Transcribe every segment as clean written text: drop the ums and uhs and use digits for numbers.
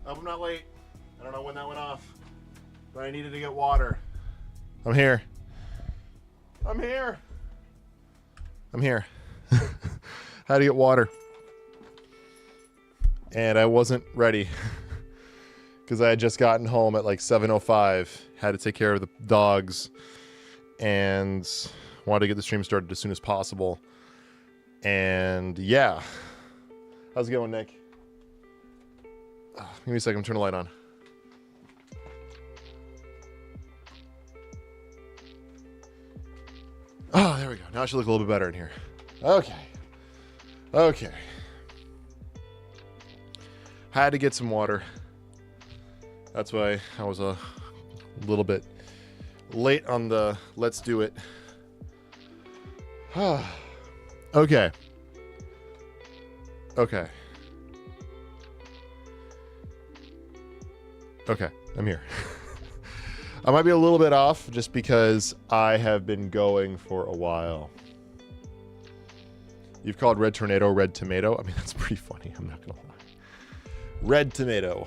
I'm not late. I don't know when that went off, but I needed to get water. I'm here. I'm here. I'm here. How to get water. And I wasn't ready because I had just gotten home at like 7:05. Had to take care of the dogs and wanted to get the stream started as soon as possible. And yeah. How's it going, Nick? Give me a second, turn the light on. Oh, there we go. Now I should look a little bit better in here. Okay. Had to get some water. That's why I was a little bit late on the let's do it. Okay. Okay, I'm here. I might be a little bit off just because I have been going for a while. You've called Red Tornado Red Tomato? I mean, that's pretty funny. I'm not going to lie. Red Tomato.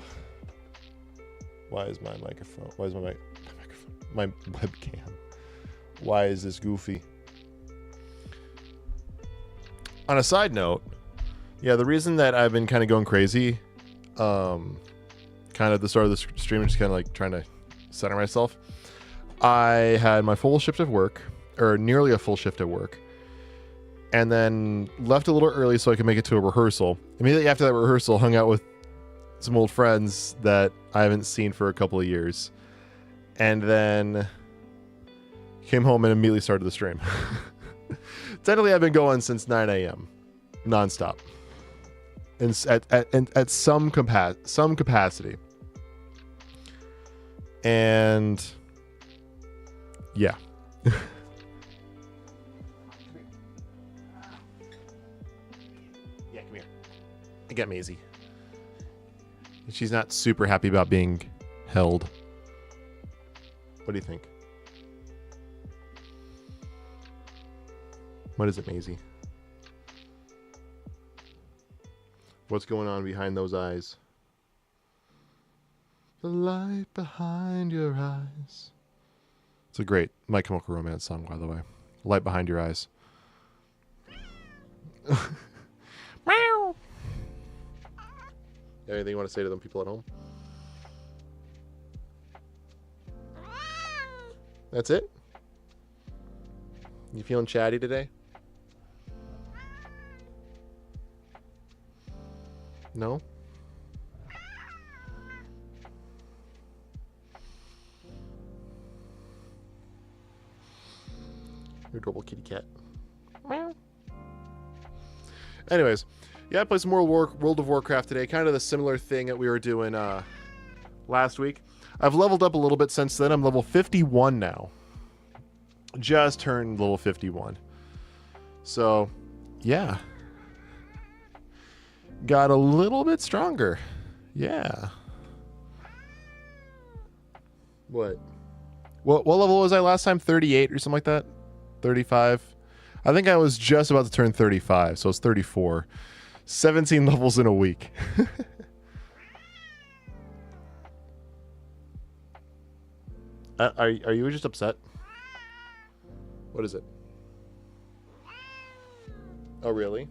Why is my microphone? Why is my microphone? My webcam. Why is this goofy? On a side note, yeah, the reason that I've been kind of going crazy, kind of at the start of the stream, just kind of like trying to center myself. I had my full shift of work, or nearly a full shift at work, and then left a little early so I could make it to a rehearsal. Immediately after that rehearsal, hung out with some old friends that I haven't seen for a couple of years, and then came home and immediately started the stream. Technically, I've been going since 9 a.m. nonstop, and at some capacity. And yeah. Yeah, come here. I got Maisie. She's not super happy about being held. What do you think? What is it, Maisie? What's going on behind those eyes? The light behind your eyes. It's a great My Chemical Romance song, by the way. Light behind your eyes. Meow. Anything you want to say to them people at home? That's it? You feeling chatty today? No? Your adorable kitty cat. Meow. Anyways, yeah, I played some more World of Warcraft today. Kind of the similar thing that we were doing last week. I've leveled up a little bit since then. I'm level 51 now. Just turned level 51. So, yeah. Got a little bit stronger. Yeah. What level was I last time? 38 or something like that? 35? I think I was just about to turn 35, so it's 34. 17 levels in a week. Are you just upset? What is it? Oh, really?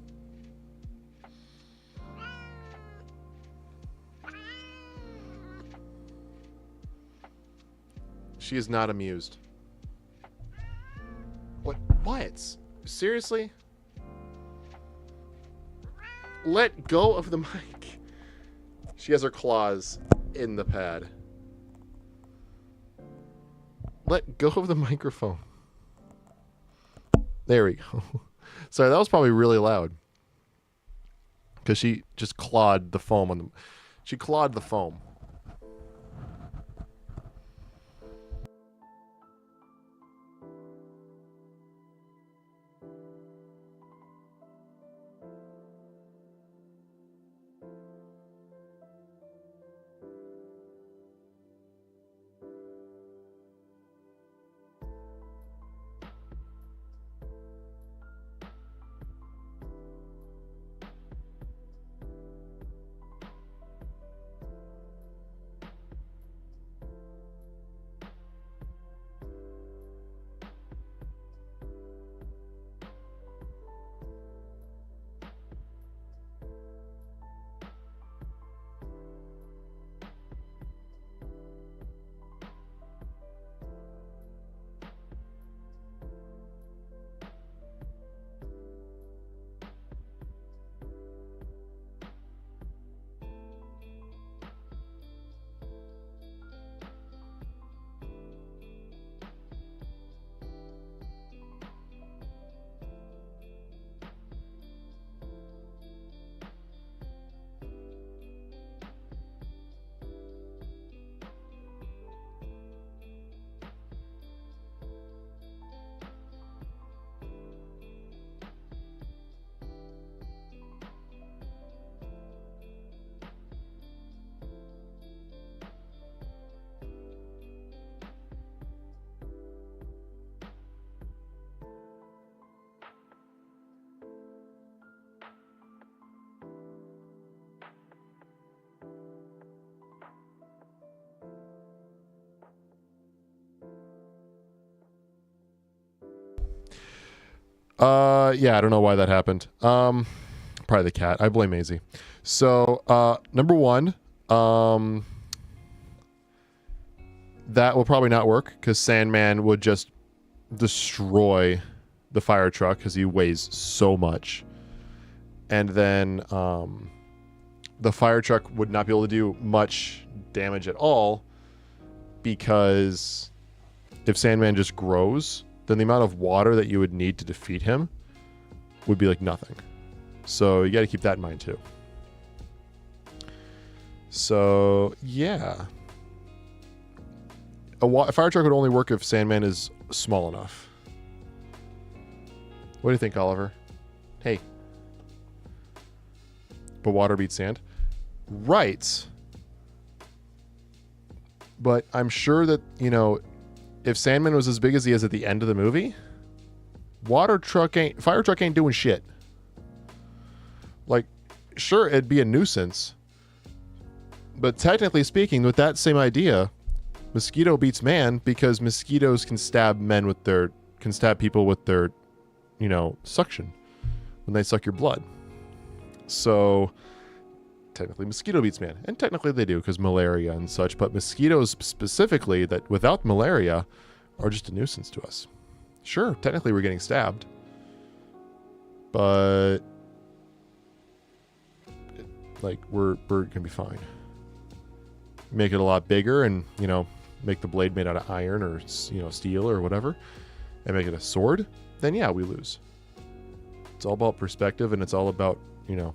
She is not amused. What? Seriously? Let go of the mic. She has her claws in the pad. Let go of the microphone. There we go. Sorry, that was probably really loud. Because she just clawed the foam on the... She clawed the foam. Yeah, I don't know why that happened. Probably the cat. I blame Maisie. So, number one, that will probably not work because Sandman would just destroy the fire truck because he weighs so much. And then the fire truck would not be able to do much damage at all because if Sandman just grows, then the amount of water that you would need to defeat him would be like nothing. So you got to keep that in mind too. So yeah, a fire truck would only work if Sandman is small enough. What do you think, Oliver? Hey. But water beats sand? Right. But I'm sure that, you know, if Sandman was as big as he is at the end of the movie, fire truck ain't doing shit. Like, sure, it'd be a nuisance. But technically speaking, with that same idea, mosquito beats man because mosquitoes can stab people with their, you know, suction when they suck your blood. So technically mosquito beats man, and technically they do because malaria and such, but mosquitoes specifically that without malaria are just a nuisance to us. Sure, technically we're getting stabbed, but like we're gonna be fine. Make it a lot bigger and, you know, make the blade made out of iron or, you know, steel or whatever, and make it a sword, then yeah, we lose. It's all about perspective, and it's all about, you know,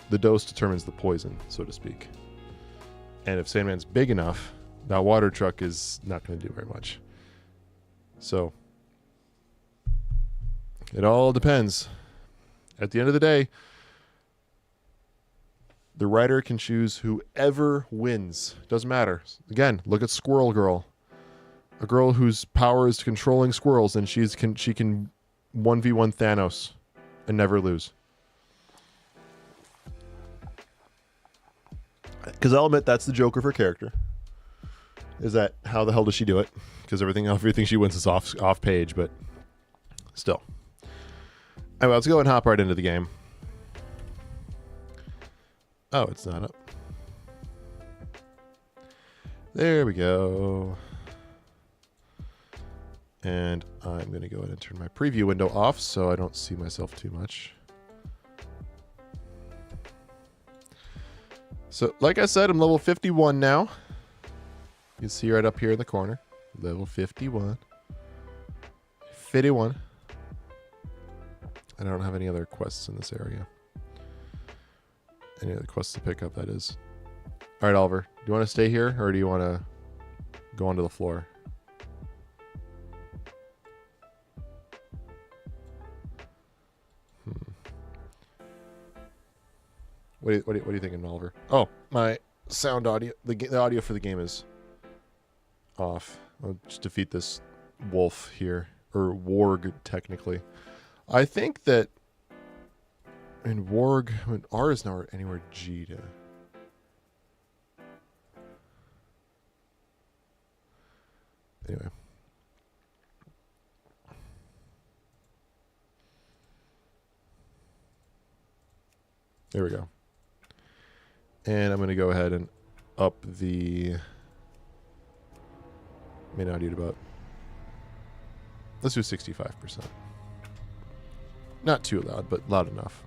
the dose determines the poison, so to speak. And if Sandman's big enough, that water truck is not going to do very much. So it all depends. At the end of the day, the writer can choose whoever wins. Doesn't matter. Again, look at Squirrel Girl. A girl whose power is controlling squirrels, and she can 1v1 Thanos and never lose. Because I'll admit that's the joke of her character. Is that how the hell does she do it? Because everything she wins is off page, but still. Anyway, let's go and hop right into the game. Oh, it's not up. There we go. And I'm going to go ahead and turn my preview window off so I don't see myself too much. So, like I said, I'm level 51 now. You can see right up here in the corner. Level 51. 51. And I don't have any other quests in this area. Any other quests to pick up, that is. Alright, Oliver. Do you want to stay here, or do you want to go onto the floor? What are you thinking, Oliver? Oh, my sound audio. The audio for the game is off. I'll just defeat this wolf here, or warg technically. I think that in warg, when R is not anywhere G to. Anyway. There we go. And I'm going to go ahead and up the main audio to about, let's do 65%. Not too loud, but loud enough.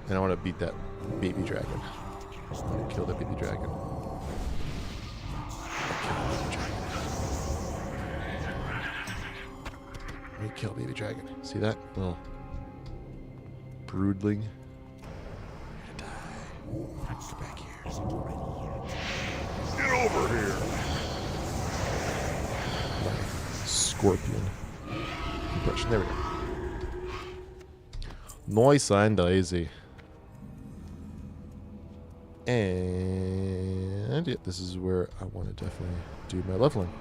And I want to beat that baby dragon. I want to kill that baby dragon. Let me kill baby dragon. See that? Little broodling. I'm gonna die. Get back here. Get over here. Scorpion. Impression. There we go. Nice and easy. And yeah, this is where I want to definitely do my leveling.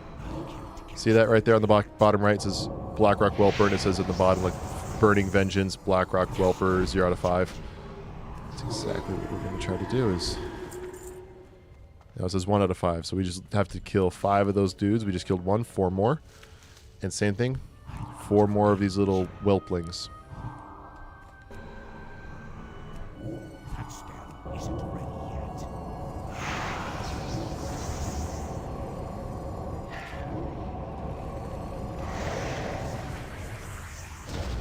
See that right there on the bottom right? It says Blackrock Welper, and it says at the bottom, like, Burning Vengeance, Blackrock Welper, 0 out of 5. That's exactly what we're going to try to do, is Now it says 1 out of 5, so we just have to kill 5 of those dudes. We just killed 1, 4 more. And same thing, 4 more of these little whelplings. Touchdown isn't ready yet.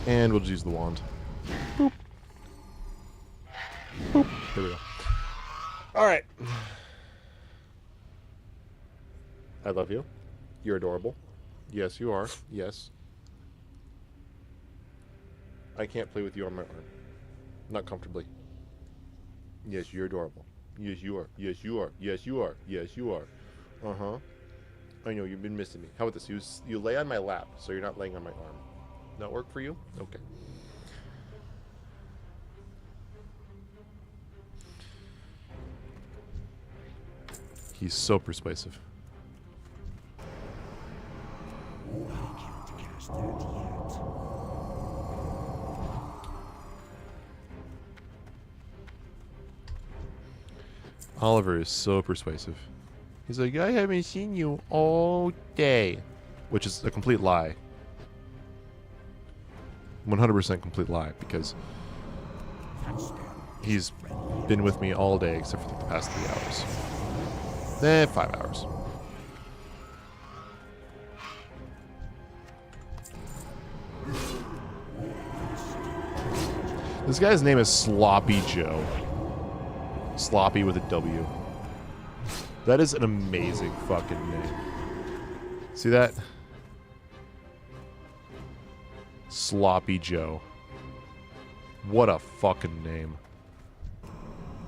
And we'll just use the wand. Boop. Boop. There we go. Alright. I love you. You're adorable. Yes, you are. Yes. I can't play with you on my arm. Not comfortably. Yes, you're adorable. Yes, you are. Yes, you are. Yes, you are. Yes, you are. Uh-huh. I know, you've been missing me. How about this? You lay on my lap, so you're not laying on my arm. Not work for you? Okay. He's so persuasive. I can't cast that yet. Oliver is so persuasive. He's like, I haven't seen you all day. Which is a complete lie. 100% complete lie, because he's been with me all day except for like the past 3 hours. 5 hours. This guy's name is Sloppy Joe. Sloppy with a W. That is an amazing fucking name. See that? Sloppy Joe. What a fucking name.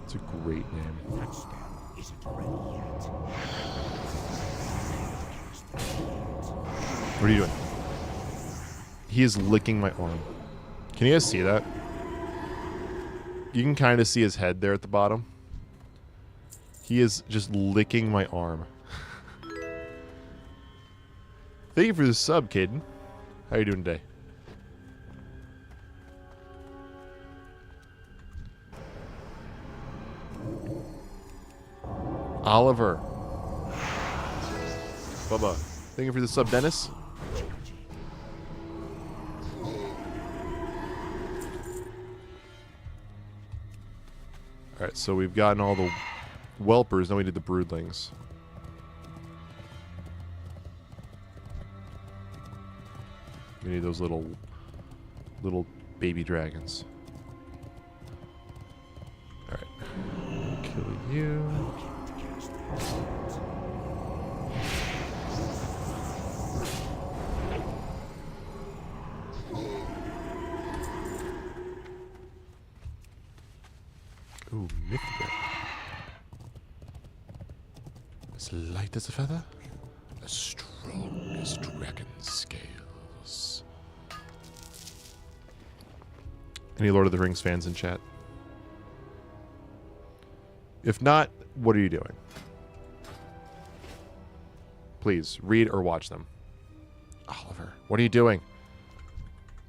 It's a great name. Touchdown isn't ready yet. What are you doing? He is licking my arm. Can you guys see that? You can kind of see his head there at the bottom. He is just licking my arm. Thank you for the sub, Caden. How you doing today? Oliver. Bubba. Thank you for the sub, Dennis. Alright, so we've gotten all the whelpers, now we need the broodlings. We need those little baby dragons. Alright. Kill you. Ooh, Mythical. As light as a feather, as strong as dragon scales. Any Lord of the Rings fans in chat? If not, what are you doing? Please, read or watch them. Oliver, what are you doing?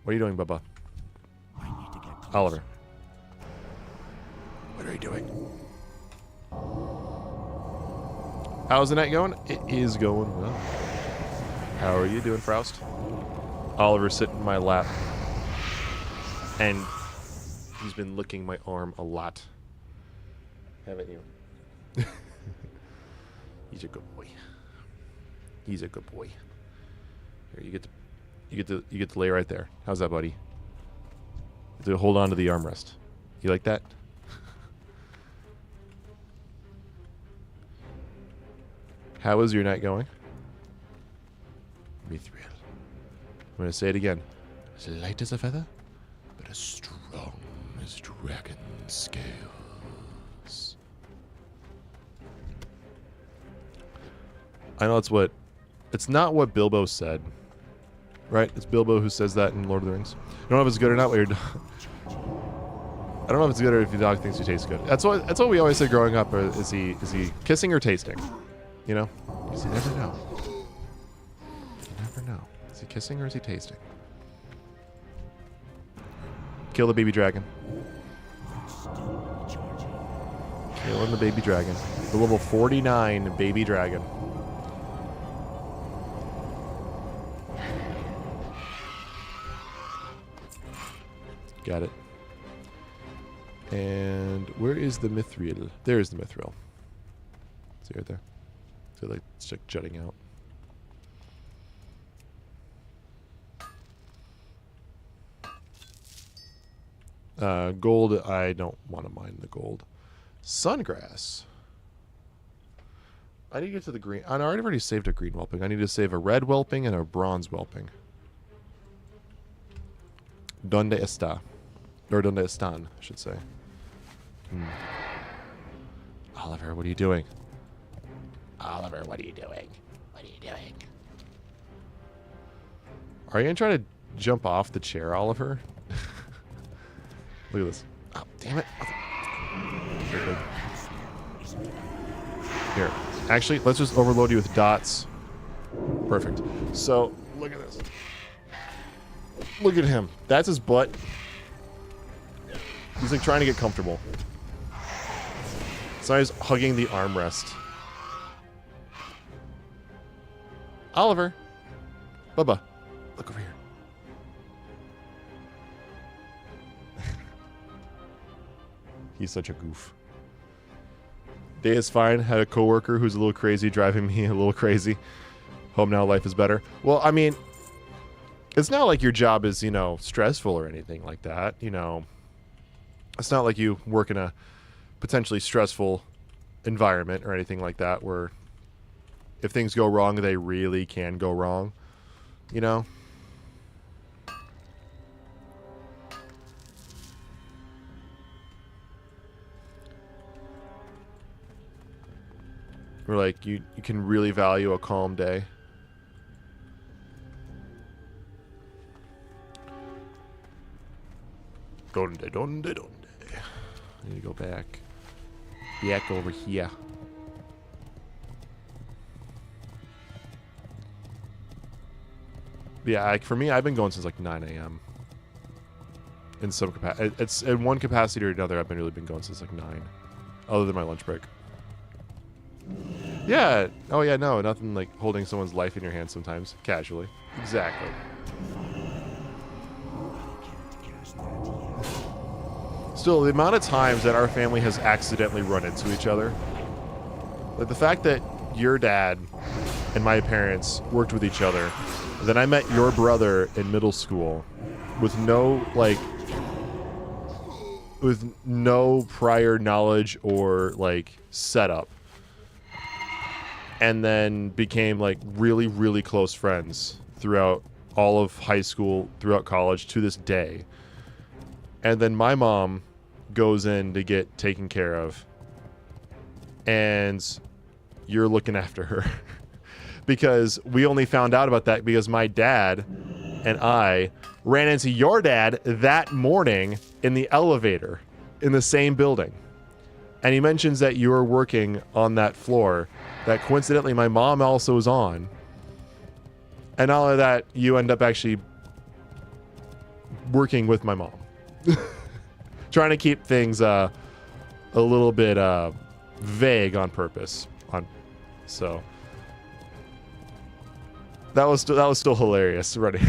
What are you doing, Bubba? I need to get closer. Oliver. What are you doing? How's the night going? It is going well. How are you doing, Frost? Oliver's sitting in my lap. And he's been licking my arm a lot. Haven't you? He's a good boy. He's a good boy. Here, you get to lay right there. How's that, buddy? You have to hold on to the armrest. You like that? How is your night going? Mithril. I'm going to say it again. As light as a feather, but as strong as dragon scales. I know it's not what Bilbo said. Right? It's Bilbo who says that in Lord of the Rings. I don't know if it's good or not. I don't know if it's good or if your dog thinks you taste good. That's what we always said growing up. Is he kissing or tasting? You know? Because you never know. You never know. Is he kissing or is he tasting? Kill the baby dragon. Killing the baby dragon. The level 49 baby dragon. Got it. And where is the mithril? There's the mithril. See right there? See, like, it's like jutting out. Gold, I don't want to mine the gold. Sungrass. I need to get to the green. I already saved a green whelping. I need to save a red whelping and a bronze whelping. Donde está? Or donde están, I should say. Oliver, what are you doing? Oliver, what are you doing? What are you doing? Are you going to try to jump off the chair, Oliver? Look at this. Oh, damn it. Very good. Here. Actually, let's just overload you with dots. Perfect. So, look at this. Look at him. That's his butt. He's like trying to get comfortable. So he's hugging the armrest. Oliver. Bubba. Look over here. He's such a goof. Day is fine. Had a coworker who's a little crazy, driving me a little crazy. Home now, life is better. Well, I mean, it's not like your job is, you know, stressful or anything like that. You know, it's not like you work in a potentially stressful environment or anything like that where if things go wrong, they really can go wrong. You know? Or like you can really value a calm day. Donde. I need to go back. Back over here. Yeah, like for me, I've been going since like 9 a.m. In some capacity. It's in one capacity or another, I've really been going since like 9. Other than my lunch break. Yeah. Oh, yeah, no. Nothing like holding someone's life in your hands sometimes. Casually. Exactly. Still, the amount of times that our family has accidentally run into each other. Like the fact that your dad and my parents worked with each other. Then I met your brother in middle school with no, like, with no prior knowledge or, like, setup. And then became, like, really, really close friends throughout all of high school, throughout college, to this day. And then my mom goes in to get taken care of. And you're looking after her. Because we only found out about that because my dad and I ran into your dad that morning in the elevator in the same building. And he mentions that you were working on that floor that coincidentally my mom also was on. And not only that, you end up actually working with my mom. Trying to keep things a little bit vague on purpose. So that was still hilarious running.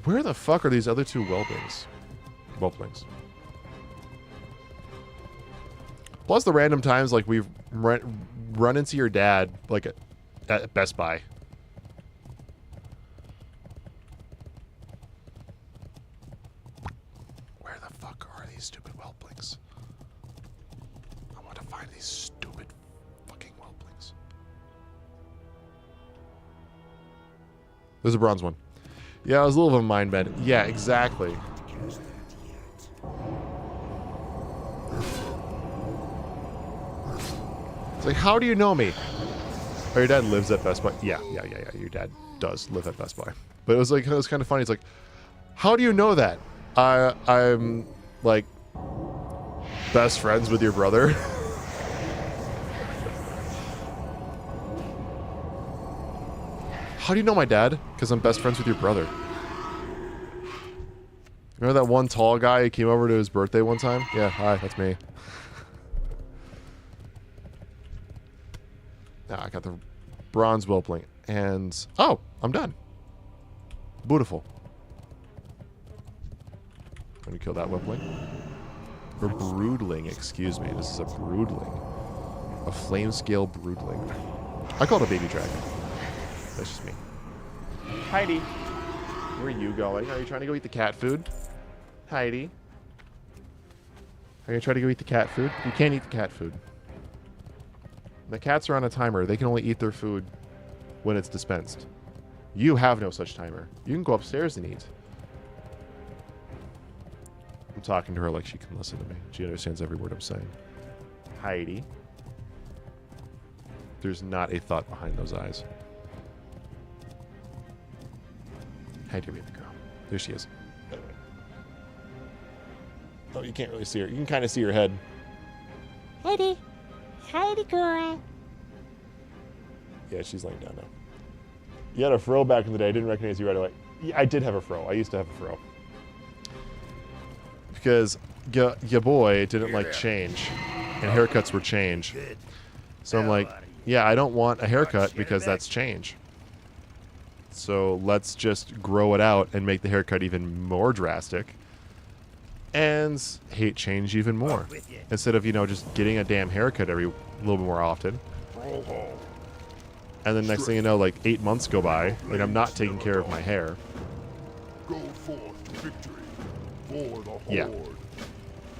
Where the fuck are these other two whelplings? Plus the random times like we've run into your dad like at Best Buy. Where the fuck are these stupid whelplings? I want to find these stupid fucking whelplings. There's a bronze one. Yeah, it was a little of a mind bend. Yeah, exactly. It's like, how do you know me? Oh, your dad lives at Best Buy. Yeah. Your dad does live at Best Buy. But it was kind of funny. It's like, how do you know that? I'm like best friends with your brother. How do you know my dad? Because I'm best friends with your brother. Remember that one tall guy who came over to his birthday one time? Yeah, hi, that's me. I got the bronze whelpling. And, oh, I'm done. Beautiful. Let me kill that whelpling. Or broodling, excuse me. This is a broodling. A flame scale broodling. I call it a baby dragon. That's just me. Heidi. Where are you going? Are you trying to go eat the cat food? Heidi. Are you going to try to go eat the cat food? You can't eat the cat food. The cats are on a timer. They can only eat their food when it's dispensed. You have no such timer. You can go upstairs and eat. I'm talking to her like she can listen to me. She understands every word I'm saying. Heidi. There's not a thought behind those eyes. Heidi, baby girl. There she is. Oh, you can't really see her. You can kind of see her head. Heidi. Heidi girl. Yeah, she's laying down now. You had a fro back in the day. I didn't recognize you right away. Yeah, I did have a fro. I used to have a fro. Because your boy didn't like change. And haircuts were change. So I'm like, yeah, I don't want a haircut because that's change. So let's just grow it out and make the haircut even more drastic. And hate change even more. Instead of, you know, just getting a damn haircut every little bit more often. And then next thing you know, like 8 months go by, and I'm not taking care of my hair. Go forth to victory for the Horde. Yeah.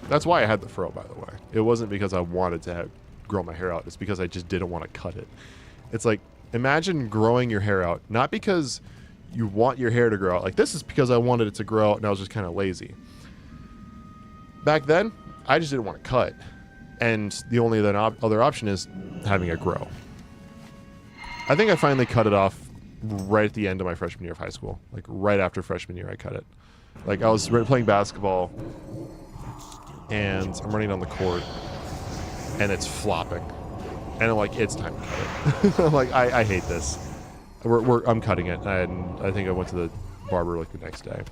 That's why I had the fro, by the way. It wasn't because I wanted to grow my hair out. It's because I just didn't want to cut it. It's like, imagine growing your hair out, not because you want your hair to grow out. Like, this is because I wanted it to grow out, and I was just kind of lazy. Back then, I just didn't want to cut. And the only other option is having it grow. I think I finally cut it off right at the end of my freshman year of high school. Like, right after freshman year, I cut it. Like, I was playing basketball, and I'm running on the court, and it's flopping. And I'm like, it's time to cut it. I'm like, I hate this. I'm cutting it. And I think I went to the barber, like, the next day.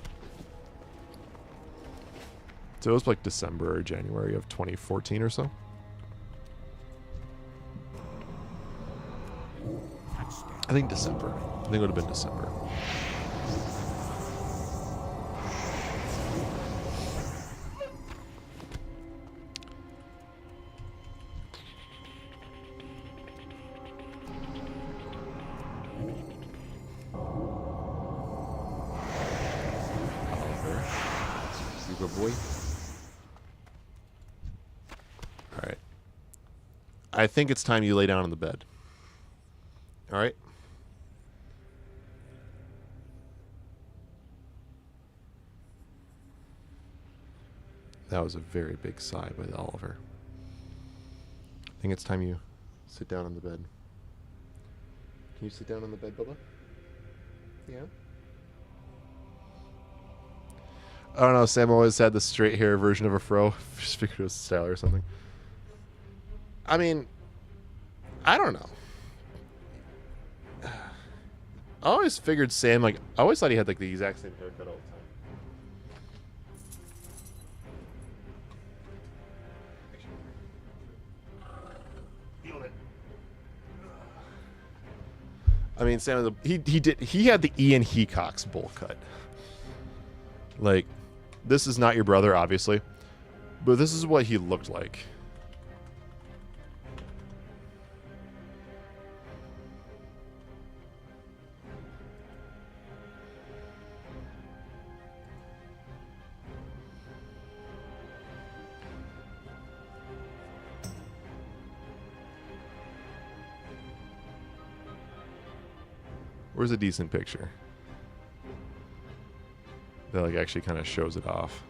So it was like December or January of 2014 or so. I think December. I think it would have been December. You good boy? All right. I think it's time you lay down on the bed. All right. That was a very big sigh by Oliver. I think it's time you sit down on the bed. Can you sit down on the bed, Bubba? Yeah. I don't know. Sam always had the straight hair version of a fro. Just figured it was style or something. I mean, I don't know. I always figured Sam, like, I always thought he had, like, the exact same haircut all the time. I mean, Sam, he had the Ian Hecox bowl cut. Like, this is not your brother, obviously, but this is what he looked like. Where's a decent picture that, like, actually kind of shows it off?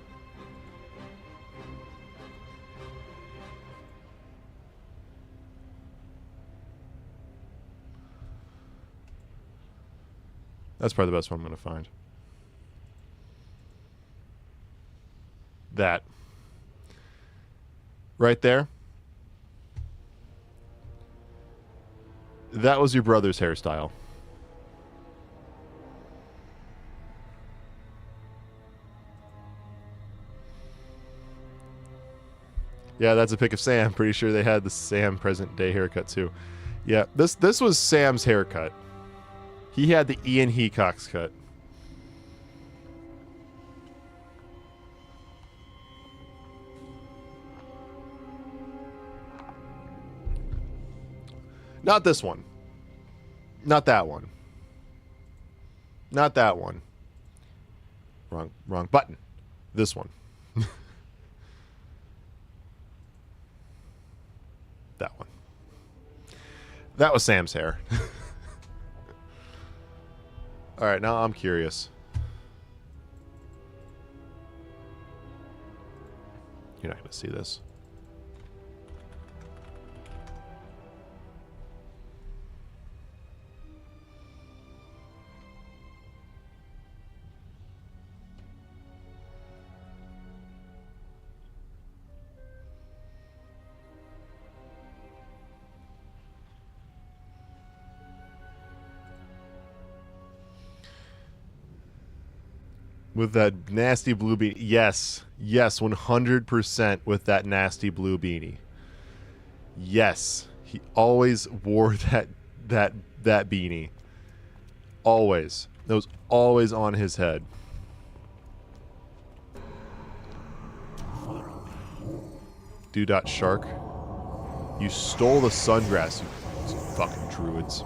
That's probably the best one I'm going to find. That. Right there. That was your brother's hairstyle. Yeah, that's a pic of Sam. Pretty sure they had the Sam present day haircut too. Yeah, this was Sam's haircut. He had the Ian Hecox cut. Not this one. Not that one. Not that one. Wrong button. This one. That one. That was Sam's hair. All right, now I'm curious. You're not going to see this. With that nasty blue beanie. Yes. Yes, 100% with that nasty blue beanie. Yes. He always wore that beanie. Always. That was always on his head. Shark. You stole the sungrass, you fucking druids.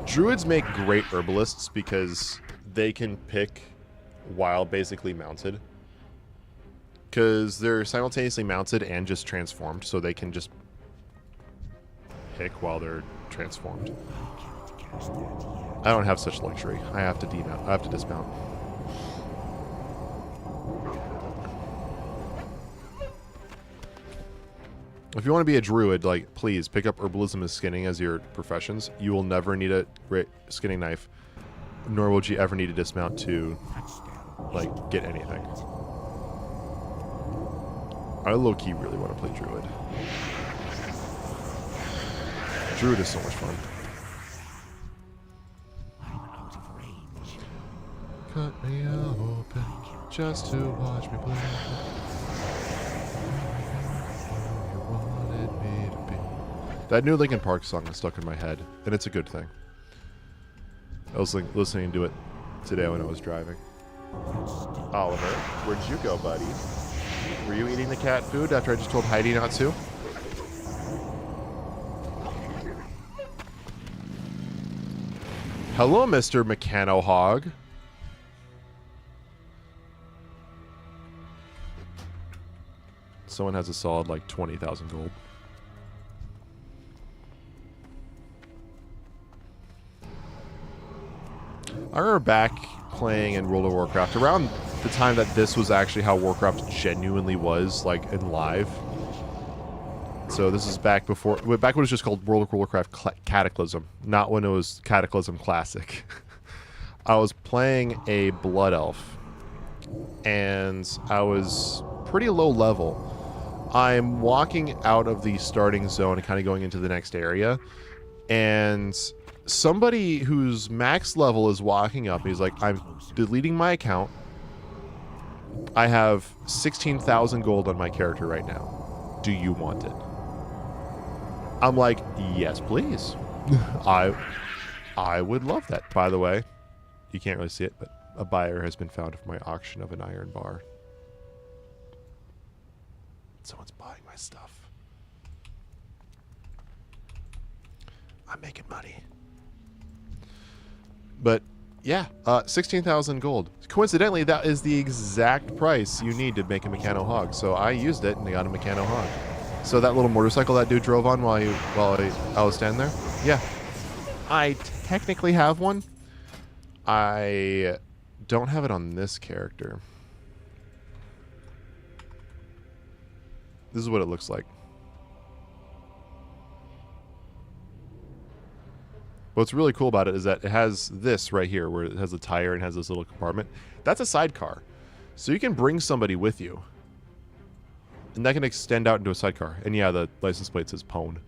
Druids make great herbalists because they can pick while basically mounted. Because they're simultaneously mounted and just transformed, so they can just pick while they're transformed. I don't have such luxury. I have to demount. I have to dismount. If you want to be a druid, like, please pick up herbalism and skinning as your professions. You will never need a skinning knife, nor will you ever need to dismount to, like, get anything. I low-key really want to play druid. Druid is so much fun. I'm out of range. Cut me open just to watch me play. That new Linkin Park song is stuck in my head, and it's a good thing. I was listening to it today when I was driving. Oliver, where'd you go, buddy? Were you eating the cat food after I just told Heidi not to? Hello, Mr. Mechano Hog. Someone has a solid, like, 20,000 gold. I remember back playing in World of Warcraft around the time that this was actually how Warcraft genuinely was, like, in live. So this is back before, back when it was just called World of Warcraft Cataclysm, not when it was Cataclysm Classic. I was playing a Blood Elf, and I was pretty low level. I'm walking out of the starting zone and kind of going into the next area, and somebody whose max level is walking up. He's like, I'm deleting my account. I have 16,000 gold on my character right now. Do you want it? I'm like, yes, please. I would love that. By the way, you can't really see it, but a buyer has been found for my auction of an iron bar. Someone's buying my stuff. I'm making money. But yeah, 16,000 gold. Coincidentally, that is the exact price you need to make a Mechano Hog. So I used it and I got a Mechano Hog. So that little motorcycle that dude drove on while I was standing there, yeah, I technically have one. I don't have it on this character. This is what it looks like. What's really cool about it is that it has this right here where it has a tire and has this little compartment. That's a sidecar. So you can bring somebody with you. And that can extend out into a sidecar. And yeah, the license plate says Pwn.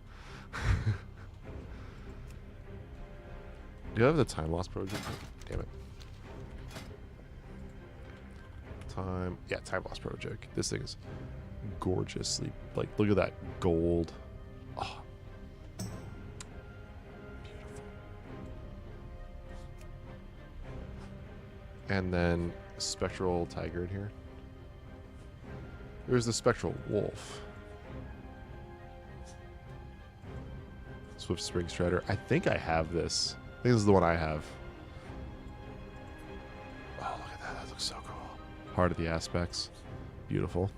Do you have the time loss project? Damn it. Time Lost Project. This thing is gorgeously, like, look at that gold. Oh, beautiful. And then spectral tiger in here. There's the spectral wolf. Swift Spring Strider. I think I have this. I think this is the one I have. Oh, look at that. That looks so cool. Heart of the Aspects. Beautiful.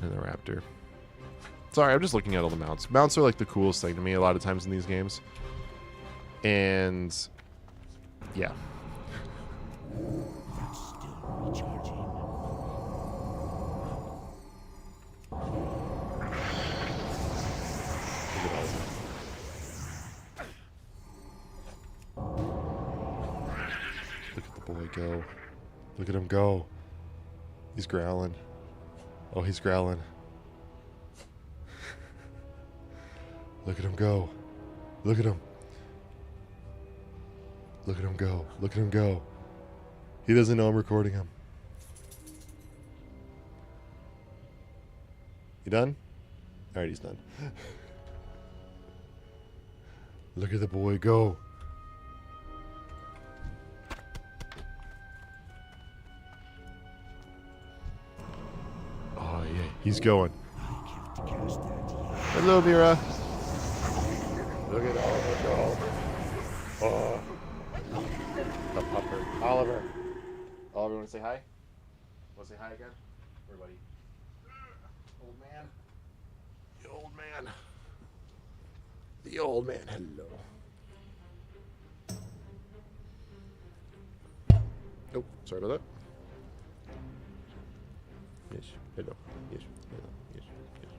And the Raptor. Sorry, I'm just looking at all the mounts. Mounts are like the coolest thing to me a lot of times in these games. And yeah. That's still recharging. Look at all of them. Look at the boy go. Look at him go. He's growling. Oh, he's growling. Look at him go. Look at him. Look at him go. Look at him go. He doesn't know I'm recording him. You done? Alright, he's done. Look at the boy go. Oh, yeah. He's going. I can't cast that yet. Hello, Mira. Look at Oliver go. Oh. The pupper. Oliver. Oliver, want to say hi? Want to say hi again? Where, buddy? Old man. The old man. The old man. Hello. Oh, sorry about that. Yes. Hello. Yes. Hello. Yes. Yes.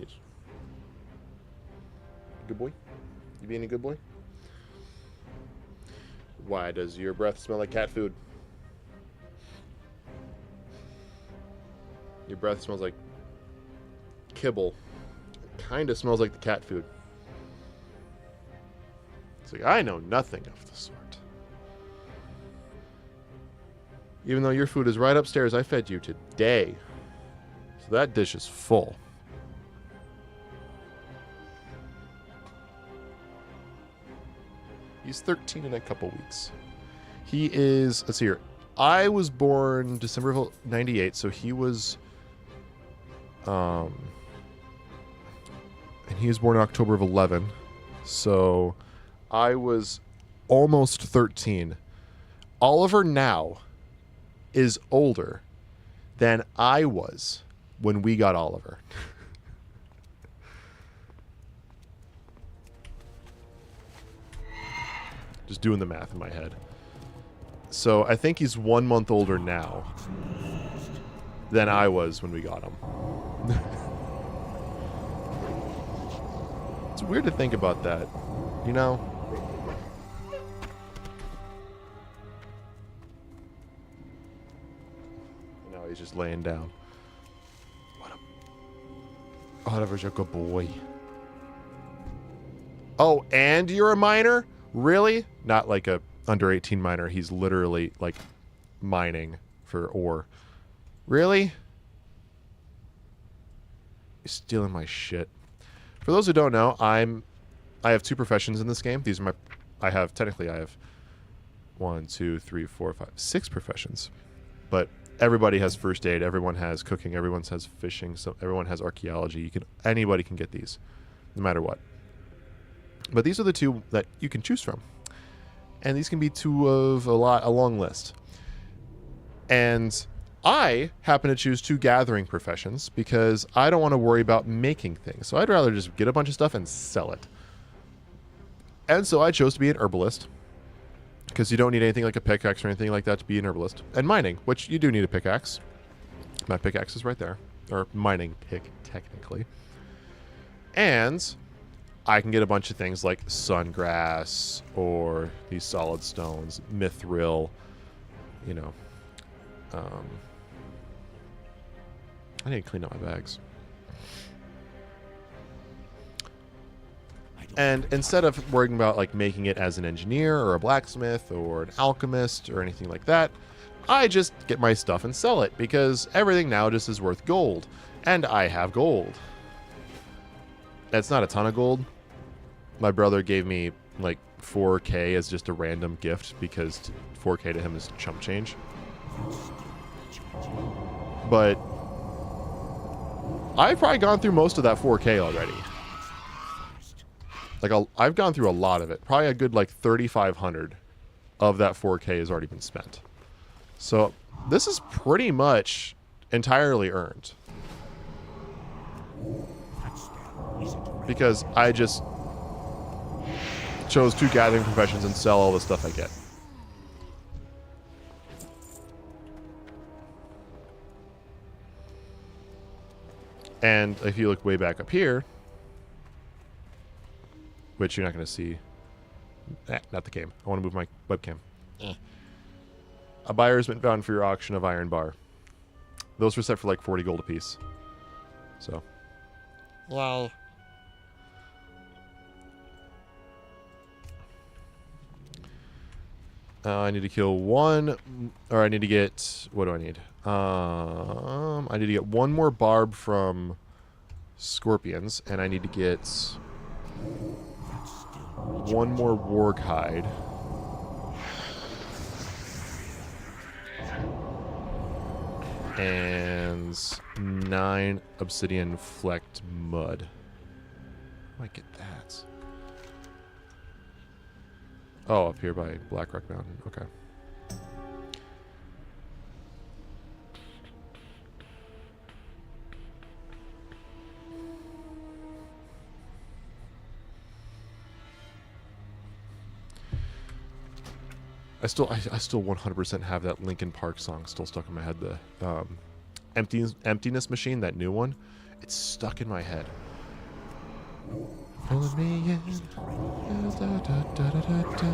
Yes. Good boy? You being a good boy? Why does your breath smell like cat food? Your breath smells like kibble. It kind of smells like the cat food. It's like, I know nothing of the sort. Even though your food is right upstairs, I fed you today. So that dish is full. He's 13 in a couple weeks. He is, let's see here. I was born December of 98, so he was, and he was born in October of 11. So I was almost 13. Oliver now is older than I was when we got Oliver. Just doing the math in my head. So I think he's 1 month older now than I was when we got him. It's weird to think about that, you know? No, he's just laying down. What a... Oliver's a good boy. Oh, and you're a minor? Really? Not like a under 18 miner. He's literally like mining for ore. Really? You're stealing my shit. For those who don't know, I have 2 professions in this game. These are I have 1, 2, 3, 4, 5, 6 professions. But everybody has first aid, everyone has cooking, everyone has fishing, so everyone has archaeology. Anybody can get these, no matter what. But these are the 2 that you can choose from. And these can be 2 of a long list. And I happen to choose 2 gathering professions because I don't want to worry about making things. So I'd rather just get a bunch of stuff and sell it. And so I chose to be an herbalist because you don't need anything like a pickaxe or anything like that to be an herbalist. And mining, which you do need a pickaxe. My pickaxe is right there. Or mining pick, technically. And I can get a bunch of things like sungrass or these solid stones, mithril, you know. I need to clean up my bags. And instead of worrying about like making it as an engineer or a blacksmith or an alchemist or anything like that, I just get my stuff and sell it because everything now just is worth gold. And I have gold. That's not a ton of gold. My brother gave me like 4K as just a random gift because 4K to him is chump change. But I've probably gone through most of that 4K already. Like I've gone through a lot of it. Probably a good like 3,500 of that 4K has already been spent. So this is pretty much entirely earned. Because I just chose 2 gathering professions and sell all the stuff I get. And if you look way back up here, which you're not going to see. Not the game. I want to move my webcam. A buyer has been found for your auction of iron bar. Those were set for like 40 gold apiece. So. Yay. I need to kill one, or I need to get, what do I need? I need to get one more barb from scorpions, and I need to get one more warg hide. And 9 obsidian flecked mud. I might get that. Oh, up here by Blackrock Mountain. Okay. I still 100% have that Linkin Park song still stuck in my head. The emptiness machine, that new one, it's stuck in my head. Pulling me in. Da, da, da, da, da, da.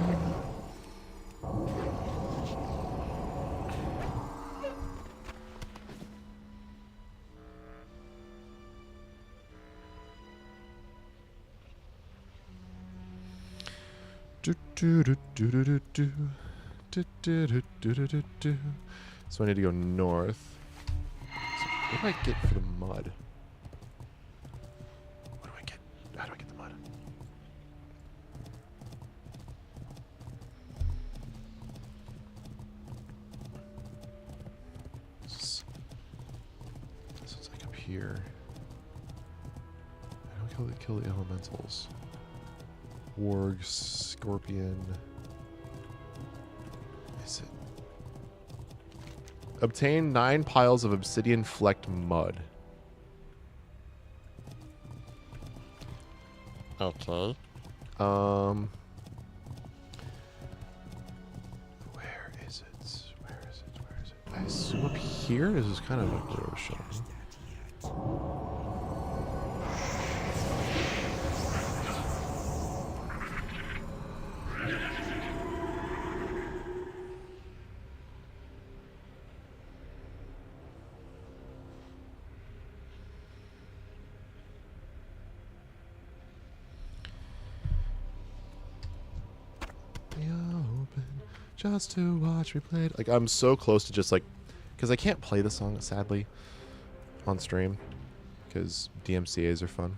Do, do, do, do, do, do, do. Do, do, do, do, do, do, do. So I need to go north. So what do I get for the mud? What do I get? How do I get the mud? This one's like up here. I don't kill the elementals. Warg, scorpion. Is it? Obtain 9 piles of obsidian flecked mud. Okay. Where is it? Where is it? Where is it? I assume up here? This is kind of like where it was showing. Just to watch me play it. Like, I'm so close to just like, because I can't play the song, sadly, on stream, because DMCAs are fun.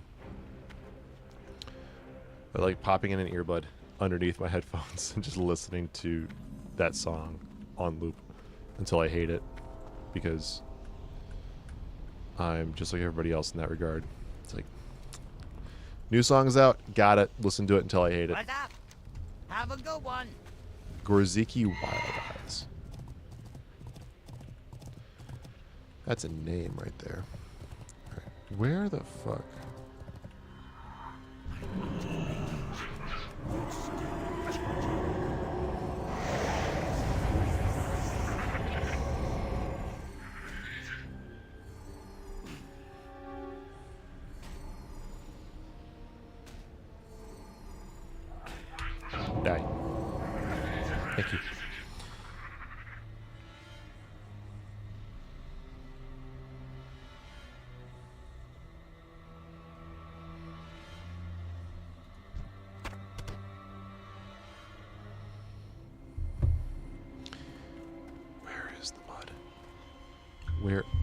But like popping in an earbud underneath my headphones and just listening to that song on loop until I hate it, because I'm just like everybody else in that regard. It's like, new song's out, got it, listen to it until I hate it. What's up? Have a good one. Gorziki Wild Eyes. That's a name right there. All right. Where the fuck? Die. Thank you.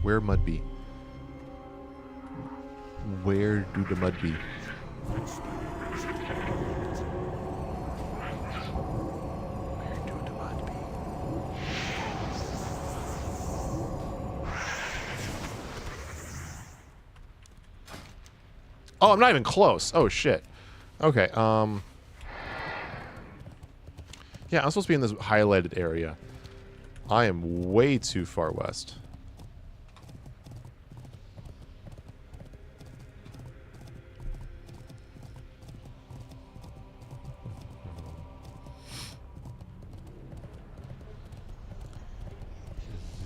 Where mud be? Where do the mud be? Where do the mud be? Oh, I'm not even close. Oh shit. Okay, yeah, I'm supposed to be in this highlighted area. I am way too far west.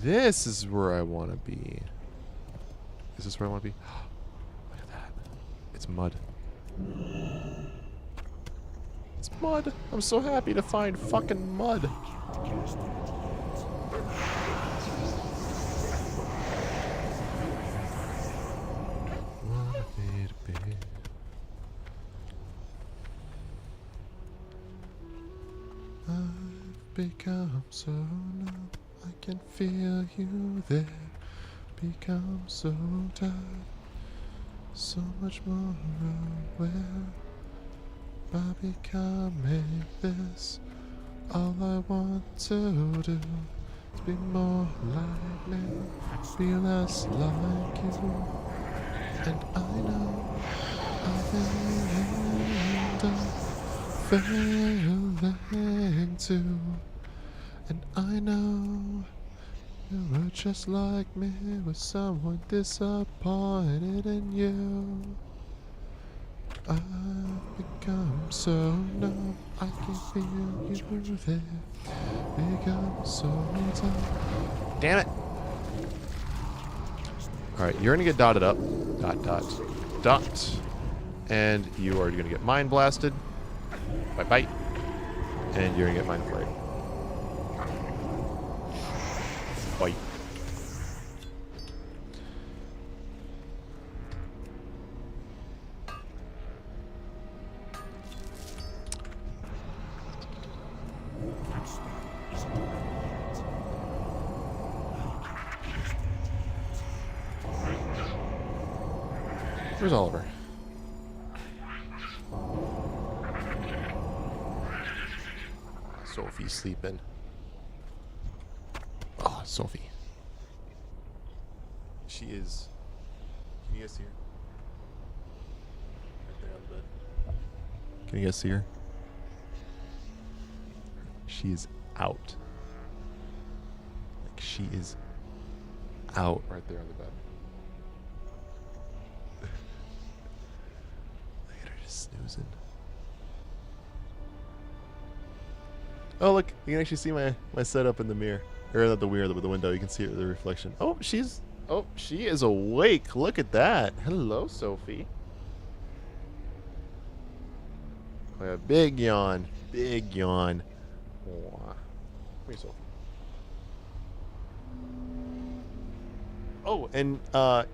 This is where I want to be. Is this where I want to be? Look at that. It's mud. It's mud. I'm so happy to find fucking mud. I've become so numb, I can feel you there. Become so tired, so much more aware. By becoming this, all I want to do is be more like me, be less like you. And I know I've been failing too. And I know you were just like me, with someone disappointed in you. I've become so numb, I can feel you there. Become so tired. Damn it! Alright, you're gonna get dotted up. Dot, dot, dot. And you are gonna get mind blasted. Bye bye. And you're gonna get mind flayed. Bye. Where's Oliver? Sophie's sleeping. Oh, Sophie. She is. Can you guys see her? Right there on the bed. Can you guys see her? She is out. Like, she is out right there on the bed. Look at her just snoozing. Oh, look, you can actually see my setup in the mirror. Or not the mirror, but the window. You can see the reflection. Oh, she is awake. Look at that. Hello, Sophie. Oh, yeah, big yawn. Big yawn. Come here, Sophie. Oh, and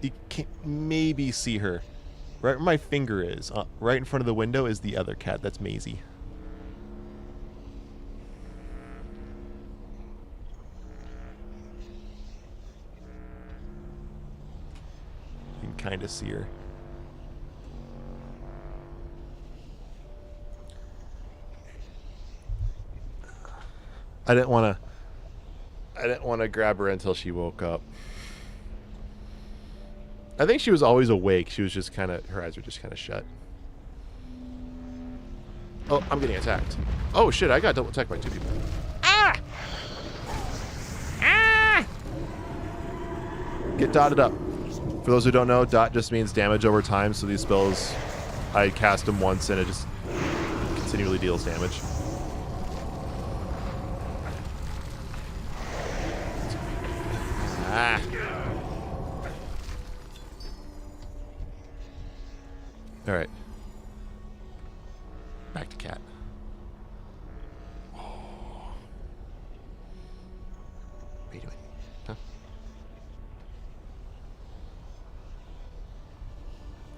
you can maybe see her. Right where my finger is, right in front of the window, is the other cat. That's Maisie. You can kind of see her. I didn't want to grab her until she woke up. I think she was always awake. She was just kind of, her eyes were just kind of shut. Oh, I'm getting attacked. Oh shit, I got double attacked by two people. Ah! Ah! Get dotted up. For those who don't know, dot just means damage over time, so these spells, I cast them once and it just continually deals damage. Ah. Alright. Back to cat. Oh. What are you doing? Huh?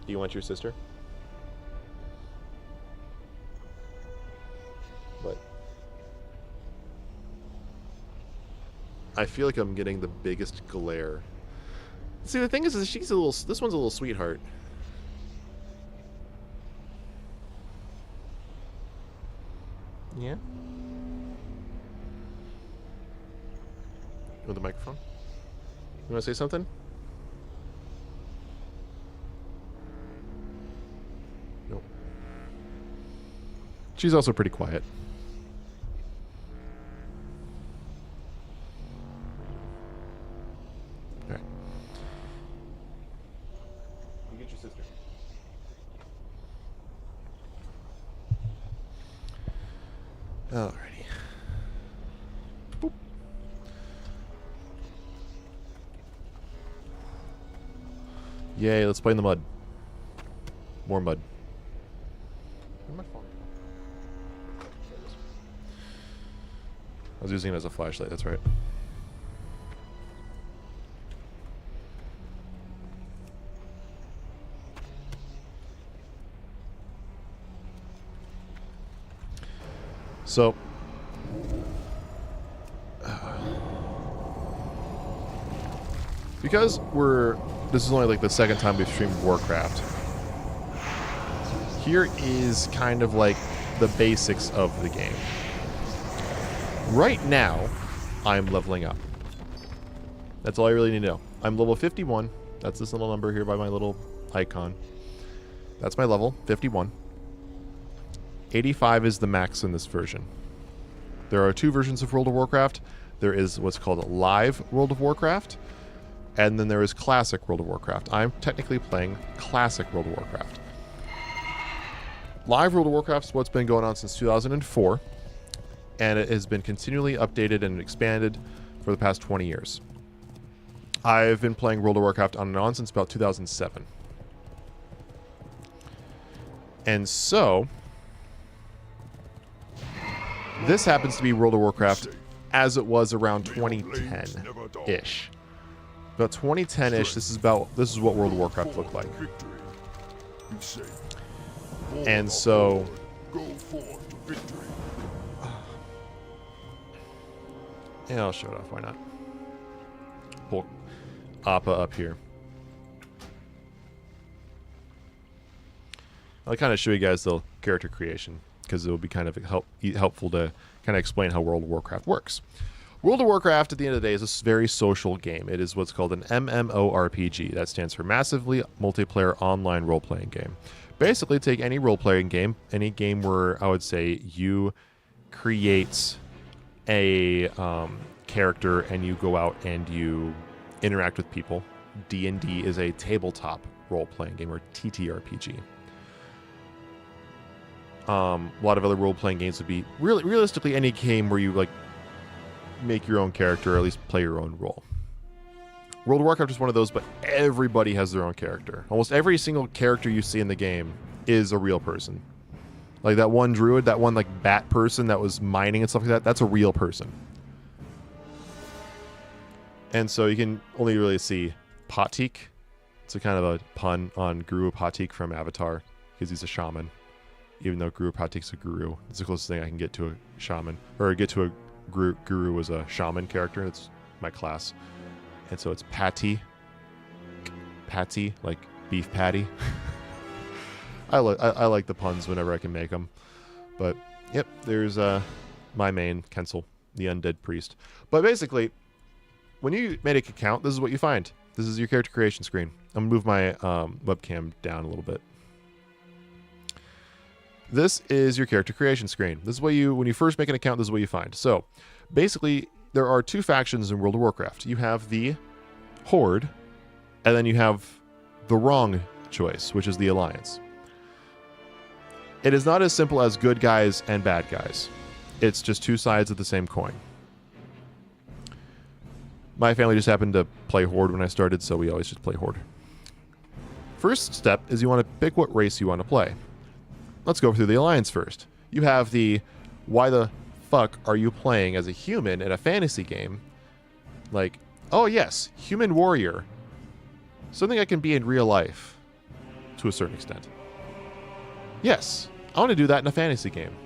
Do you want your sister? What? I feel like I'm getting the biggest glare See, the thing is she's a little. This one's a little sweetheart. Yeah. With the microphone. You want to say something? Nope. She's also pretty quiet. All right. You get your sister. Alrighty. Boop. Yay, let's play in the mud. More mud. Where'd my phone go? There it is. I was using it as a flashlight, that's right. So, because this is only like the second time we've streamed Warcraft, here is kind of like the basics of the game. Right now, I'm leveling up. That's all I really need to know. I'm level 51. That's this little number here by my little icon. That's my level, 51. 85 is the max in this version. There are two versions of World of Warcraft. There is what's called Live World of Warcraft, and then there is Classic World of Warcraft. I'm technically playing Classic World of Warcraft. Live World of Warcraft is what's been going on since 2004, and it has been continually updated and expanded for the past 20 years. I've been playing World of Warcraft on and on since about 2007. And so, this happens to be World of Warcraft as it was around 2010-ish. About 2010-ish, this is what World of Warcraft looked like. And so, yeah, I'll show it off. Why not? Pull Appa up here. I'll kind of show you guys the character creation, because it will be kind of helpful to kind of explain how World of Warcraft works. World of Warcraft, at the end of the day, is a very social game. It is what's called an MMORPG. That stands for Massively Multiplayer Online Role-Playing Game. Basically, take any role-playing game, any game where I would say you create a character and you go out and you interact with people. D&D is a tabletop role-playing game, or TTRPG. A lot of other role-playing games would be realistically any game where you like make your own character, or at least play your own role. World of Warcraft is one of those, but everybody has their own character. Almost every single character you see in the game is a real person. Like that one druid, that one like bat person that was mining and stuff like that, that's a real person. And so you can only really see Patik. It's a kind of a pun on Guru Patik from Avatar, because he's a shaman. Even though Guru Patik's a guru, it's the closest thing I can get to a shaman, or get to a guru was a shaman character. It's my class, and so it's Patsy, like beef patty. I like the puns whenever I can make them. But yep, there's my main Kensel, the undead priest. But basically, when you make an account, this is what you find. This is your character creation screen. I'm gonna move my webcam down a little bit. This is your character creation screen. This is what when you first make an account, this is what you find. So, basically, there are two factions in World of Warcraft. You have the Horde, and then you have the wrong choice, which is the Alliance. It is not as simple as good guys and bad guys. It's just two sides of the same coin. My family just happened to play Horde when I started, so we always just play Horde. First step is you want to pick what race you want to play. Let's go through the Alliance first. You have the, why the fuck are you playing as a human in a fantasy game? Like, oh yes, human warrior. Something I can be in real life, to a certain extent. Yes, I want to do that in a fantasy game.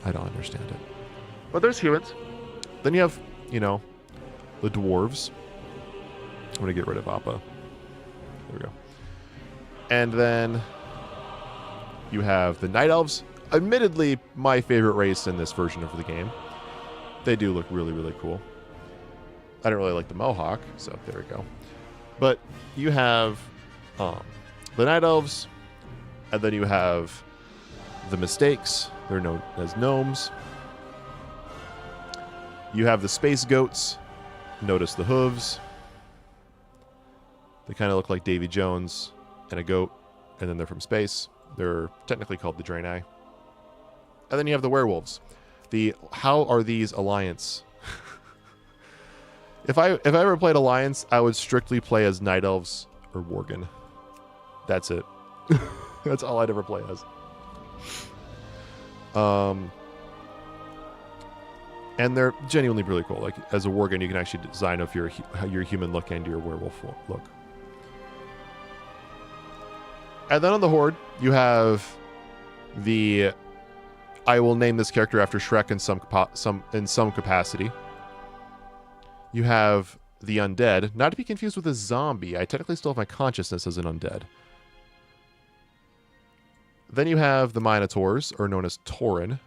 I don't understand it. But there's humans. Then you have, the dwarves. I'm going to get rid of Appa. There we go. And then you have the Night Elves. Admittedly, my favorite race in this version of the game. They do look really, really cool. I don't really like the Mohawk, so there we go. But you have the Night Elves, and then you have the Mistakes. They're known as gnomes. You have the Space Goats. Notice the hooves. They kind of look like Davy Jones and a goat, and then they're from space. They're technically called the Draenei. And then you have the werewolves. How are these Alliance? If I ever played Alliance, I would strictly play as Night Elves or Worgen. That's it. That's all I'd ever play as. And they're genuinely really cool. Like, as a Worgen, you can actually design if your human look and your werewolf look. And then on the Horde, you have the... I will name this character after Shrek in some capacity. You have the Undead. Not to be confused with a zombie. I technically still have my consciousness as an Undead. Then you have the Minotaurs, or known as Tauren.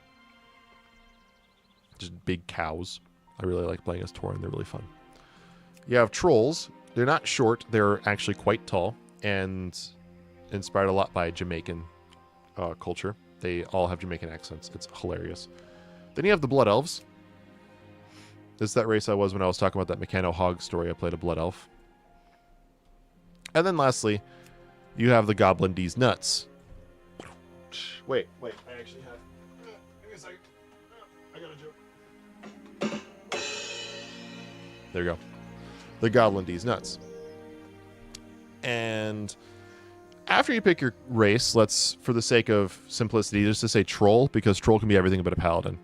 Just big cows. I really like playing as Tauren. They're really fun. You have Trolls. They're not short. They're actually quite tall. And inspired a lot by Jamaican culture. They all have Jamaican accents. It's hilarious. Then you have the Blood Elves. This is that race I was when I was talking about that Mechano Hog story. I played a Blood Elf. And then lastly, you have the Goblin D's Nuts. Wait. I actually have... Give me a second. I got a joke. There you go. The Goblin D's Nuts. And... after you pick your race, let's, for the sake of simplicity, just to say Troll, because Troll can be everything but a Paladin.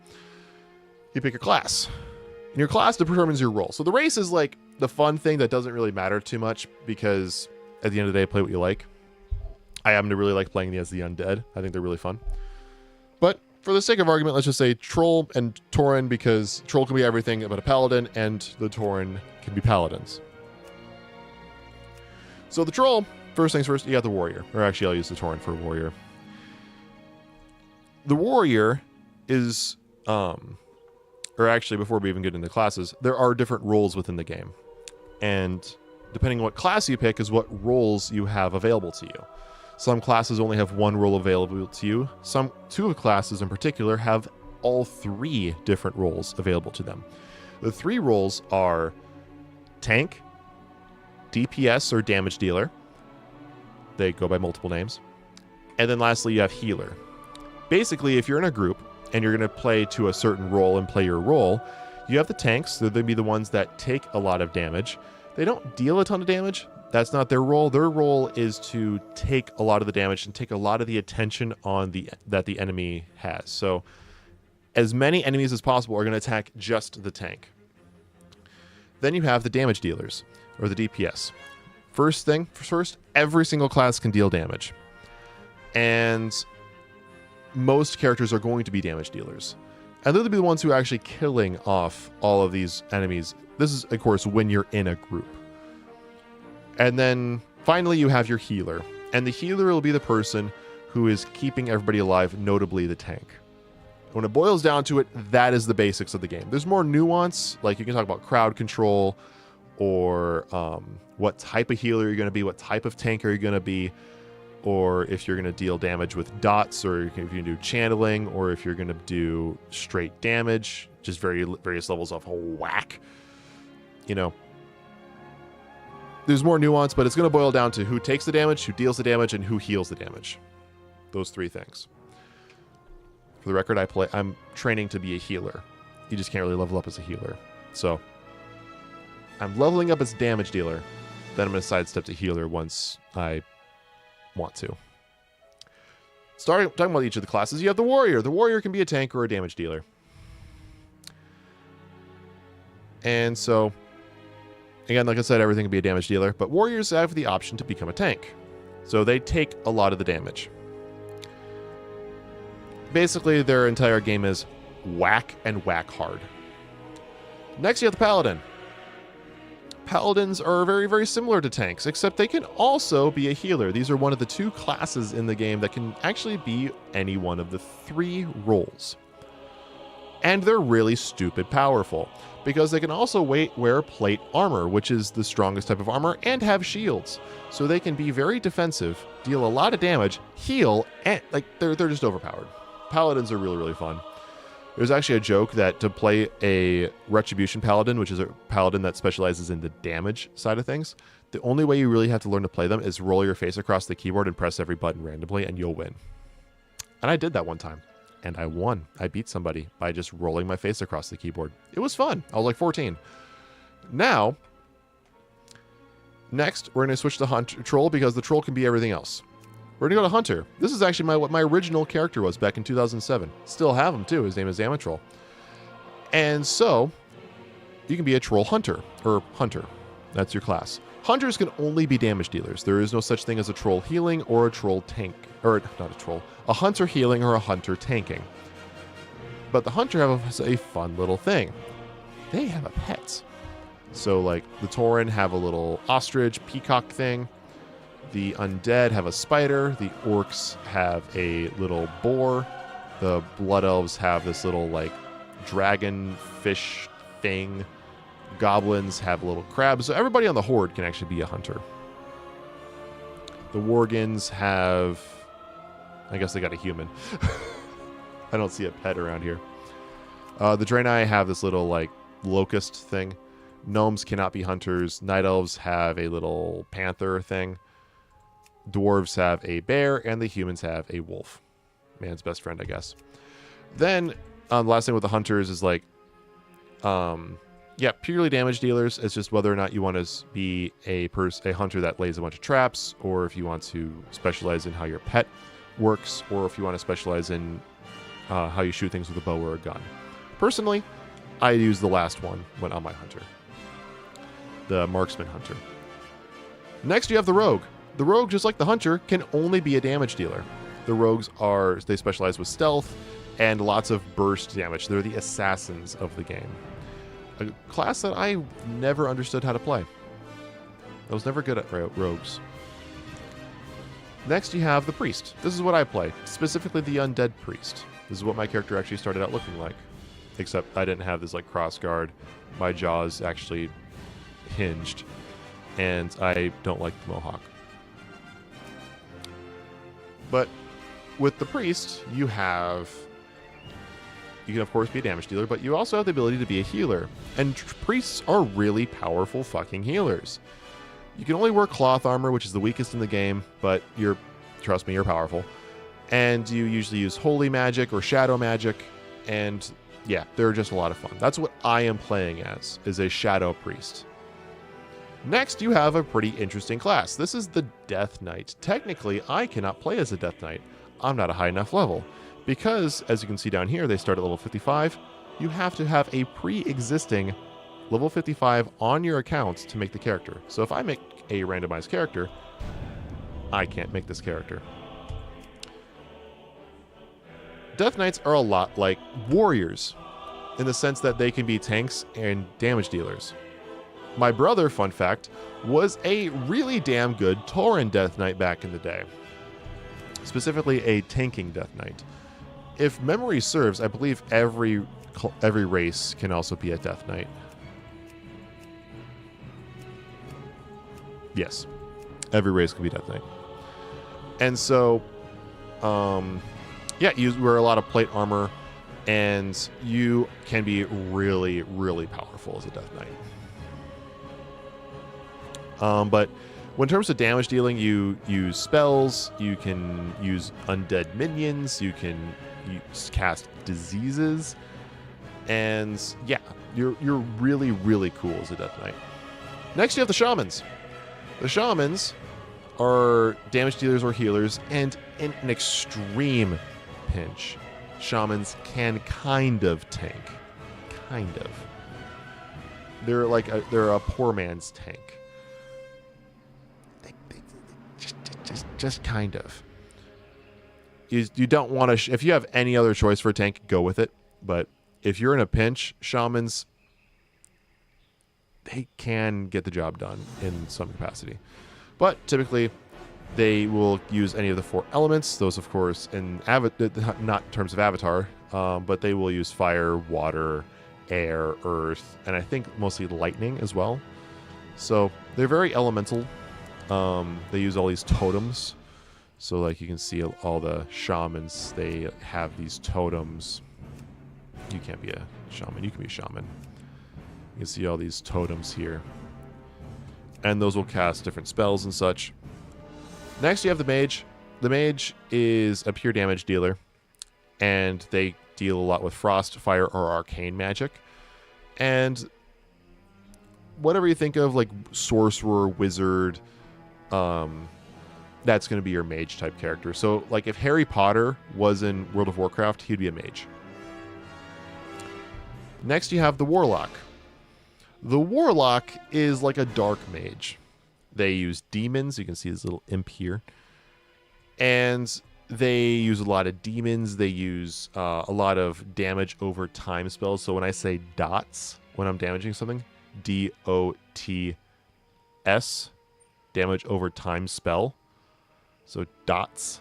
You pick your class. And your class determines your role. So the race is like the fun thing that doesn't really matter too much, because at the end of the day, play what you like. I happen to really like playing as the Undead. I think they're really fun. But for the sake of argument, let's just say Troll and Tauren, because Troll can be everything but a Paladin, and the Tauren can be Paladins. So the Troll... first things first, you got the Warrior. Or actually, I'll use the Tauren for Warrior. The Warrior is... or actually, before we even get into classes, there are different roles within the game. And depending on what class you pick is what roles you have available to you. Some classes only have one role available to you. Two of classes in particular have all three different roles available to them. The three roles are Tank, DPS or Damage Dealer. They go by multiple names. And then lastly, you have Healer. Basically, if you're in a group and you're going to play to a certain role and play your role, you have the tanks. They're going to be the ones that take a lot of damage. They don't deal a ton of damage. That's not their role. Their role is to take a lot of the damage and take a lot of the attention on that the enemy has. So as many enemies as possible are going to attack just the tank. Then you have the damage dealers, or the DPS. First, every single class can deal damage. And most characters are going to be damage dealers. And they'll be the ones who are actually killing off all of these enemies. This is, of course, when you're in a group. And then finally you have your healer. And the healer will be the person who is keeping everybody alive, notably the tank. When it boils down to it, that is the basics of the game. There's more nuance, like you can talk about crowd control, or what type of healer you're going to be, what type of tank are you going to be, or if you're going to deal damage with dots, or if you can do channeling, or if you're going to do straight damage, just various levels of whack. You know, there's more nuance, but it's going to boil down to who takes the damage, who deals the damage, and who heals the damage. Those three things. For the record, I'm training to be a healer. You just can't really level up as a healer. So I'm leveling up as damage dealer. Then I'm going to sidestep to healer once I want to. Talking about each of the classes, you have the Warrior. The Warrior can be a tank or a damage dealer. And so, again, like I said, everything can be a damage dealer, but Warriors have the option to become a tank. So they take a lot of the damage. Basically, their entire game is whack and whack hard. Next, you have the Paladin. Paladins are very, very similar to tanks, except they can also be a healer. These are one of the 2 classes in the game that can actually be any one of the 3 roles. And they're really stupid powerful, because they can also wear plate armor, which is the strongest type of armor, and have shields. So they can be very defensive, deal a lot of damage, heal, and they're just overpowered. Paladins are really, really fun. There's actually a joke that to play a Retribution Paladin, which is a Paladin that specializes in the damage side of things, the only way you really have to learn to play them is roll your face across the keyboard and press every button randomly, and you'll win. And I did that one time, and I won. I beat somebody by just rolling my face across the keyboard. It was fun. I was like 14. Now, next, we're going to switch to Troll, because the Troll can be everything else. We're going to go to Hunter. This is actually what my original character was back in 2007. Still have him, too. His name is Amatroll. And so, you can be a Troll Hunter, or Hunter. That's your class. Hunters can only be damage dealers. There is no such thing as a Troll healing or a Troll tank. Or, not a Troll. A Hunter healing or a Hunter tanking. But the Hunter has a fun little thing. They have a pet. So, like, the Tauren have a little ostrich, peacock thing. The undead have a spider. The orcs have a little boar. The blood elves have this little, like, dragon fish thing. Goblins have a little crab. So everybody on the horde can actually be a hunter. The worgans have... I guess they got a human. I don't see a pet around here. The Draenei have this little, like, locust thing. Gnomes cannot be hunters. Night elves have a little panther thing. Dwarves have a bear, and the humans have a wolf. Man's best friend, I guess. Then, the last thing with the hunters is like, purely damage dealers. It's just whether or not you want to be a hunter that lays a bunch of traps, or if you want to specialize in how your pet works, or if you want to specialize in how you shoot things with a bow or a gun. Personally, I use the last one when on my hunter. The marksman hunter. Next, you have the rogue. The rogue, just like the hunter, can only be a damage dealer. The rogues they specialize with stealth and lots of burst damage. They're the assassins of the game. A class that I never understood how to play. I was never good at rogues. Next, you have the priest. This is what I play, specifically the undead priest. This is what my character actually started out looking like. Except I didn't have this like cross guard. My jaws actually hinged. And I don't like the mohawk. But with the priest, you can of course be a damage dealer, but you also have the ability to be a healer. And priests are really powerful fucking healers. You can only wear cloth armor, which is the weakest in the game, but trust me, you're powerful. And you usually use holy magic or shadow magic, and yeah, they're just a lot of fun. That's what I am playing as, is a shadow priest. Next, you have a pretty interesting class. This is the Death Knight. Technically, I cannot play as a Death Knight. I'm not a high enough level. Because, as you can see down here, they start at level 55. You have to have a pre-existing level 55 on your account to make the character. So if I make a randomized character, I can't make this character. Death Knights are a lot like warriors, in the sense that they can be tanks and damage dealers. My brother, fun fact, was a really damn good Tauren Death Knight back in the day. Specifically a tanking Death Knight. If memory serves, I believe every race can also be a Death Knight. Yes. Every race can be Death Knight. And so, you wear a lot of plate armor, and you can be really, really powerful as a Death Knight. But when in terms of damage dealing, you use spells, you can use undead minions, you can cast diseases, and yeah, you're really, really cool as a Death Knight. Next, you have the Shamans. The Shamans are damage dealers or healers, and in an extreme pinch, Shamans can kind of tank. Kind of. They're a poor man's tank. Just kind of. You don't want to... if you have any other choice for a tank, go with it. But if you're in a pinch, Shamans they can get the job done in some capacity. But typically, they will use any of the 4 elements. Those, of course, not in terms of Avatar, but they will use fire, water, air, earth, and I think mostly lightning as well. So they're very elemental. They use all these totems. So like you can see all the shamans, they have these totems. You can't be a shaman, you can be a shaman. You can see all these totems here. And those will cast different spells and such. Next you have the mage. The mage is a pure damage dealer. And they deal a lot with frost, fire, or arcane magic. And whatever you think of, like sorcerer, wizard, that's going to be your mage type character. So like if Harry Potter was in World of Warcraft, he'd be a mage. Next you have the warlock. The warlock is like a dark mage. They use demons. You can see this little imp here. And they use a lot of demons. They use a lot of damage over time spells. So when I say dots, when I'm damaging something, DOTS, damage over time spell. So dots,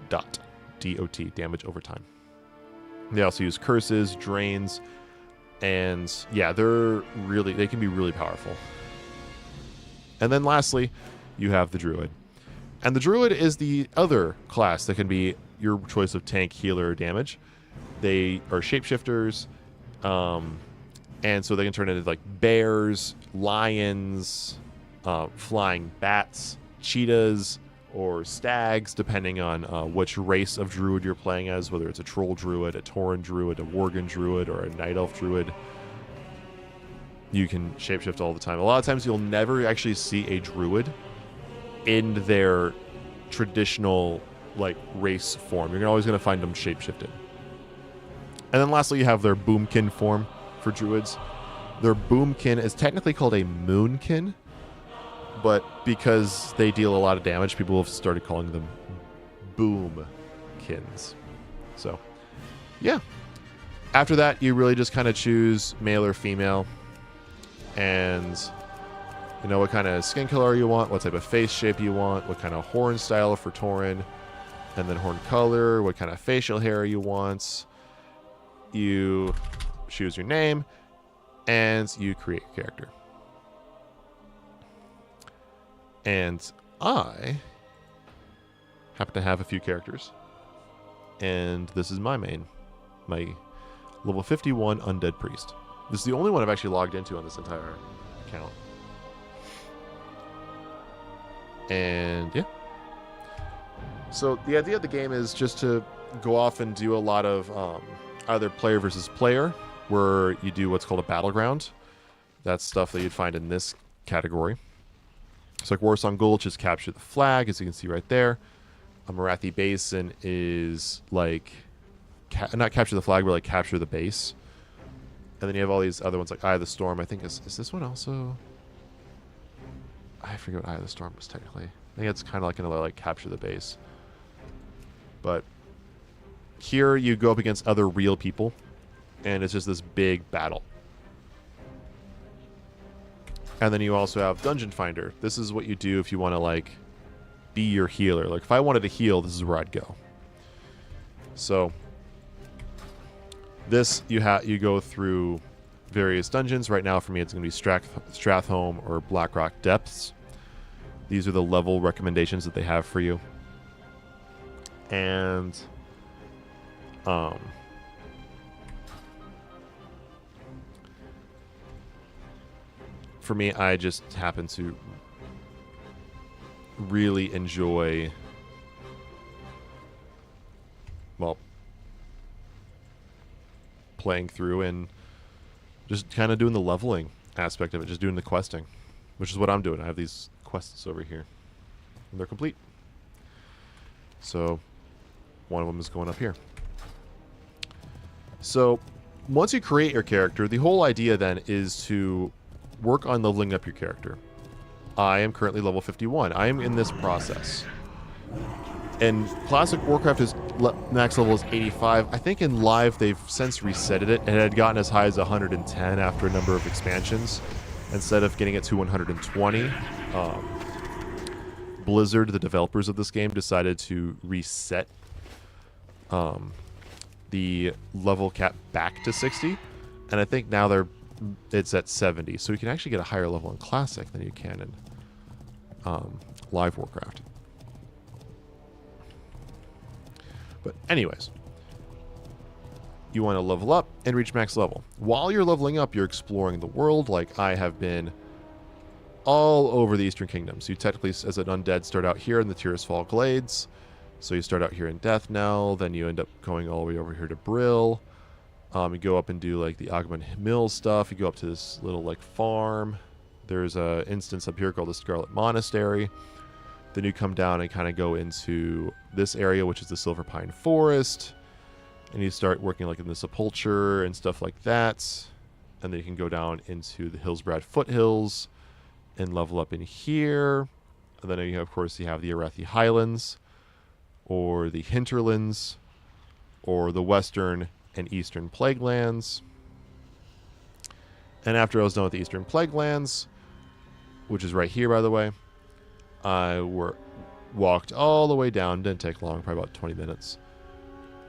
DOT, damage over time. They also use curses, drains, and yeah, they can be really powerful. And then lastly, you have the druid. And the druid is the other class that can be your choice of tank, healer, or damage. They are shapeshifters, and so they can turn into like bears, lions, flying bats, cheetahs, or stags, depending on which race of druid you're playing as, whether it's a troll druid, a tauren druid, a worgen druid, or a night elf druid. You can shapeshift all the time. A lot of times you'll never actually see a druid in their traditional like race form. You're always going to find them shapeshifted. And then lastly, you have their boomkin form for druids. Their boomkin is technically called a moonkin, but because they deal a lot of damage, people have started calling them boomkins. So, yeah. After that, you really just kind of choose male or female, and you know what kind of skin color you want, what type of face shape you want, what kind of horn style for tauren, and then horn color, what kind of facial hair you want. You choose your name, and you create your character. And I happen to have a few characters, and this is my main, my level 51 Undead Priest. This is the only one I've actually logged into on this entire account. And yeah. So the idea of the game is just to go off and do a lot of either player versus player, where you do what's called a battleground. That's stuff that you'd find in this category. So like Warsong Gulch is capture the flag, as you can see right there. A Marathi Basin is like, not capture the flag, but like capture the base. And then you have all these other ones like Eye of the Storm. I think is this one also? I forget what Eye of the Storm was technically. I think it's kind of like another like capture the base. But here you go up against other real people, and it's just this big battle. And then you also have Dungeon Finder. This is what you do if you want to like be your healer. Like if I wanted to heal, this is where I'd go. So this you go through various dungeons. Right now for me it's going to be Strathholm or Blackrock Depths. These are the level recommendations that they have for you. And for me, I just happen to really enjoy, well, playing through and just kind of doing the leveling aspect of it, just doing the questing, which is what I'm doing. I have these quests over here, and they're complete. So one of them is going up here. So once you create your character, the whole idea then is to work on leveling up your character. I am currently level 51. I am in this process. And Classic Warcraft is max level is 85. I think in live they've since resetted it, and it had gotten as high as 110 after a number of expansions. instead of getting it to 120, Blizzard, the developers of this game, decided to reset the level cap back to 60, and I think now it's at 70, so you can actually get a higher level in Classic than you can in Live Warcraft. But anyways, you want to level up and reach max level. While you're leveling up, you're exploring the world. Like I have been all over the Eastern Kingdoms. You technically, as an undead, start out here in the Tirisfal Glades. So you start out here in Death Knell, then you end up going all the way over here to Brill. You go up and do like the Agman Mill stuff. You go up to this little like farm. There's a instance up here called the Scarlet Monastery. Then you come down and kind of go into this area, which is the Silver Pine Forest. And you start working like in the Sepulture and stuff like that. And then you can go down into the Hillsbrad Foothills and level up in here. And then you have, of course, you have the Arathi Highlands, or the Hinterlands, or the Western and Eastern Plaguelands. And after I was done with the Eastern Plaguelands, which is right here, by the way, I walked all the way down. Didn't take long, probably about 20 minutes.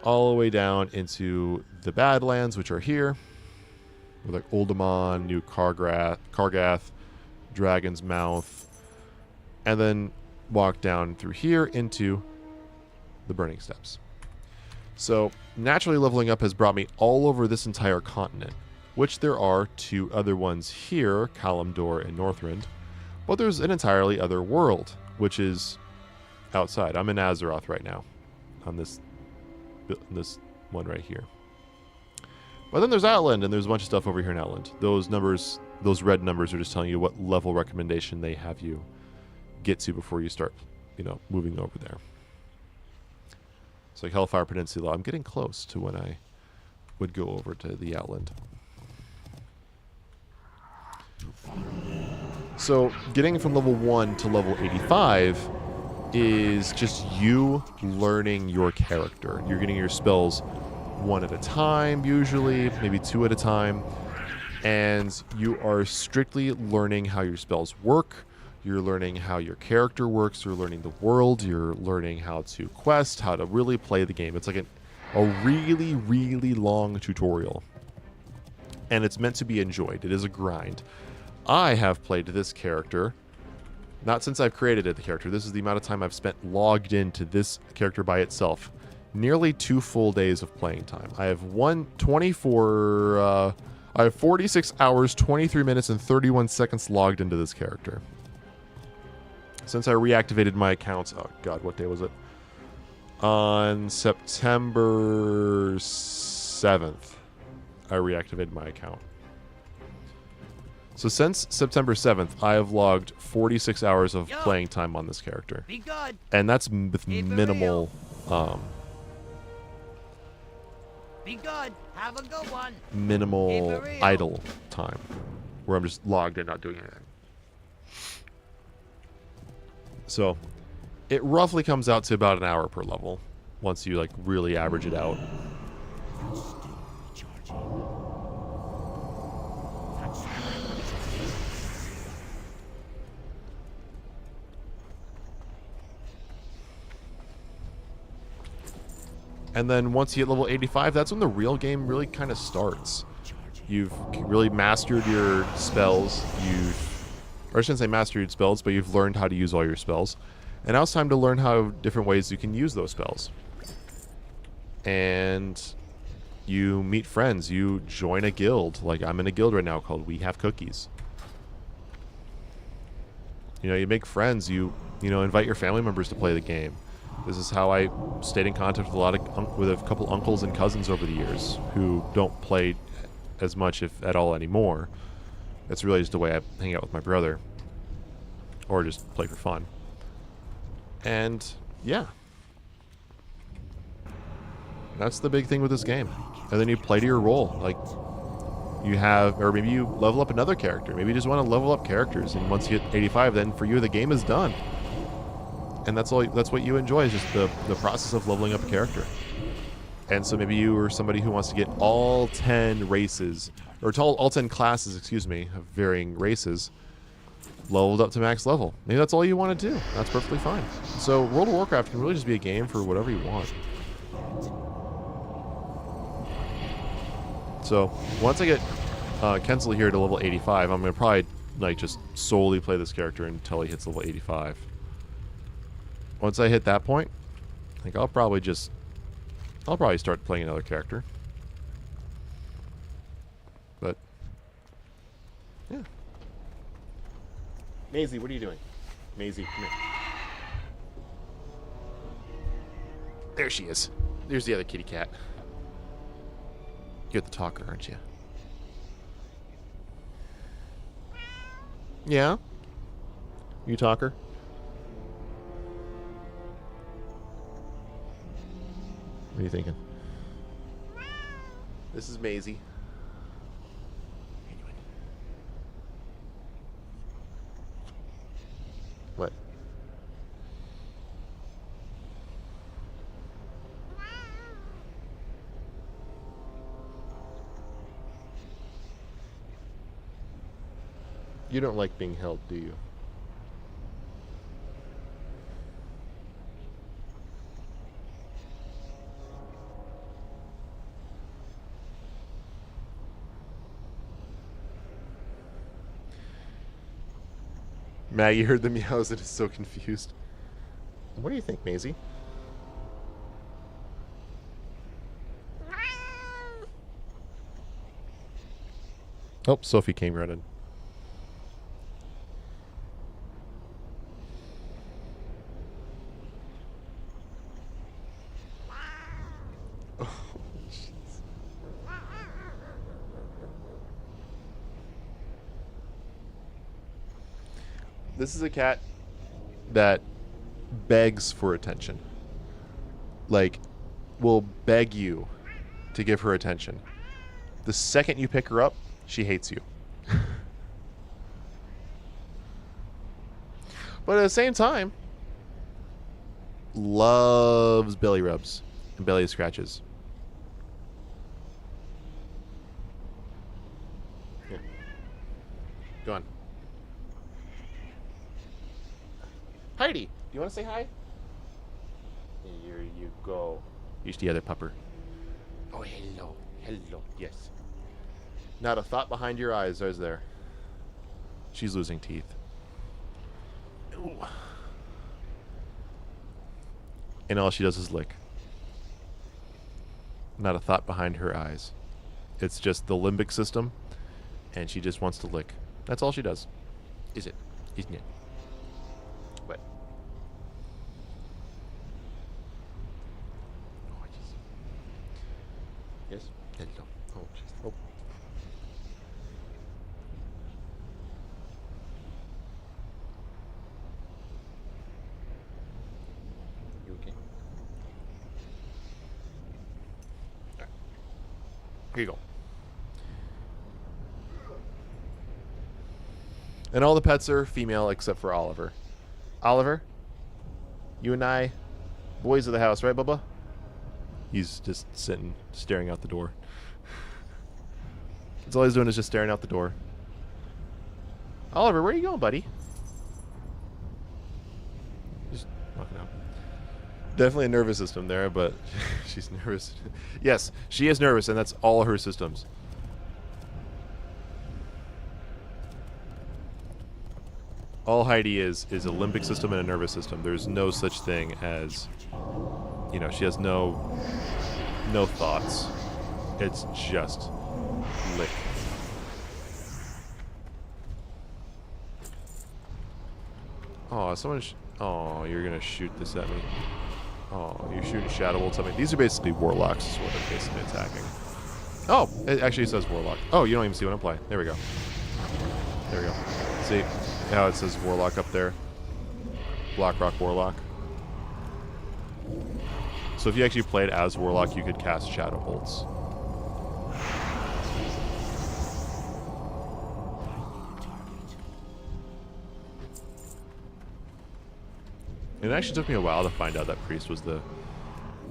All the way down into the Badlands, which are here, with like Uldaman, New Kargath, Dragon's Mouth, and then walk down through here into the Burning Steppes. So naturally leveling up has brought me all over this entire continent, which there are 2 other ones here, Kalimdor and Northrend, but there's an entirely other world, which is outside. I'm in Azeroth right now, on this one right here. But then there's Outland, and there's a bunch of stuff over here in Outland. Those numbers, those red numbers, are just telling you what level recommendation they have you get to before you start, moving over there. It's like Hellfire Peninsula. I'm getting close to when I would go over to the Outland. So getting from level 1 to level 85 is just you learning your character. You're getting your spells 1 at a time, usually, maybe 2 at a time. And you are strictly learning how your spells work. You're learning how your character works. You're learning the world. You're learning how to quest, how to really play the game. It's like a really, really long tutorial. And it's meant to be enjoyed. It is a grind. I have played this character, not since I've created the character. This is the amount of time I've spent logged into this character by itself. Nearly 2 full days of playing time. I have 46 hours, 23 minutes, and 31 seconds logged into this character. Since I reactivated my accounts, oh god, what day was it? On September 7th, I reactivated my account. So since September 7th, I have logged 46 hours of playing time on this character. Be good. And that's with minimal, Be good. Have a good one. minimal idle time, where I'm just logged in, not doing anything. So it roughly comes out to about an hour per level, once you like really average it out. And then once you hit level 85, that's when the real game really kind of starts. You've really mastered your spells. Or I shouldn't say mastered your spells, but you've learned how to use all your spells. And now it's time to learn how different ways you can use those spells. And you meet friends. You join a guild. Like I'm in a guild right now called We Have Cookies. You make friends. You invite your family members to play the game. This is how I stayed in contact with a couple uncles and cousins over the years who don't play as much, if at all, anymore. It's really just the way I hang out with my brother, or just play for fun. And yeah, that's the big thing with this game. And then you play to your role. Like you have, or maybe you level up another character. Maybe you just want to level up characters, and once you hit 85, then for you the game is done. And that's all. That's what you enjoy, is just the process of leveling up a character. And so maybe you are somebody who wants to get all 10 races or all 10 classes, excuse me, of varying races, leveled up to max level. Maybe that's all you want to do. That's perfectly fine. So World of Warcraft can really just be a game for whatever you want. So once I get Kensel here to level 85, I'm going to probably like just solely play this character until he hits level 85. Once I hit that point, I think I'll probably start playing another character. But yeah. Maisie, what are you doing? Maisie, come here. There she is. There's the other kitty cat. You're the talker, aren't you? Yeah? You talker? What are you thinking? This is Maisie. What? You don't like being held, do you? Maggie heard the meows and is so confused. What do you think, Maisie? Oh, Sophie came running. This is a cat that begs for attention. Like, will beg you to give her attention. The second you pick her up, she hates you. But at the same time, loves belly rubs and belly scratches. Here. Go on. Heidi, do you want to say hi? Here you go. Here's the other pupper. Oh, hello. Hello. Yes. Not a thought behind your eyes, is there? She's losing teeth. Ooh. And all she does is lick. Not a thought behind her eyes. It's just the limbic system, and she just wants to lick. That's all she does. Is it? Isn't it? What? Oh, yes. Hello. Oh, jeez. Oh. You okay? All right. Here you go. And all the pets are female except for Oliver. Oliver, you and I, boys of the house, right, Bubba? He's just sitting, staring out the door. That's all he's doing is just staring out the door. Oliver, where are you going, buddy? Just walking out. Definitely a nervous system there, but she's nervous. Yes, she is nervous, and that's all her systems. All Heidi is a limbic system and a nervous system. There's no such thing as, you know, she has no thoughts. It's just lick. Oh, someone. Oh, you're gonna shoot this at me. Oh, you're shooting shadow bolts at me. These are basically warlocks. Is what I'm basically attacking. Oh, it actually says warlock. Oh, you don't even see what I'm playing. There we go. There we go. See how it says warlock up there? Blackrock warlock. So if you actually played as warlock, you could cast shadow bolts. It actually took me a while to find out that priest was the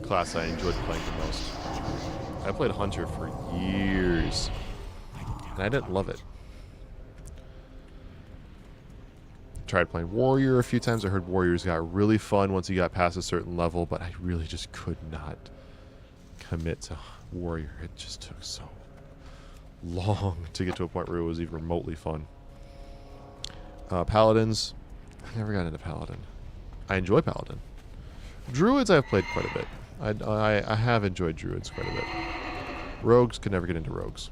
class I enjoyed playing the most. I played hunter for years. And I didn't love it. Tried playing Warrior a few times. I heard Warriors got really fun once you got past a certain level, but I really just could not commit to Warrior. It just took so long to get to a point where it was even remotely fun. Paladins. I never got into Paladin. I enjoy Paladin. Druids I've played quite a bit. I have enjoyed Druids quite a bit. Rogues could never get into Rogues.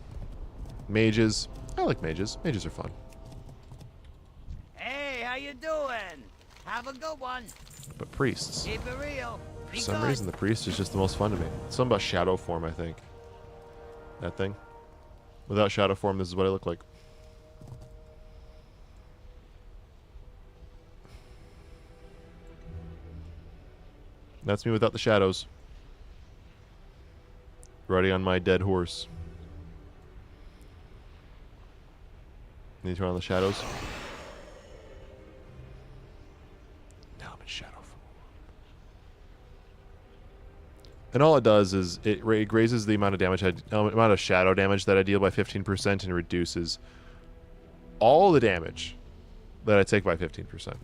Mages. I like Mages. Mages are fun. Hey, how you doing? Have a good one. But Priests. Keep it real. For some reason, the Priest is just the most fun to me. Something about Shadow Form, I think. That thing. Without Shadow Form, this is what I look like. That's me without the shadows. Riding on my dead horse. Need to turn on the shadows. Now I'm in shadow form. And all it does is it raises the amount of damage, amount of shadow damage that I deal by 15%, and reduces all the damage that I take by 15%.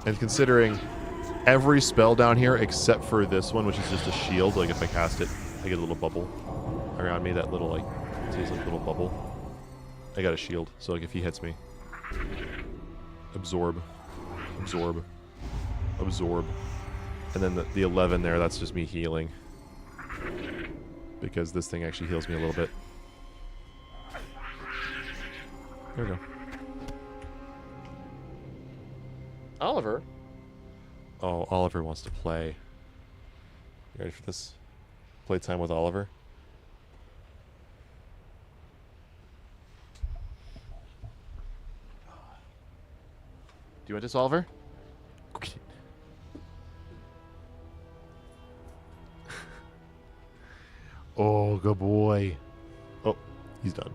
And considering every spell down here except for this one, which is just a shield, like if I cast it, I get a little bubble around me, that little, like, see, like little bubble. I got a shield, so like if he hits me, absorb, absorb, absorb. And then the 11 there, that's just me healing. Because this thing actually heals me a little bit. There we go. Oliver? Oh, Oliver wants to play. You ready for this? Playtime with Oliver? Do you want this, Oliver? Oh, good boy. Oh, he's done.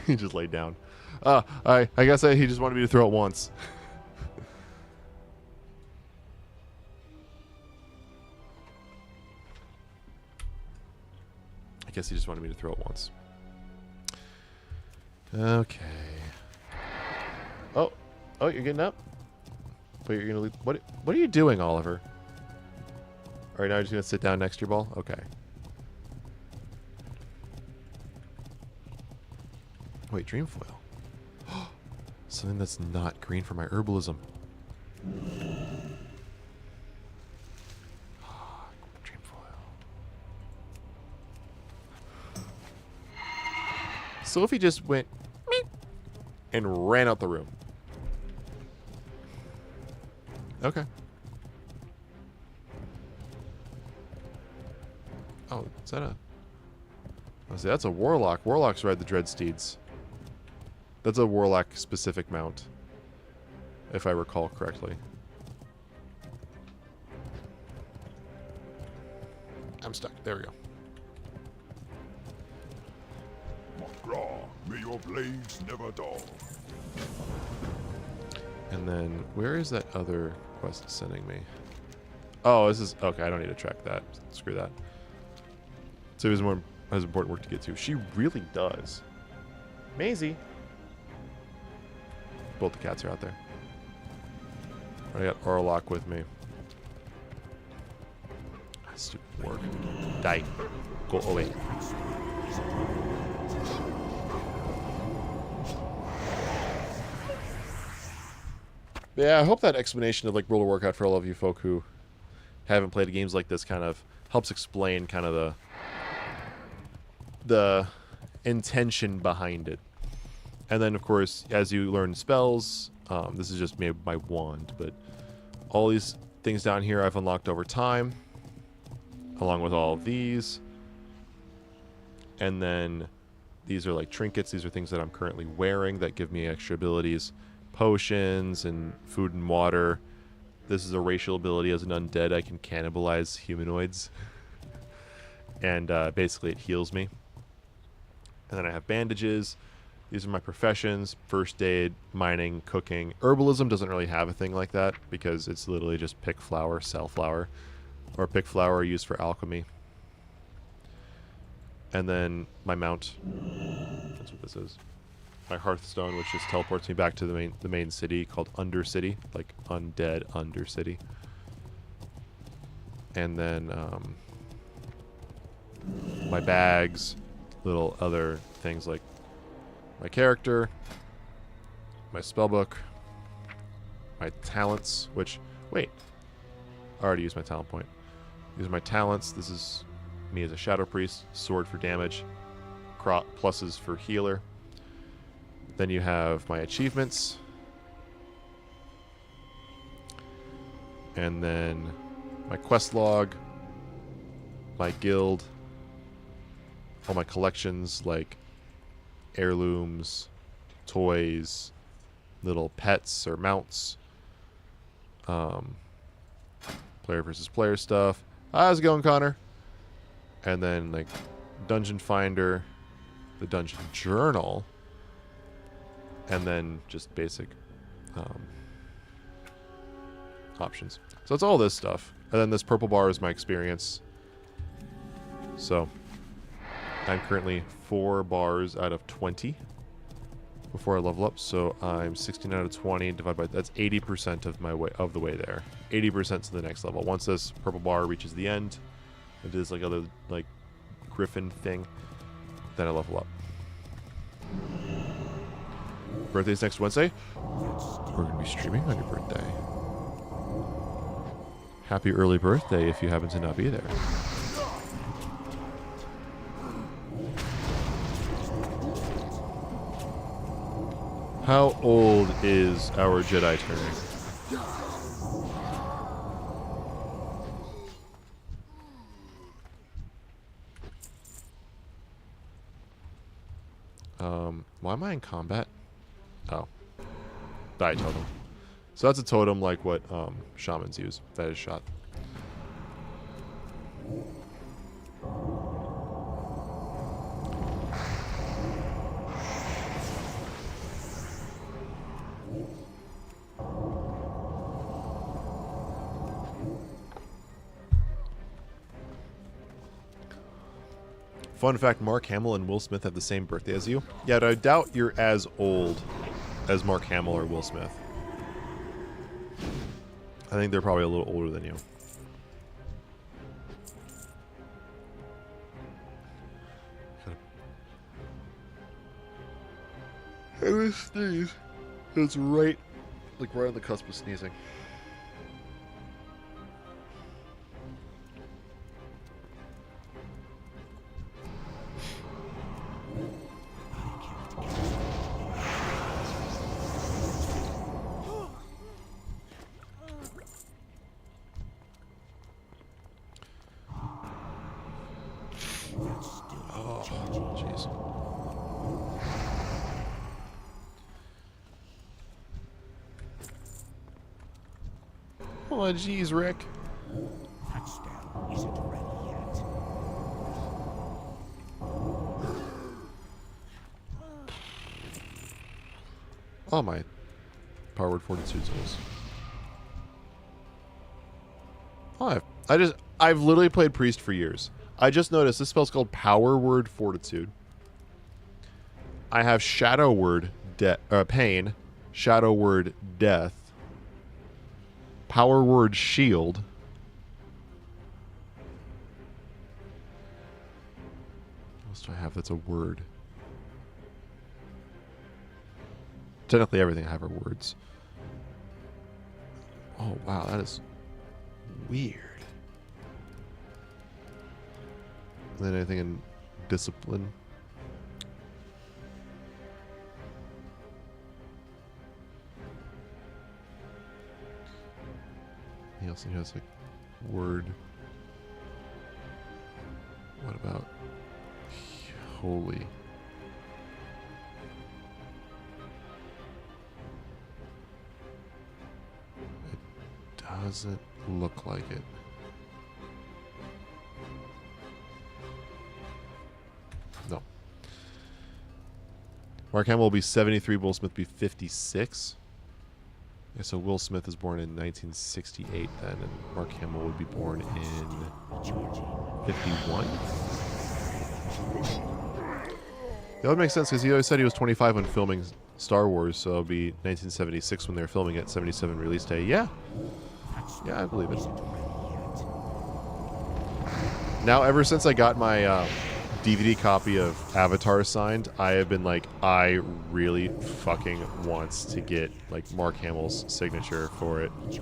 He just laid down. I guess he just wanted me to throw it once. I guess he just wanted me to throw it once. Okay. Oh, you're getting up? But you're gonna leave. What are you doing, Oliver? All right, now you're just gonna sit down next to your ball. Okay. Wait, dream foil. Something that's not green for my herbalism. Dream foil. Sophie just went meep and ran out the room. Okay. Oh, is that a... Oh, see, that's a warlock. Warlocks ride the Dreadsteeds. That's a warlock-specific mount, if I recall correctly. I'm stuck. There we go. Magraw, may your blades never dull. And then, where is that other quest sending me? Oh, this is... Okay, I don't need to track that. Screw that. So there's more has important work to get to. She really does. Maisie. Both the cats are out there. I got Orlock with me. Stupid work. Die. Go away. Yeah, I hope that explanation of like World of Warcraft for all of you folk who haven't played games like this kind of helps explain kind of the intention behind it. And then, of course, as you learn spells, this is just made by wand, but all these things down here I've unlocked over time, along with all of these. And then these are like trinkets. These are things that I'm currently wearing that give me extra abilities. Potions and food and water. This is a racial ability. As an undead, I can cannibalize humanoids. And basically it heals me. And then I have bandages. These are my professions: first aid, mining, cooking. Herbalism doesn't really have a thing like that because it's literally just pick flower, sell flower, or pick flower used for alchemy. And then my mount. That's what this is. My Hearthstone, which just teleports me back to the main city called Undercity, like Undead Undercity. And then my bags, little other things like my character, my spellbook, my talents, which, wait, I already used my talent point. These are my talents. This is me as a Shadow Priest, sword for damage, pluses for healer. Then you have my achievements. And then my quest log, my guild, all my collections like heirlooms, toys, little pets or mounts, player versus player stuff. How's it going, Connor? And then like dungeon finder, the dungeon journal, and then just basic options. So it's all this stuff. And then this purple bar is my experience. So I'm currently 4 bars out of 20 before I level up. So I'm 16 out of 20 divided by, that's 80% of my way of the way there. 80% to the next level. Once this purple bar reaches the end, it is like other like griffin thing, then I level up. Birthday's next Wednesday. We're going to be streaming on your birthday. Happy early birthday if you happen to not be there. How old is our Jedi turning? Why am I in combat? Oh. Die totem. So that's a totem like what shamans use. That is shot. Fun fact, Mark Hamill and Will Smith have the same birthday as you. Yeah, I doubt you're as old as Mark Hamill or Will Smith. I think they're probably a little older than you. I was sneeze. It's right on the cusp of sneezing. Oh, jeez, Rick. Touchdown isn't ready yet. Oh, my power word fortitude tools. Oh, I've literally played priest for years. I just noticed this spell's called power word fortitude. I have shadow word pain, shadow word death, power word shield. What else do I have that's a word? Technically everything I have are words. Oh wow, that is weird. And then anything in discipline? He also has like word. What about holy? It doesn't look like it. No. Mark Hamill will be 73, Will Smith be 56. Yeah, so Will Smith is born in 1968 then, and Mark Hamill would be born in 51? That would make sense because he always said he was 25 when filming Star Wars, so it'll be 1976 when they were filming it, 77 release day. Yeah. Yeah, I believe it. Now, ever since I got my DVD copy of Avatar signed, I have been like, I really fucking wants to get like Mark Hamill's signature for it. Just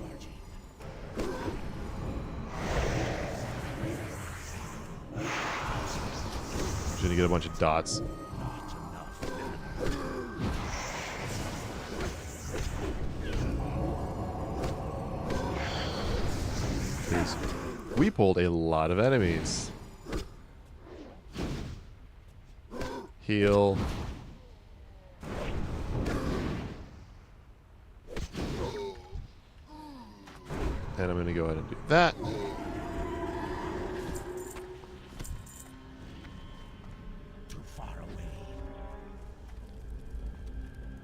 gonna get a bunch of dots. Please. We pulled a lot of enemies. Heal. And I'm going to go ahead and do that. Too far away.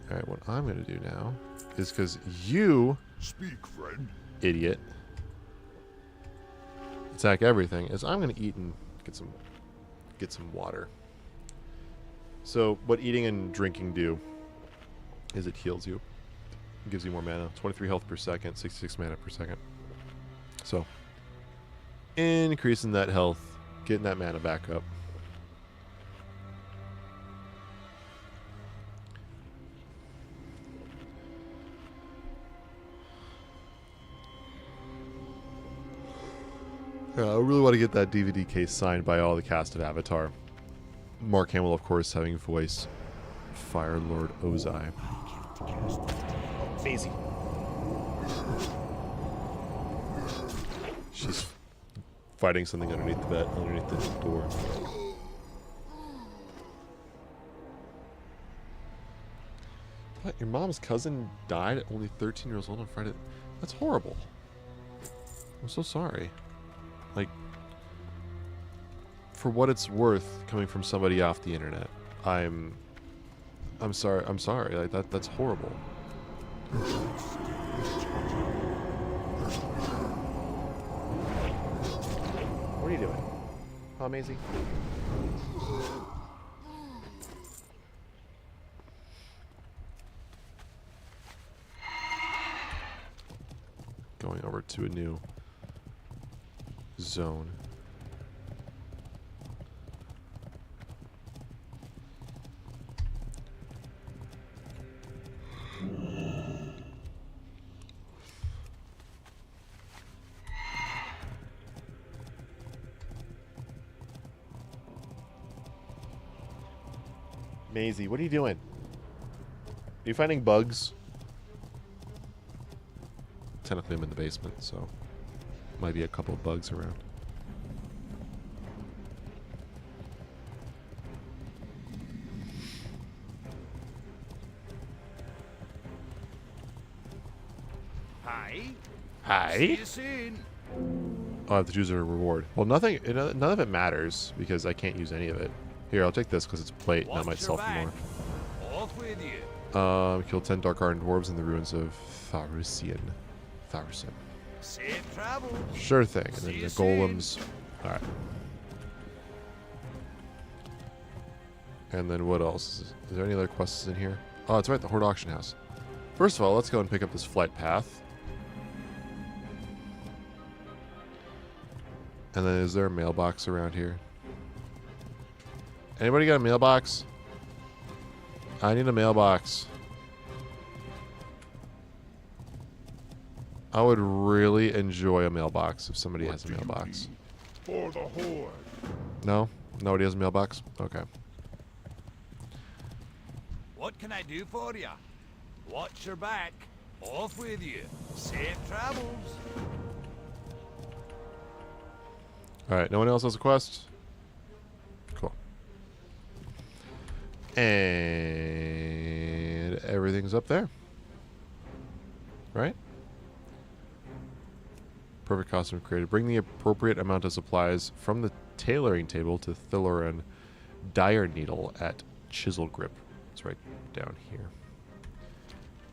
Alright, what I'm going to do now is because you, Speak, friend. idiot, attack everything, is I'm going to eat and get some water. So what eating and drinking do is it heals you. It gives you more mana. 23 health per second, 66 mana per second. So increasing that health, getting that mana back up. Yeah, I really want to get that DVD case signed by all the cast of Avatar. Mark Hamill, of course, having voiced Fire Lord Ozai. Maisie. She's fighting something underneath the bed, underneath the door. What? Your mom's cousin died at only 13 years old on Friday? That's horrible. I'm so sorry. Like, for what it's worth, coming from somebody off the internet, I'm sorry. I'm sorry. Like that's horrible. What are you doing? Huh, Maisie? Going over to a new zone. Maisie, what are you doing? Are you finding bugs? Technically, I'm in the basement, so might be a couple of bugs around. Hi. Hi. See you soon. Oh, I have to choose a reward. Well, nothing. None of it matters because I can't use any of it. Here, I'll take this because it's plate and that might sell for more. Off with you. Kill 10 Dark Iron Dwarves in the ruins of Tharusian. Safe travel. Sure thing. And then See the you soon. golems. Alright. And then what else? Is there any other quests in here? Oh, it's right, the Horde Auction House. First of all, let's go and pick up this flight path. And then is there a mailbox around here? Anybody got a mailbox? I need a mailbox. I would really enjoy a mailbox if somebody has a mailbox. For the Horde. No? Nobody has a mailbox? Okay. What can I do for you? Watch your back. Off with you. Safe travels. Alright, no one else has a quest? Cool. And everything's up there. Right? Perfect costume created. Bring the appropriate amount of supplies from the tailoring table to Thiloran Dire Needle at Chisel Grip. It's right down here.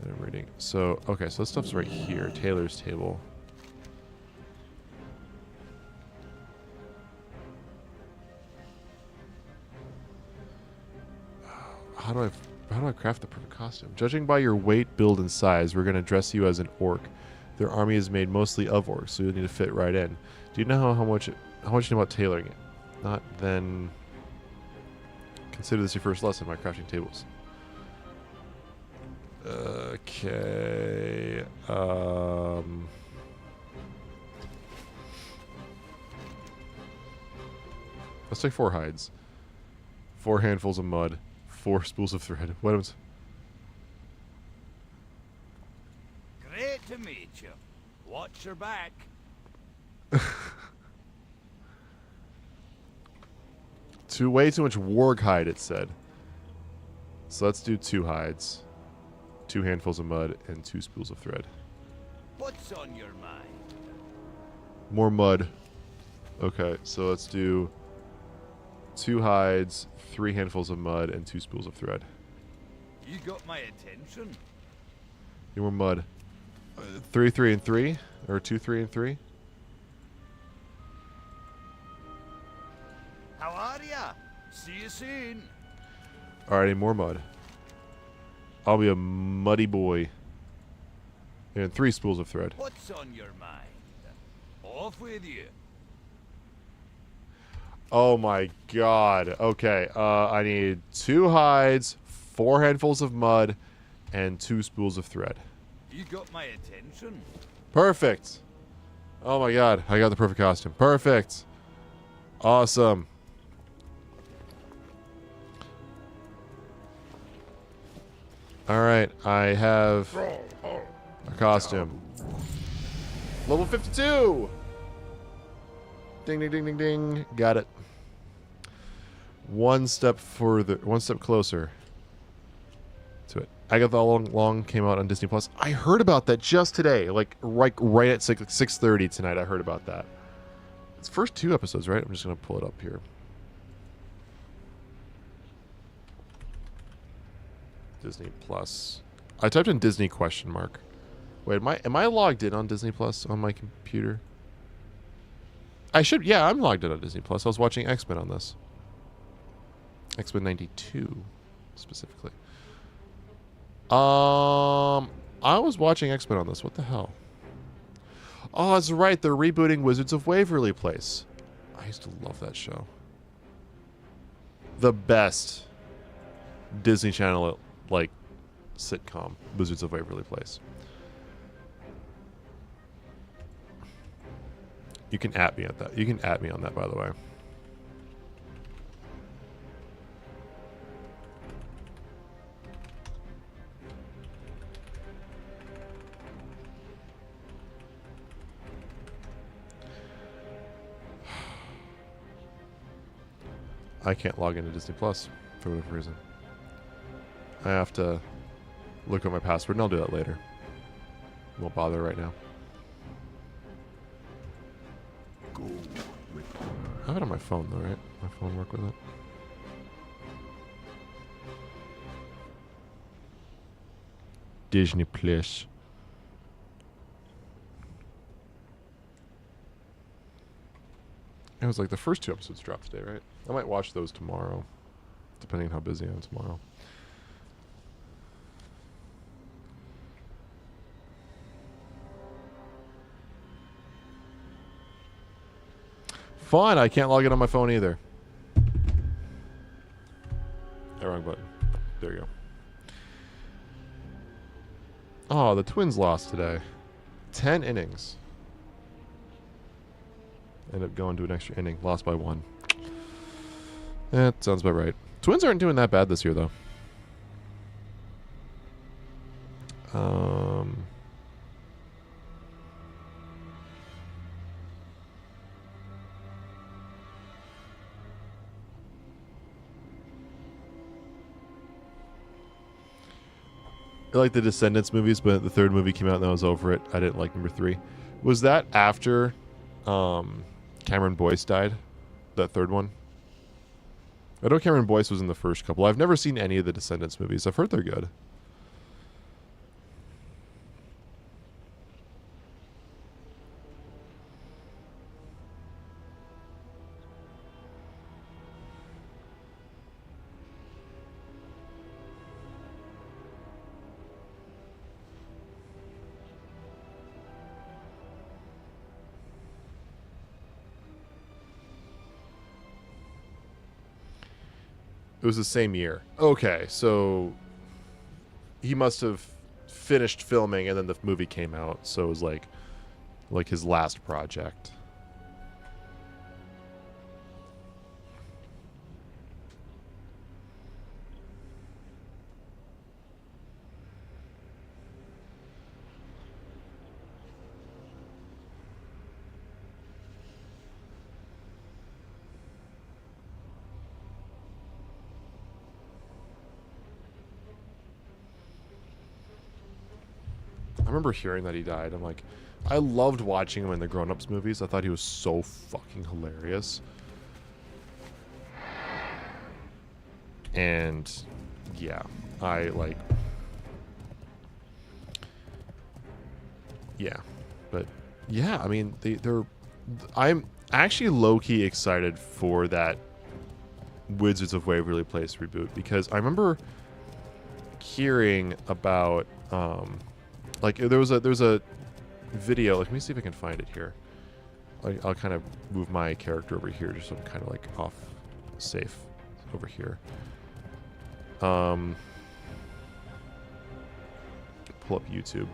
And I'm reading. So, okay, so this stuff's right here. Tailor's table. How do I craft the perfect costume? Judging by your weight, build, and size, we're gonna dress you as an orc. Their army is made mostly of orcs, so you'll need to fit right in. Do you know how much you know about tailoring it? Not then. Consider this your first lesson by crafting tables. Okay. Let's take 4 hides, 4 handfuls of mud, 4 spools of thread. What else? Great to meet you. Watch your back. Way too much warg hide, it said. So let's do 2 hides, 2 handfuls of mud, and 2 spools of thread. What's on your mind? More mud. Okay, so let's do 2 hides, 3 handfuls of mud, and 2 spools of thread. You got my attention. Need more mud. 3, 3, and 3? Or 2, 3, and 3? How are ya? See you soon. Alright, more mud. I'll be a muddy boy. And 3 spools of thread. What's on your mind? Off with you. Oh my god. Okay, I need 2 hides, 4 handfuls of mud, and 2 spools of thread. You got my attention. Perfect. Oh my god, I got the perfect costume. Perfect. Awesome. Alright, I have a costume. Level 52! Ding, ding, ding, ding, ding. Got it. One step further, one step closer to it. Agatha All Along came out on Disney Plus. I heard about that just today, like right at 6:30 tonight. I heard about that. It's first 2 episodes, right? I'm just gonna pull it up here. Disney Plus. I typed in Disney ? Wait, am I logged in on Disney Plus on my computer? I should. Yeah, I'm logged in on Disney Plus. I was watching X-Men on this. X-Men 92 specifically. I was watching X-Men on this. What the hell? Oh, that's right. They're rebooting Wizards of Waverly Place. I used to love that show. The best Disney Channel like sitcom, Wizards of Waverly Place. You can at me at that. You can at me on that, by the way. I can't log into Disney Plus for whatever reason. I have to look at my password, and I'll do that later. Won't bother right now. Go with I have it on my phone, though, right? My phone work with it. Disney Plus. It was like the first 2 episodes dropped today, right? I might watch those tomorrow, depending on how busy I am tomorrow. Fun. I can't log in on my phone either. Oh, wrong button. There you go. Oh, the Twins lost today. 10 innings. Ended up going to an extra inning. Lost by 1. That sounds about right. Twins aren't doing that bad this year, though. I like the Descendants movies, but the 3rd movie came out and I was over it. I didn't like number 3. Was that after Cameron Boyce died? That 3rd one? I know Cameron Boyce was in the first couple. I've never seen any of the Descendants movies. I've heard they're good. It was the same year. Okay, so he must have finished filming and then the movie came out, so it was like his last project. I remember hearing that he died. I'm like, I loved watching him in the Grown Ups movies. I thought he was so fucking hilarious. And yeah, I like, yeah, but yeah, I mean, I'm actually low-key excited for that Wizards of Waverly Place reboot, because I remember hearing about, like there was a video. Let me see if I can find it here. I'll kind of move my character over here just so I'm kind of like off safe over here. Pull up YouTube.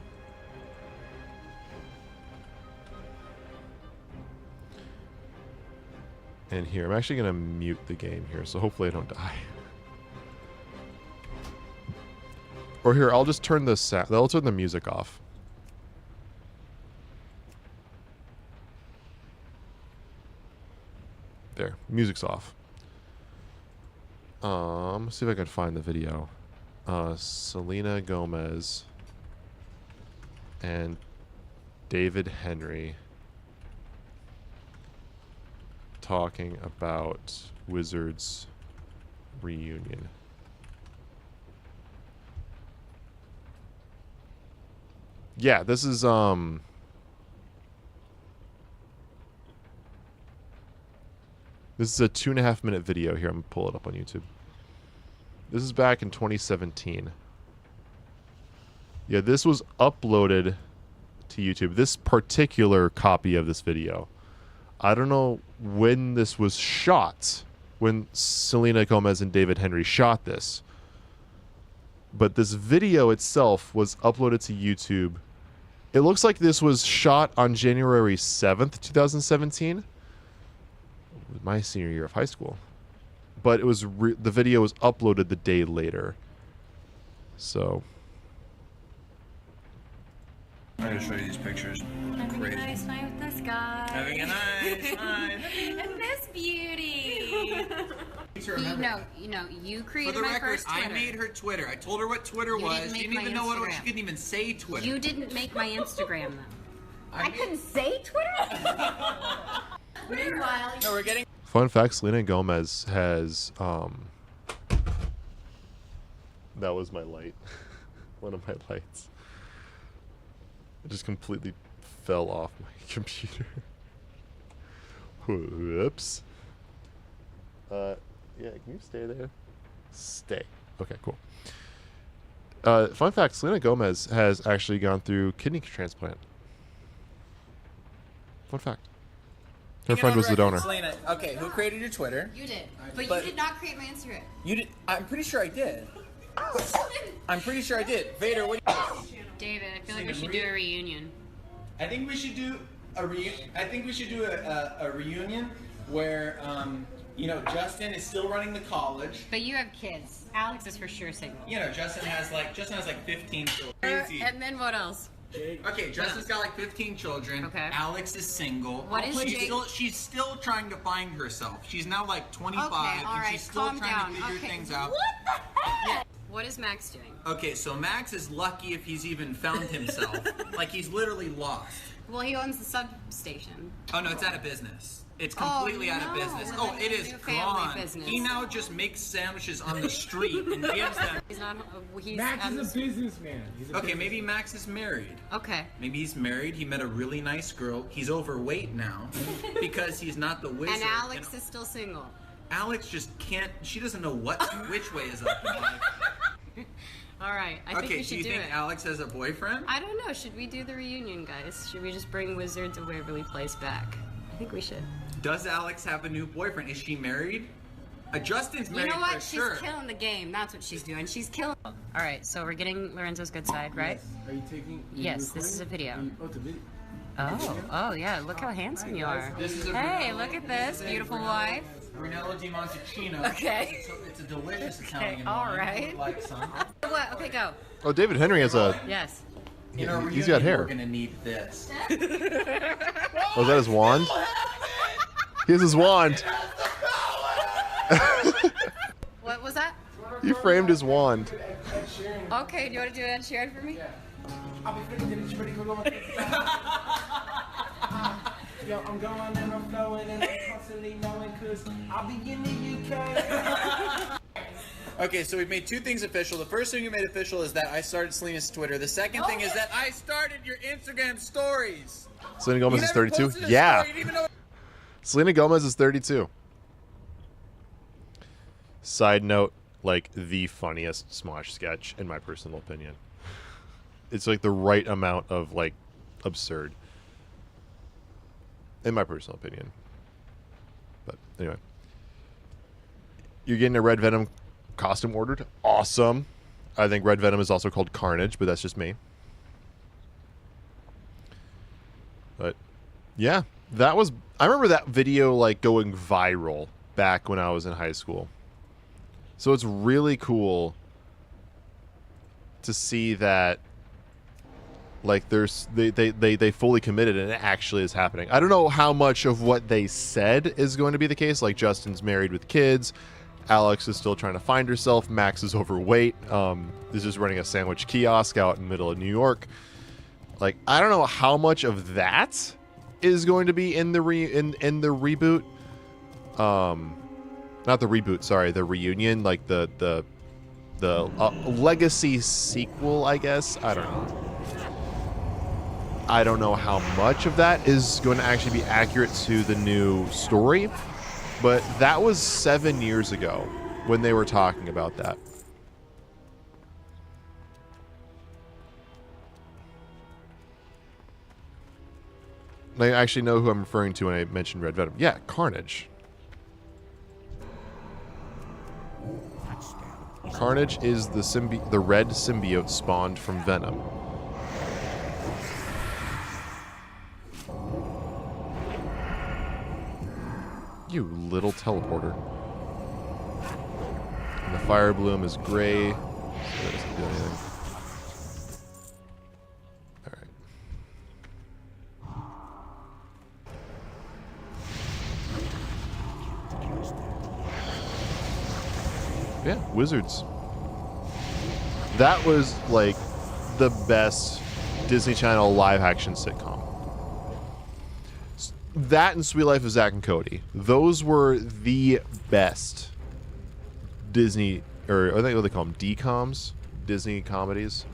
And here, I'm actually gonna mute the game here, so hopefully I don't die. Or here, I'll just turn I'll turn the music off. There, music's off. Let's see if I can find the video. Selena Gomez and David Henry talking about Wizards reunion. Yeah, this is this is a 2.5 minute video here. I'm gonna pull it up on YouTube. This is back in 2017. Yeah, this was uploaded to YouTube. This particular copy of this video. I don't know when this was shot, when Selena Gomez and David Henry shot this. But this video itself was uploaded to YouTube. It looks like this was shot on January 7th, 2017. My senior year of high school. But it was the video was uploaded the day later. So I'm gonna show you these pictures. Having a nice night with this guy. Having a nice night. And this beauty. You created For the my record, first Twitter. I made her Twitter. I told her what Twitter You was. didn't She make didn't my even know what it was. She Instagram. couldn't even say Twitter. You didn't make my Instagram though. I couldn't say Twitter? Meanwhile, No, we're getting. fun fact, Selena Gomez has that was my light. One of my lights. It just completely fell off my computer. Whoops. Yeah, can you stay there? Stay. Okay, cool. Fun fact, Selena Gomez has actually gone through kidney transplant. Fun fact. Her friend was the donor. Selena, okay, who created your Twitter? you did. But- But you did not create my Instagram. You did. I'm pretty sure I did. I'm pretty sure I did. Vader, what do you... David, I feel like we should do a reunion. I think we should do a reunion where you know, Justin is still running the college. But you have kids. Alex is for sure single. You know, Justin has like 15 children. Crazy. And then what else? Okay, Justin's got like 15 children. Okay. Alex is single. What is she's Jake- she's still trying to find herself. She's now like 25 Okay, all and right, she's still calm trying down. to figure Okay. things out. What the heck? What is Max doing? Okay, so Max is lucky if he's even found himself. Like he's literally lost. Well, he owns the substation. Oh no, it's out of business. It's completely out of no. business. Well, Oh, then it it's is a new family gone. business. He now just makes sandwiches on the street and gives them. He's not. He's Max on is the- a businessman. He's a Okay, maybe Max is married. Okay. Maybe he's married. He met a really nice girl. He's overweight now because he's not the wizard. And Alex is still single. Alex just can't. She doesn't know which way is up in life. All right. I think Okay, we do should you do think it. Alex has a boyfriend? I don't know. Should we do the reunion, guys? Should we just bring Wizards of Waverly Place back? I think we should. Does Alex have a new boyfriend? Is she married? Justin's You married know for what? She's sure. killing the game. That's what she's doing. She's killing. All right, so we're getting Lorenzo's good side, right? Are you taking? Yes, this is a video. Oh, it's a video. Oh, yeah. Look how handsome you are. This is a Hey, look at this beautiful wife. Brunello di Montalcino. Okay. It's a delicious Italian all wine. right. Like some. What? Okay, go. Oh, David Henry has a. Yes. In our He's got reunion, hair. We're gonna need this. Oh, is that his wand? He has his wand. What was that? He framed his wand. Okay, do you want to do Ed Sheeran for me? I'll be freaking it's pretty cool. Yo, I'm going and I'm flowing and I'm constantly knowing cause I'll be in the UK. Okay, so we've made two things official. The first thing we made official is that I started Selena's Twitter. The second thing is that I started your Instagram stories. Selena Gomez You is never 32. posted a Yeah. story, you didn't even know- Selena Gomez is 32. Side note, like the funniest Smosh sketch in my personal opinion. It's like the right amount of like absurd. In my personal opinion. But anyway. You're getting a Red Venom costume ordered. Awesome. I think Red Venom is also called Carnage, but that's just me. But yeah, that was I remember that video like going viral back when I was in high school. So it's really cool to see that like they fully committed and it actually is happening. I don't know how much of what they said is going to be the case. Like Justin's married with kids. Alex is still trying to find herself. Max is overweight. Is just running a sandwich kiosk out in the middle of New York. Like I don't know how much of that is going to be in the reboot. Not the reboot, sorry, the reunion, like the legacy sequel, I guess. I don't know. I don't know how much of that is going to actually be accurate to the new story, but that was 7 years ago when they were talking about that. I actually know who I'm referring to when I mentioned Red Venom. Yeah, Carnage. Carnage is the red symbiote spawned from Venom. You little teleporter. And the fire bloom is gray. So that doesn't do anything. Alright. Yeah, Wizards. That was like the best Disney Channel live action sitcom. That and Sweet Life of Zack and Cody. Those were the best Disney, or I think what they call them, DComs, Disney comedies.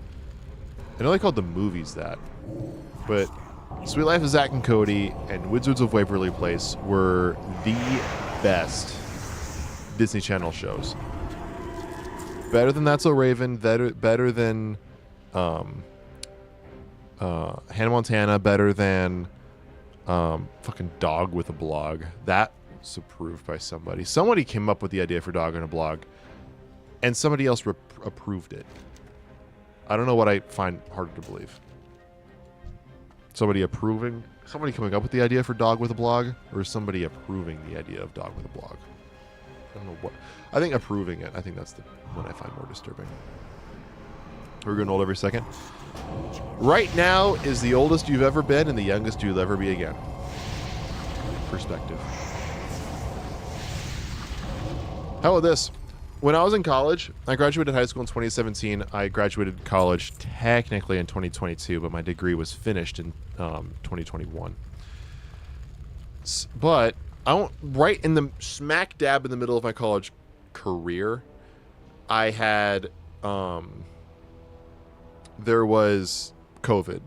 I know they called the movies that, but Sweet Life of Zack and Cody and Wizards of Waverly Place were the best Disney Channel shows. Better than That's So Raven, better than Hannah Montana, better than fucking Dog with a Blog. That was approved by somebody. Somebody came up with the idea for Dog on a Blog, and somebody else approved it. I don't know what I find harder to believe. Somebody coming up with the idea for Dog with a Blog, or somebody approving the idea of Dog with a Blog. I don't know what. I think approving it. I think that's the one I find more disturbing. We're getting old every second. Right now is the oldest you've ever been and the youngest you'll ever be again. Perspective. How about this? When I was in college, I graduated high school in 2017. I graduated college technically in 2022, but my degree was finished in 2021. But right in the smack dab in the middle of my college career, I had there was COVID.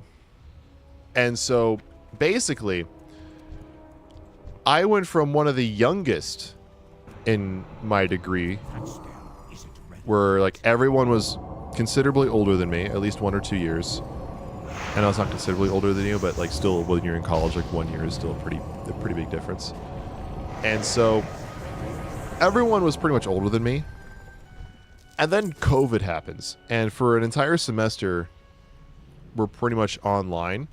And so basically I went from one of the youngest in my degree, where like everyone was considerably older than me, at least 1 or 2 years. And I was not considerably older than you, but like still when you're in college, like 1 year is still a pretty big difference. And so everyone was pretty much older than me. And then COVID happens. And for an entire semester, we're pretty much online.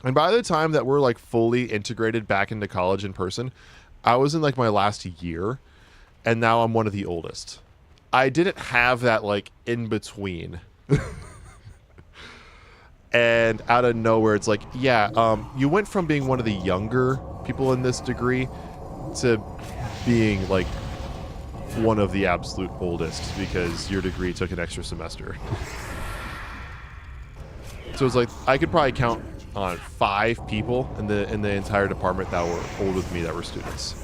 And by the time that we're like fully integrated back into college in person, I was in like my last year. And now I'm one of the oldest. I didn't have that like in between. And out of nowhere, it's like, yeah, you went from being one of the younger people in this degree to being like one of the absolute oldest because your degree took an extra semester. So it's like I could probably count on 5 people in the entire department that were older than me that were students.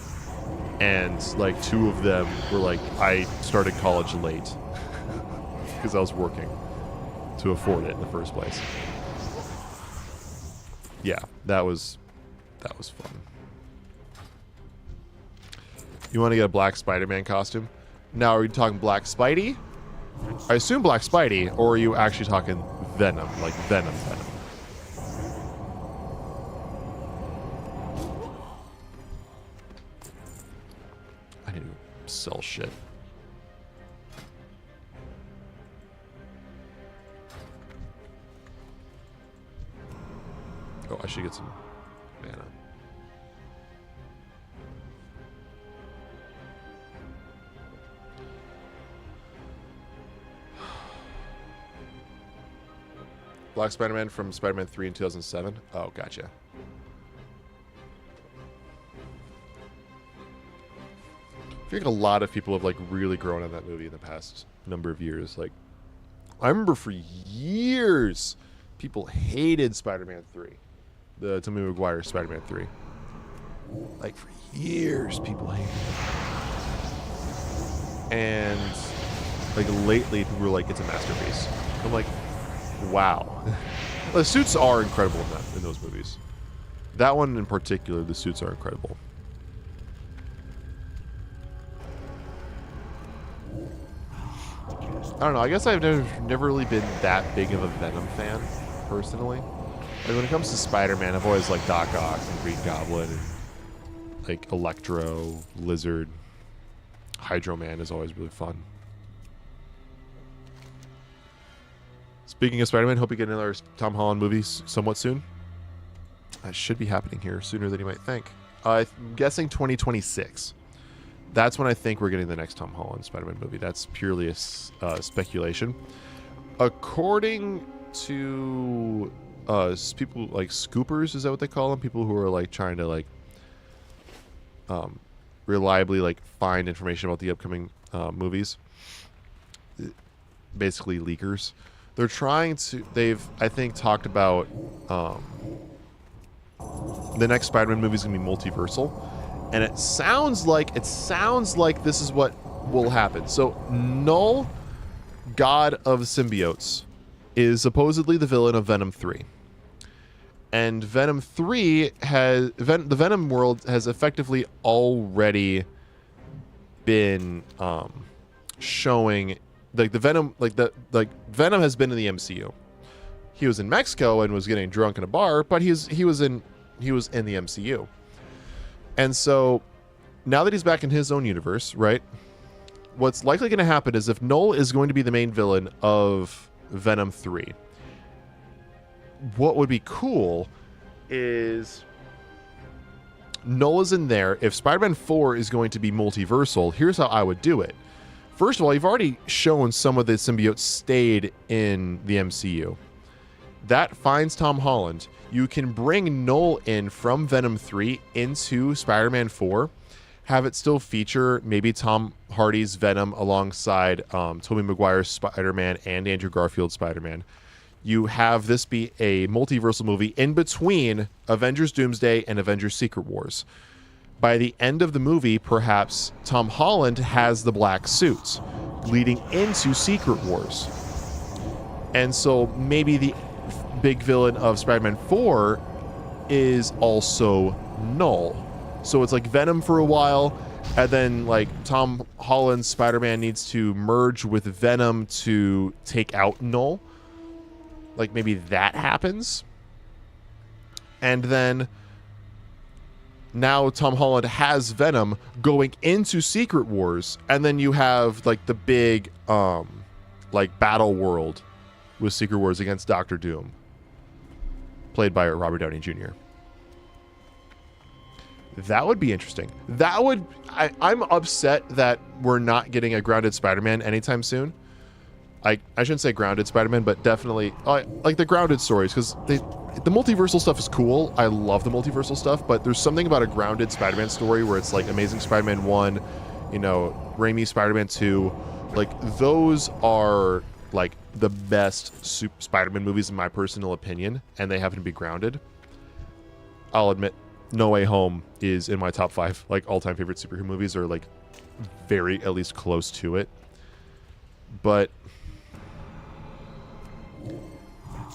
And like 2 of them were like, I started college late because I was working to afford it in the first place. Yeah, that was fun. You want to get a black Spider-Man costume? Now, are you talking Black Spidey? I assume Black Spidey, or are you actually talking Venom, like Venom? I need to sell shit. Oh, I should get some mana. Black Spider-Man from Spider-Man 3 in 2007. Oh, gotcha. I feel like a lot of people have like really grown on that movie in the past number of years. Like, I remember for years, people hated Spider-Man 3. The Tobey Maguire Spider-Man 3. Like, for years, people hated it. And, like, lately, people were like, it's a masterpiece. I'm like, wow. The suits are incredible in those movies. That one in particular, the suits are incredible. I don't know. I guess I've never really been that big of a Venom fan, personally. Like, when it comes to Spider-Man, I've always liked Doc Ock and Green Goblin and, like, Electro, Lizard, Hydro Man is always really fun. Speaking of Spider-Man, hope you get another Tom Holland movie somewhat soon. That should be happening here sooner than you might think. I'm guessing 2026. That's when I think we're getting the next Tom Holland Spider-Man movie. That's purely a speculation. According to people like scoopers, is that what they call them? People who are like trying to like reliably like find information about the upcoming movies. Basically leakers. They're trying to. They've, I think, talked about the next Spider-Man movie is going to be multiversal, and it sounds like this is what will happen. So Null, God of Symbiotes, is supposedly the villain of Venom 3, and Venom 3 has the Venom world has effectively already been showing. Like the Venom, Venom has been in the MCU. He was in Mexico and was getting drunk in a bar, but he was in the MCU. And so now that he's back in his own universe, right? What's likely going to happen is if Null is going to be the main villain of Venom 3, what would be cool is Null is in there. If Spider-Man 4 is going to be multiversal, here's how I would do it. First of all, you've already shown some of the symbiotes stayed in the MCU. That finds Tom Holland. You can bring Null in from Venom 3 into Spider-Man 4. Have it still feature maybe Tom Hardy's Venom alongside Tobey Maguire's Spider-Man and Andrew Garfield's Spider-Man. You have this be a multiversal movie in between Avengers Doomsday and Avengers Secret Wars. By the end of the movie, perhaps Tom Holland has the black suits leading into Secret Wars. And so maybe the big villain of Spider-Man 4 is also Null. So it's like Venom for a while, and then like Tom Holland's Spider-Man needs to merge with Venom to take out Null. Like maybe that happens. And then now Tom Holland has Venom going into Secret Wars, and then you have like the big like battle world with Secret Wars against Doctor Doom, played by Robert Downey Jr. That would be interesting. That would... I'm upset that we're not getting a grounded Spider-Man anytime soon. I shouldn't say grounded Spider-Man, but definitely like the grounded stories, because the multiversal stuff is cool. I love the multiversal stuff, but there's something about a grounded Spider-Man story where it's like Amazing Spider-Man 1, you know, Raimi Spider-Man 2. Like, those are like the best Spider-Man movies in my personal opinion, and they happen to be grounded. I'll admit, No Way Home is in my top 5 like all-time favorite superhero movies, or like very at least close to it. But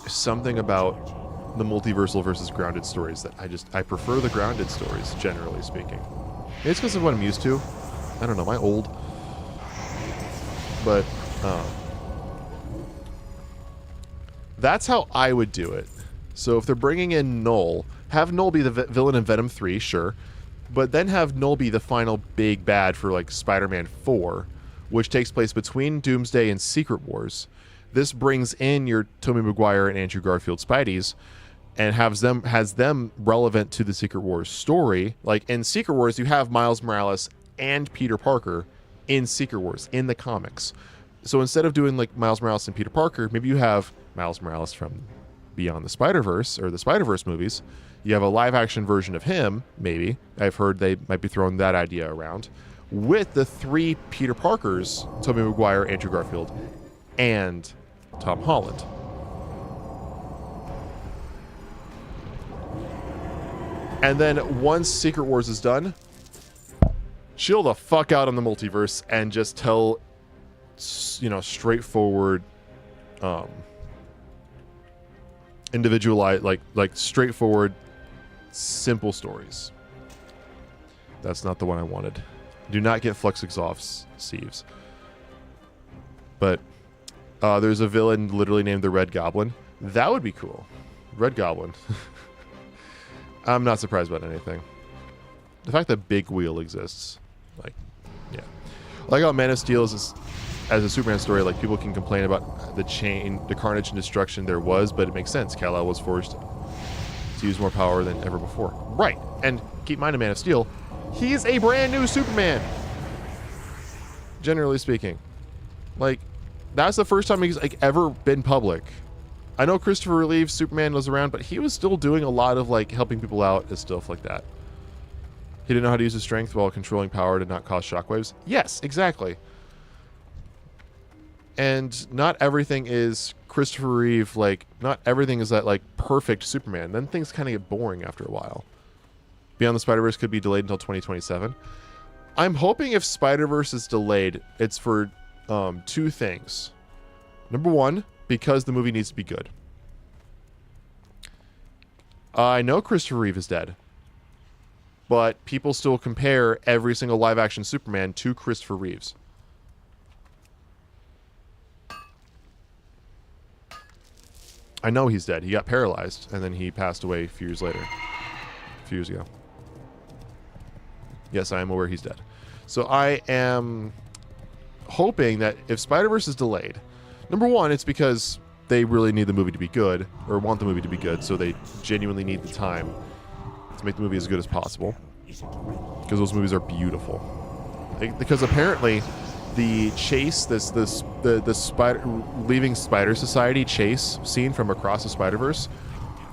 something about the multiversal versus grounded stories that I prefer the grounded stories, generally speaking. Maybe it's because of what I'm used to. I don't know, am I old? But that's how I would do it. So if they're bringing in Null, have Null be the villain in Venom 3, sure, but then have Null be the final big bad for like Spider-Man 4, which takes place between Doomsday and Secret Wars. This brings in your Tobey Maguire and Andrew Garfield Spideys and has them relevant to the Secret Wars story. Like in Secret Wars, you have Miles Morales and Peter Parker in Secret Wars in the comics. So instead of doing like Miles Morales and Peter Parker, maybe you have Miles Morales from Beyond the Spider-Verse or the Spider-Verse movies. You have a live-action version of him, maybe. I've heard they might be throwing that idea around. With the 3 Peter Parkers, Tobey Maguire, Andrew Garfield, and Tom Holland. And then once Secret Wars is done, chill the fuck out on the multiverse and just tell, you know, straightforward, individualized, like straightforward, simple stories. That's not the one I wanted. Do not get Flux Exhaust Sieves. But there's a villain literally named the Red Goblin. That would be cool. Red Goblin. I'm not surprised about anything. The fact that Big Wheel exists, like, yeah. Like how Man of Steel is as a Superman story, like people can complain about the carnage and destruction there was, but it makes sense. Kal-El was forced to use more power than ever before. Right. And keep in mind, in Man of Steel, he's a brand new Superman. Generally speaking. Like, that's the first time he's like ever been public. I know Christopher Reeve's Superman was around, but he was still doing a lot of like helping people out and stuff like that. He didn't know how to use his strength while controlling power to not cause shockwaves. Yes, exactly. And not everything is Christopher Reeve, like, not everything is that, like, perfect Superman. Then things kind of get boring after a while. Beyond the Spider-Verse could be delayed until 2027. I'm hoping if Spider-Verse is delayed, it's for 2 things. Number 1, because the movie needs to be good. I know Christopher Reeve is dead, but people still compare every single live-action Superman to Christopher Reeves. I know he's dead. He got paralyzed, and then he passed away a few years later. A few years ago. Yes, I am aware he's dead. So I am hoping that if Spider-Verse is delayed, number 1, it's because they really need the movie to be good, or want the movie to be good, so they genuinely need the time to make the movie as good as possible. Because those movies are beautiful. Because apparently the chase, the spider leaving Spider Society chase scene from Across the Spider-Verse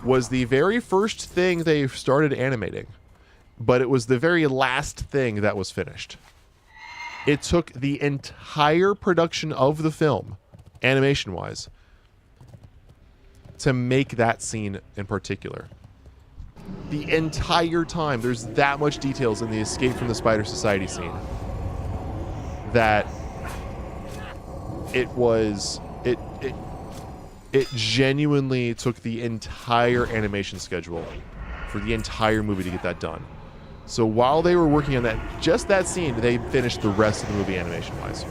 was the very first thing they started animating, but it was the very last thing that was finished. It took the entire production of the film, animation-wise, to make that scene in particular. The entire time. There's that much details in the Escape from the Spider Society scene that it genuinely took the entire animation schedule for the entire movie to get that done. So while they were working on that, just that scene, they finished the rest of the movie animation-wise.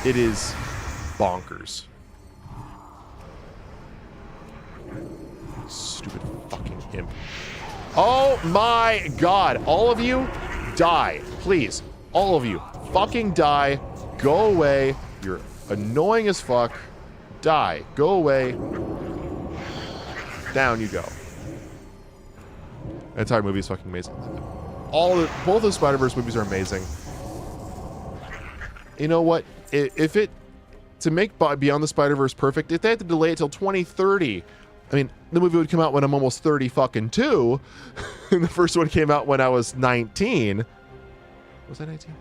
It is bonkers. Stupid fucking imp. Oh my god. All of you, die. Please. All of you. Fucking die. Go away. You're annoying as fuck. Die. Go away. Down you go. The entire movie is fucking amazing. Both the Spider-Verse movies are amazing. You know what? To make Beyond the Spider-Verse perfect, if they had to delay it till 2030, I mean, the movie would come out when I'm almost 30 fucking 2. And the first one came out when I was 19. Was I 19?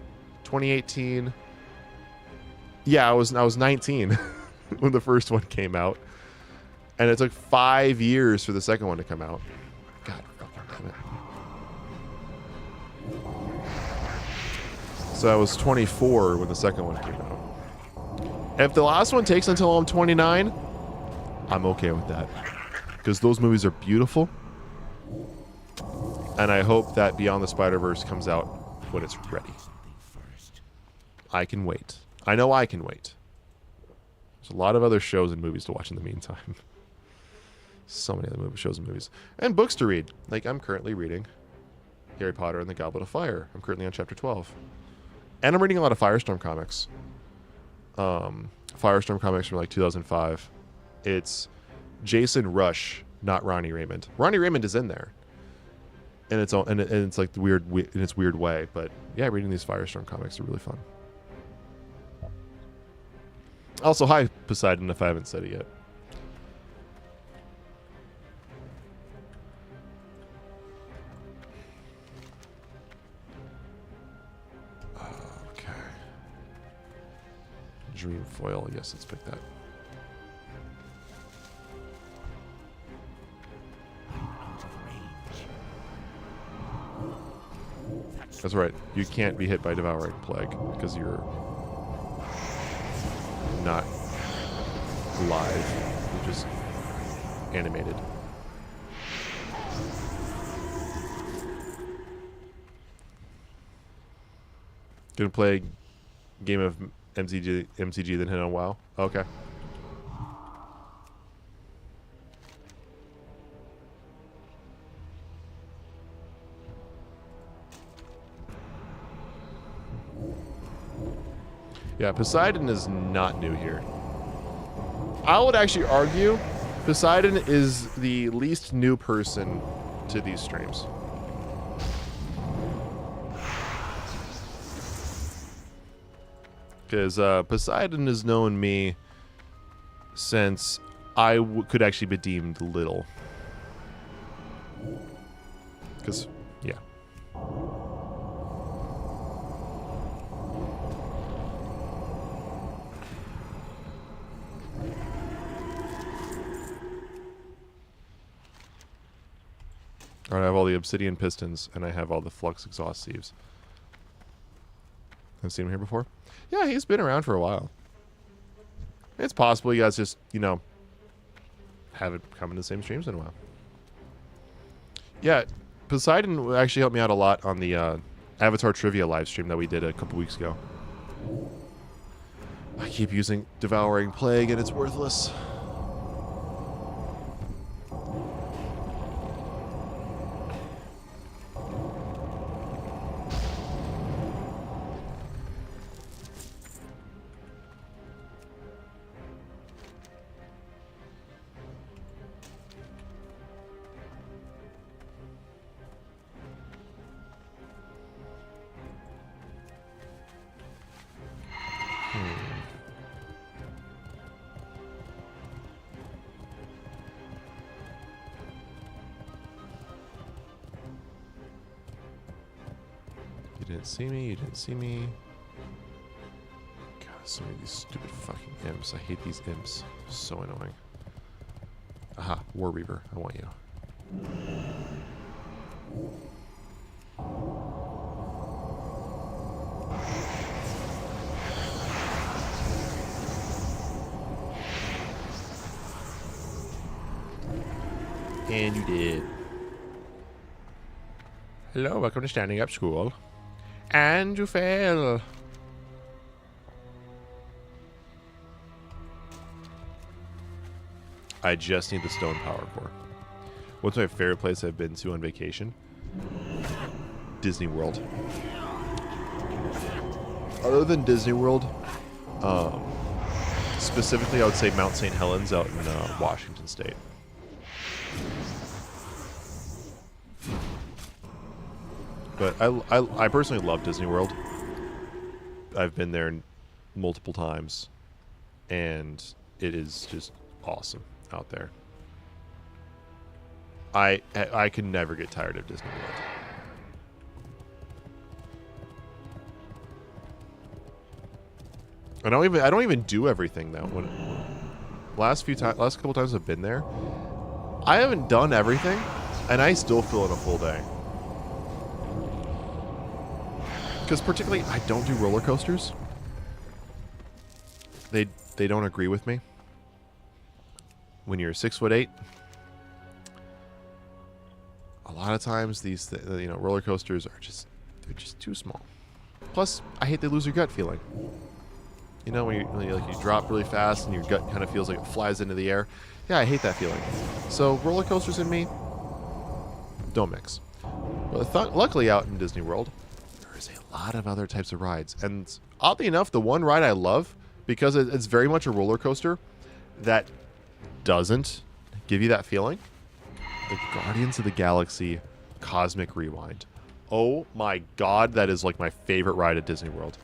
2018. Yeah, I was 19 when the first one came out. And it took 5 years for the second one to come out. God fucking damn it. So I was 24 when the second one came out. If the last one takes until I'm 29, I'm okay with that. Because those movies are beautiful. And I hope that Beyond the Spider-Verse comes out when it's ready. I can wait. I know I can wait. There's a lot of other shows and movies to watch in the meantime. So many other shows and movies. And books to read. Like, I'm currently reading Harry Potter and the Goblet of Fire. I'm currently on chapter 12. And I'm reading a lot of Firestorm comics. Firestorm comics from like 2005. It's Jason Rush, not Ronnie Raymond. Ronnie Raymond is in there. And it's like the weird in its weird way. But yeah, reading these Firestorm comics are really fun. Also, hi, Poseidon, if I haven't said it yet. Okay. Dream foil. Yes, let's pick that. That's right. You can't be hit by Devouring Plague because you're not live. You're just animated. Gonna play a game of MCG then hit on WoW. Okay. Yeah, Poseidon is not new here. I would actually argue Poseidon is the least new person to these streams. Because Poseidon has known me since I could actually be deemed little. Because, yeah. I have all the obsidian pistons, and I have all the flux exhaust sieves. Have seen him here before? Yeah, he's been around for a while. It's possible you guys just, you know, haven't come into the same streams in a while. Yeah, Poseidon actually helped me out a lot on the Avatar Trivia live stream that we did a couple weeks ago. I keep using Devouring Plague, and it's worthless. You didn't see me. God, so many of these stupid fucking imps. I hate these imps. So annoying. Aha, War Reaver. I want you. And you did. Hello, welcome to Standing Up School. And you fail. I just need the stone power core. What's my favorite place I've been to on vacation? Disney World. Other than Disney World, specifically I would say Mount St. Helens out in Washington State. But I personally love Disney World. I've been there multiple times, and it is just awesome out there. I can never get tired of Disney World. I don't even do everything though. Last couple times I've been there, I haven't done everything, and I still feel it a full day. Because particularly, I don't do roller coasters. They don't agree with me. When you're 6'8", a lot of times these roller coasters are they're just too small. Plus, I hate they lose your gut feeling. You know, when you drop really fast and your gut kind of feels like it flies into the air. Yeah, I hate that feeling. So roller coasters and me don't mix. But luckily, out in Disney World, there's a lot of other types of rides. And oddly enough, the one ride I love, because it's very much a roller coaster that doesn't give you that feeling, the Guardians of the Galaxy Cosmic Rewind. Oh my god, that is like my favorite ride at Disney World.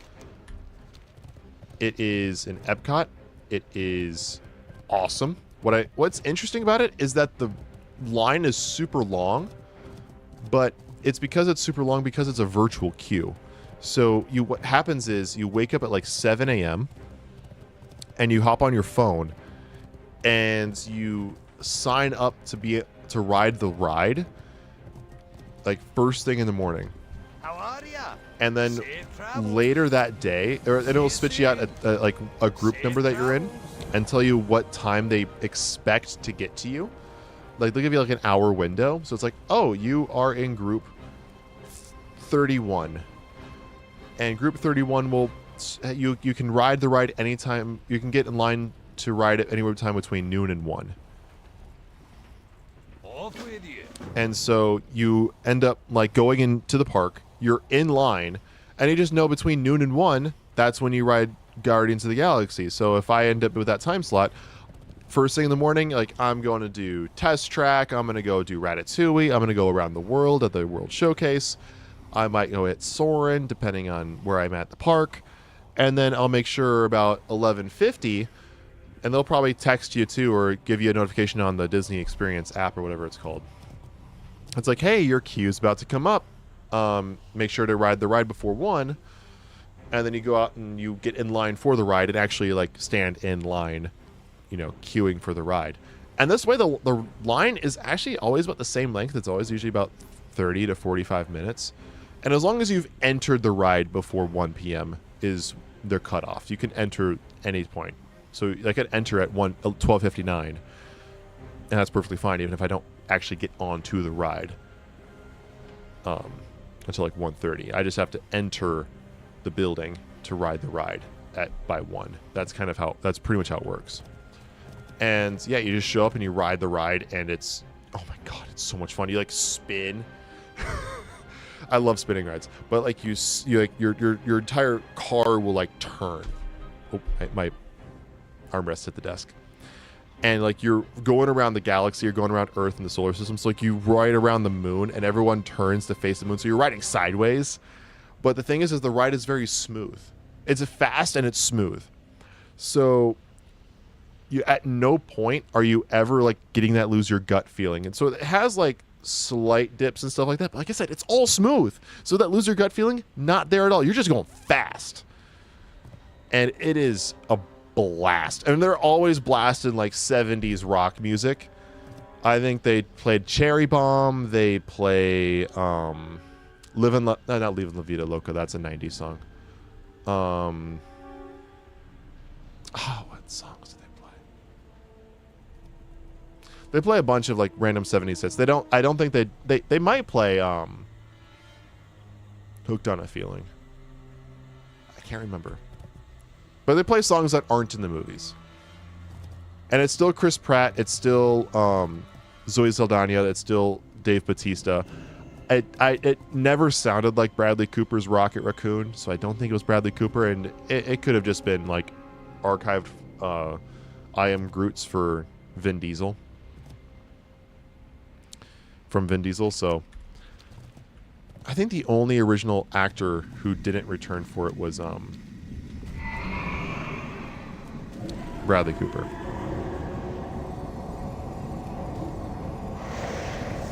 It is in Epcot. It is awesome. What's interesting about it is that the line is super long, but it's because it's super long because it's a virtual queue. So what happens is you wake up at like 7 a.m. and you hop on your phone and you sign up to ride the ride like first thing in the morning. How are ya? And then later that day, it'll spit you out like a group number that you're in and tell you what time they expect to get to you. Like they'll give you like an hour window. So it's like, oh, you are in group 31. And group 31 will, you can ride the ride anytime. You can get in line to ride it anywhere time between noon and 1. Off with you. And so you end up like going into the park. You're in line, and you just know between noon and 1, that's when you ride Guardians of the Galaxy. So if I end up with that time slot, first thing in the morning, like I'm going to do Test Track, I'm going to go do Ratatouille, I'm going to go around the world at the World Showcase. I might go hit Soarin', depending on where I'm at the park. And then I'll make sure about 11:50, and they'll probably text you too or give you a notification on the Disney Experience app or whatever it's called. It's like, hey, your queue's about to come up. Make sure to ride the ride before 1, and then you go out and you get in line for the ride and actually like stand in line, queuing for the ride. And this way the line is actually always about the same length. It's always usually about 30 to 45 minutes. And as long as you've entered the ride before 1 p.m. is their cutoff. You can enter any point. So I could enter at 12:59, and that's perfectly fine even if I don't actually get onto the ride. Until like 1:30. I just have to enter the building to ride the ride by 1. That's pretty much how it works. And yeah, you just show up and you ride the ride, and it's, oh my god, it's so much fun. You like spin. I love spinning rides, but like you like your entire car will like turn. Oh, my armrest hit the desk. And like you're going around the galaxy, you're going around Earth and the solar system. So like you ride around the moon, and everyone turns to face the moon. So you're riding sideways. But the thing is the ride is very smooth. It's fast and it's smooth. So you at no point are you ever like getting that lose your gut feeling. And so it has like slight dips and stuff like that. But like I said, it's all smooth. So that lose your gut feeling, not there at all. You're just going fast. And it is a blast. And they're always blasting like 70s rock music. I think they played Cherry Bomb. They play not Livin' La Vida Loca. That's a 90s song. What songs do they play? They play a bunch of like random 70s hits. I don't think they might play Hooked on a Feeling. I can't remember. But they play songs that aren't in the movies. And it's still Chris Pratt. It's still Zoe Saldana. It's still Dave Bautista. It never sounded like Bradley Cooper's Rocket Raccoon, so I don't think it was Bradley Cooper, and it could have just been like archived I Am Groots for Vin Diesel. From Vin Diesel, so I think the only original actor who didn't return for it was Bradley Cooper.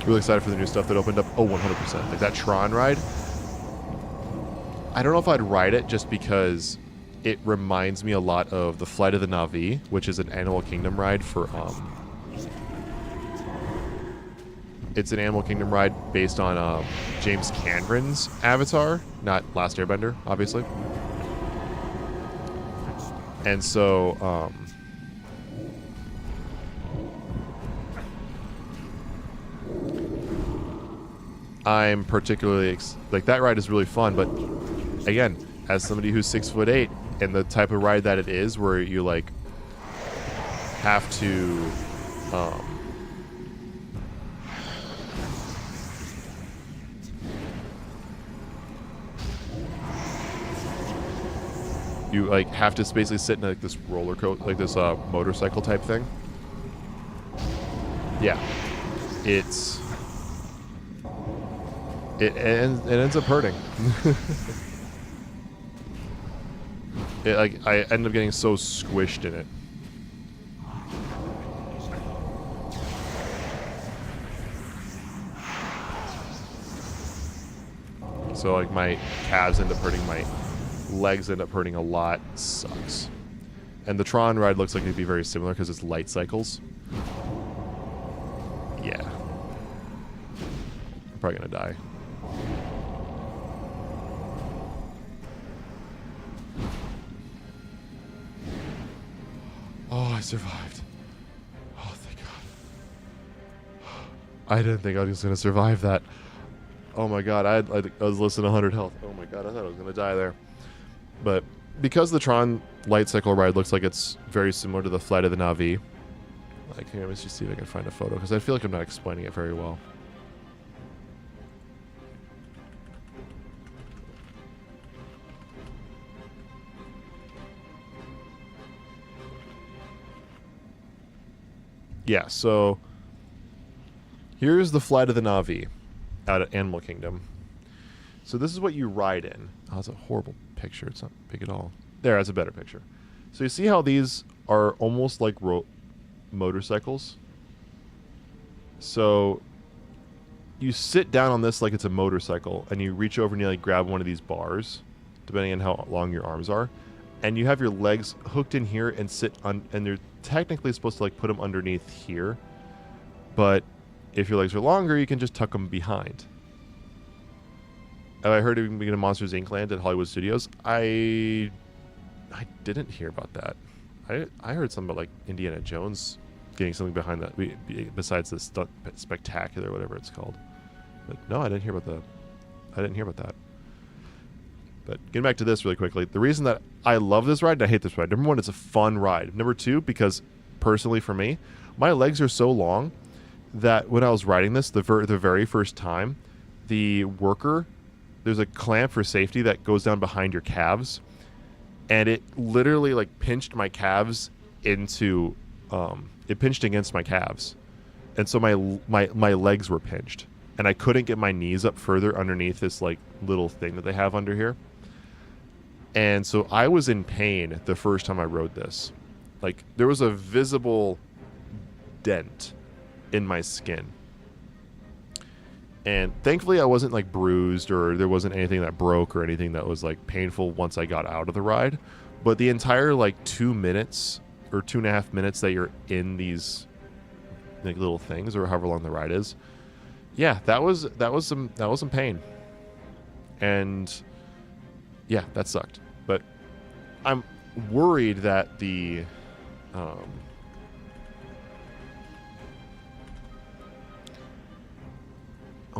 Really excited for the new stuff that opened up. Oh, 100%. Like that Tron ride. I don't know if I'd ride it just because it reminds me a lot of the Flight of the Na'vi, which is an Animal Kingdom ride for it's an Animal Kingdom ride based on James Cameron's Avatar, not Last Airbender, obviously. And so, I'm particularly like that ride is really fun, but again, as somebody who's 6'8" and the type of ride that it is, where you like have to you like have to basically sit in like this roller coaster, like this motorcycle type thing. Yeah, it ends up hurting. I end up getting so squished in it. So like my calves end up hurting, my legs end up hurting a lot. Sucks. And the Tron ride looks like it'd be very similar because it's light cycles. Yeah. I'm probably gonna die. Oh, I survived. Oh, thank God. I didn't think I was gonna survive that. Oh my God, I was less than 100 health. Oh my God, I thought I was gonna die there. But because the Tron light cycle ride looks like it's very similar to the Flight of the Na'vi, like, here, let's just see if I can find a photo, because I feel like I'm not explaining it very well. Yeah, so here's the Flight of the Na'vi out at Animal Kingdom. So this is what you ride in. Oh, that's a horrible picture. It's not big at all. There, that's a better picture. So you see how these are almost like motorcycles? So you sit down on this like it's a motorcycle, and you reach over and you like grab one of these bars, depending on how long your arms are, and you have your legs hooked in here and sit on, and they're technically supposed to like put them underneath here, but if your legs are longer, you can just tuck them behind. I heard it being a Monsters Inc. land at Hollywood Studios. I didn't hear about that. I heard something about like Indiana Jones getting something behind that besides the spectacular, whatever it's called. But no, I didn't hear about that. But getting back to this really quickly, the reason that I love this ride and I hate this ride, number one, it's a fun ride. Number two, because personally for me, my legs are so long that when I was riding this the very first time, the worker, there's a clamp for safety that goes down behind your calves, and it literally like pinched my calves into it pinched against my calves, and so my legs were pinched, and I couldn't get my knees up further underneath this like little thing that they have under here. And so I was in pain the first time I rode this. Like, there was a visible dent in my skin. And thankfully I wasn't like bruised, or there wasn't anything that broke or anything that was like painful once I got out of the ride. But the entire like 2 minutes or 2.5 minutes that you're in these like little things, or however long the ride is, yeah, that was some pain. And yeah, that sucked. But I'm worried that the oh,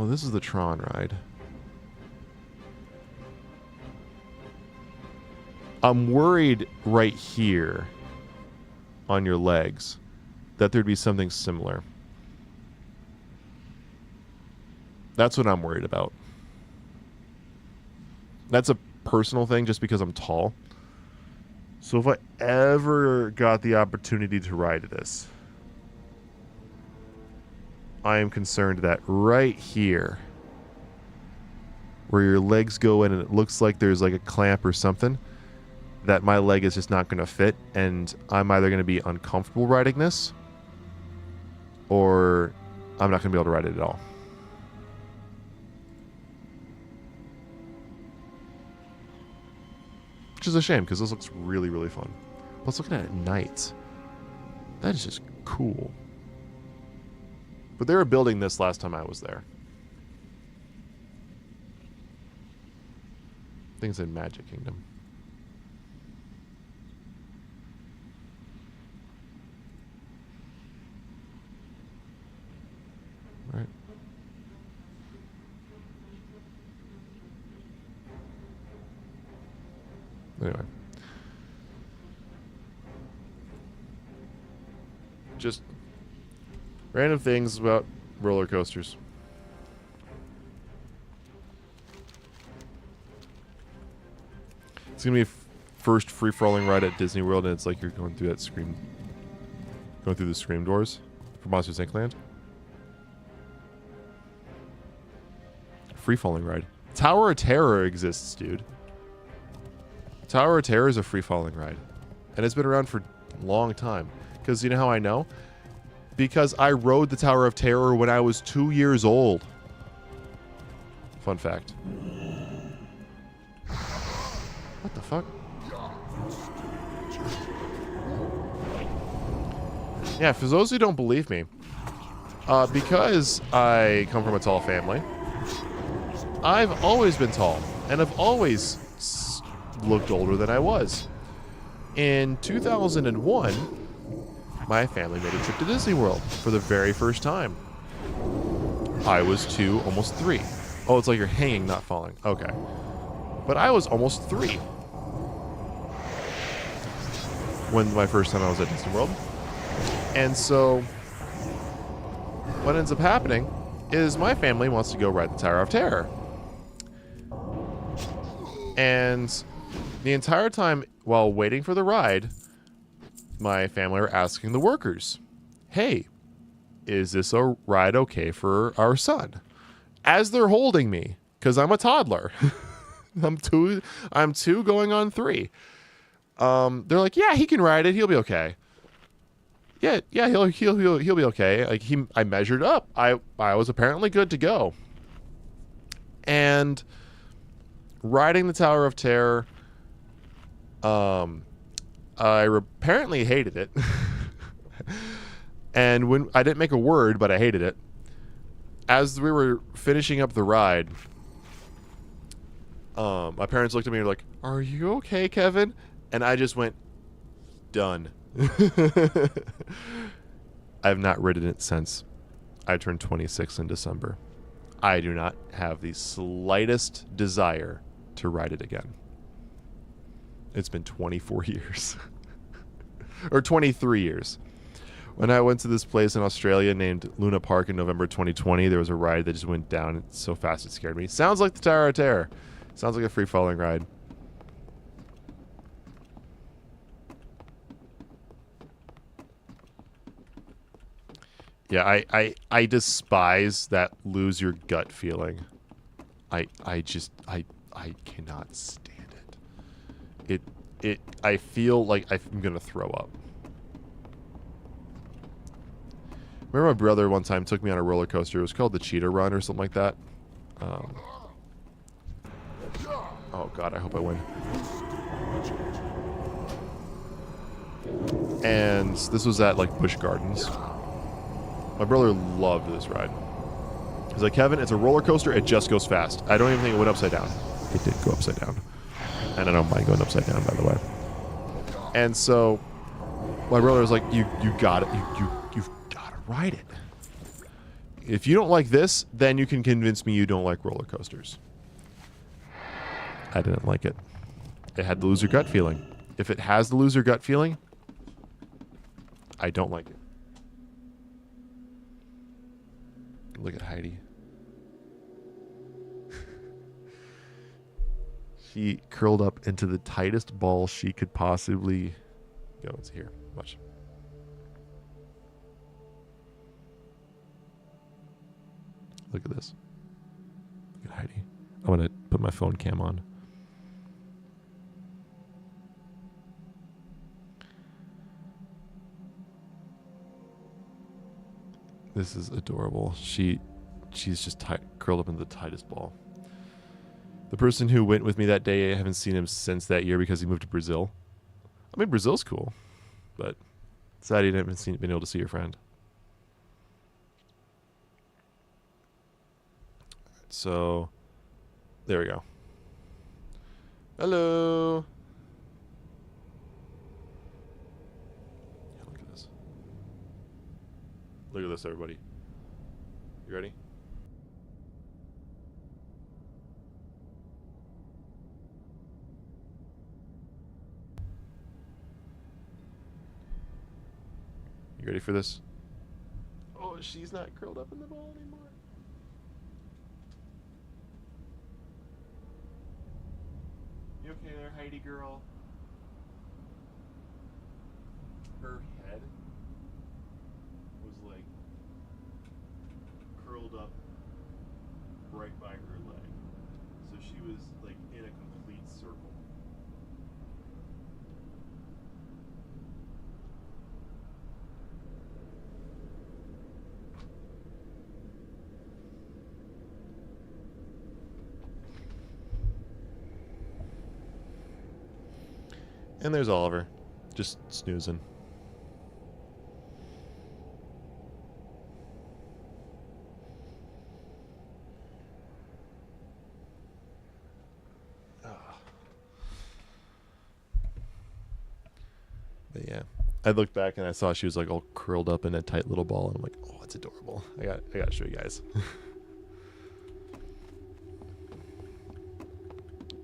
this is the Tron ride. I'm worried right here on your legs that there'd be something similar. That's what I'm worried about. That's a personal thing just because I'm tall. So if I ever got the opportunity to ride this, I am concerned that right here, where your legs go in and it looks like there's like a clamp or something, that my leg is just not going to fit, and I'm either going to be uncomfortable riding this, or I'm not going to be able to ride it at all. Which is a shame, because this looks really, really fun. Plus, looking at it at night, that is just cool. But they were building this last time I was there. I think it's in Magic Kingdom. Right. Anyway. Just random things about roller coasters. It's gonna be first free-falling ride at Disney World, and it's like you're going through the Scream doors for Monsters Inc. Land. Free-falling ride. Tower of Terror exists, dude. Tower of Terror is a free-falling ride, and it's been around for a long time. Because you know how I know? Because I rode the Tower of Terror when I was 2 years old. Fun fact. What the fuck? Yeah, for those who don't believe me, because I come from a tall family, I've always been tall, and I've always looked older than I was. In 2001, my family made a trip to Disney World for the very first time. I was 2, almost 3. Oh, it's like you're hanging, not falling. Okay. But I was almost 3 when my first time I was at Disney World. And so what ends up happening is my family wants to go ride the Tower of Terror. And the entire time while waiting for the ride, my family are asking the workers, hey, is this a ride okay for our son? As they're holding me, because I'm a toddler. I'm two going on 3. They're like, yeah, he can ride it. He'll be okay. Yeah, he'll be okay. Like I measured up. I was apparently good to go. And riding the Tower of Terror, I apparently hated it. And when I didn't make a word, but I hated it. As we were finishing up the ride, my parents looked at me and were like, are you okay, Kevin? And I just went, done. I have not ridden it since I turned 26 in December. I do not have the slightest desire to ride it again. It's been 24 years. Or 23 years. When I went to this place in Australia named Luna Park in November 2020, there was a ride that just went down so fast it scared me. Sounds like the Tower of Terror. Sounds like a free-falling ride. Yeah, I despise that lose your gut feeling. I cannot stand it. I feel like I'm gonna throw up. Remember my brother one time took me on a roller coaster. It was called the Cheetah Run or something like that. Oh god, I hope I win. And this was at like Busch Gardens. My brother loved this ride. He's like, Kevin, it's a roller coaster. It just goes fast. I don't even think it went upside down. It did go upside down. And I don't mind going upside down, by the way. And so my brother was like, you got it. You've got to ride it. If you don't like this, then you can convince me you don't like roller coasters. I didn't like it. It had the loser gut feeling. If it has the loser gut feeling, I don't like it. Look at Heidi. She curled up into the tightest ball she could possibly go into. Here, watch. Look at this. Look at Heidi. I'm gonna put my phone cam on. This is adorable. She's just curled up into the tightest ball. The person who went with me that day, I haven't seen him since that year because he moved to Brazil. I mean, Brazil's cool, but sad you haven't been able to see your friend. So, there we go. Hello. Yeah, look at this. Look at this, everybody. You ready? You ready for this? Oh, she's not curled up in the ball anymore. You okay there, Heidi girl? Her head was like curled up right by her leg. So she was like in a complete circle. And there's Oliver, just snoozing. But yeah, I looked back and I saw she was like all curled up in a tight little ball, and I'm like, oh, that's adorable. I gotta show you guys.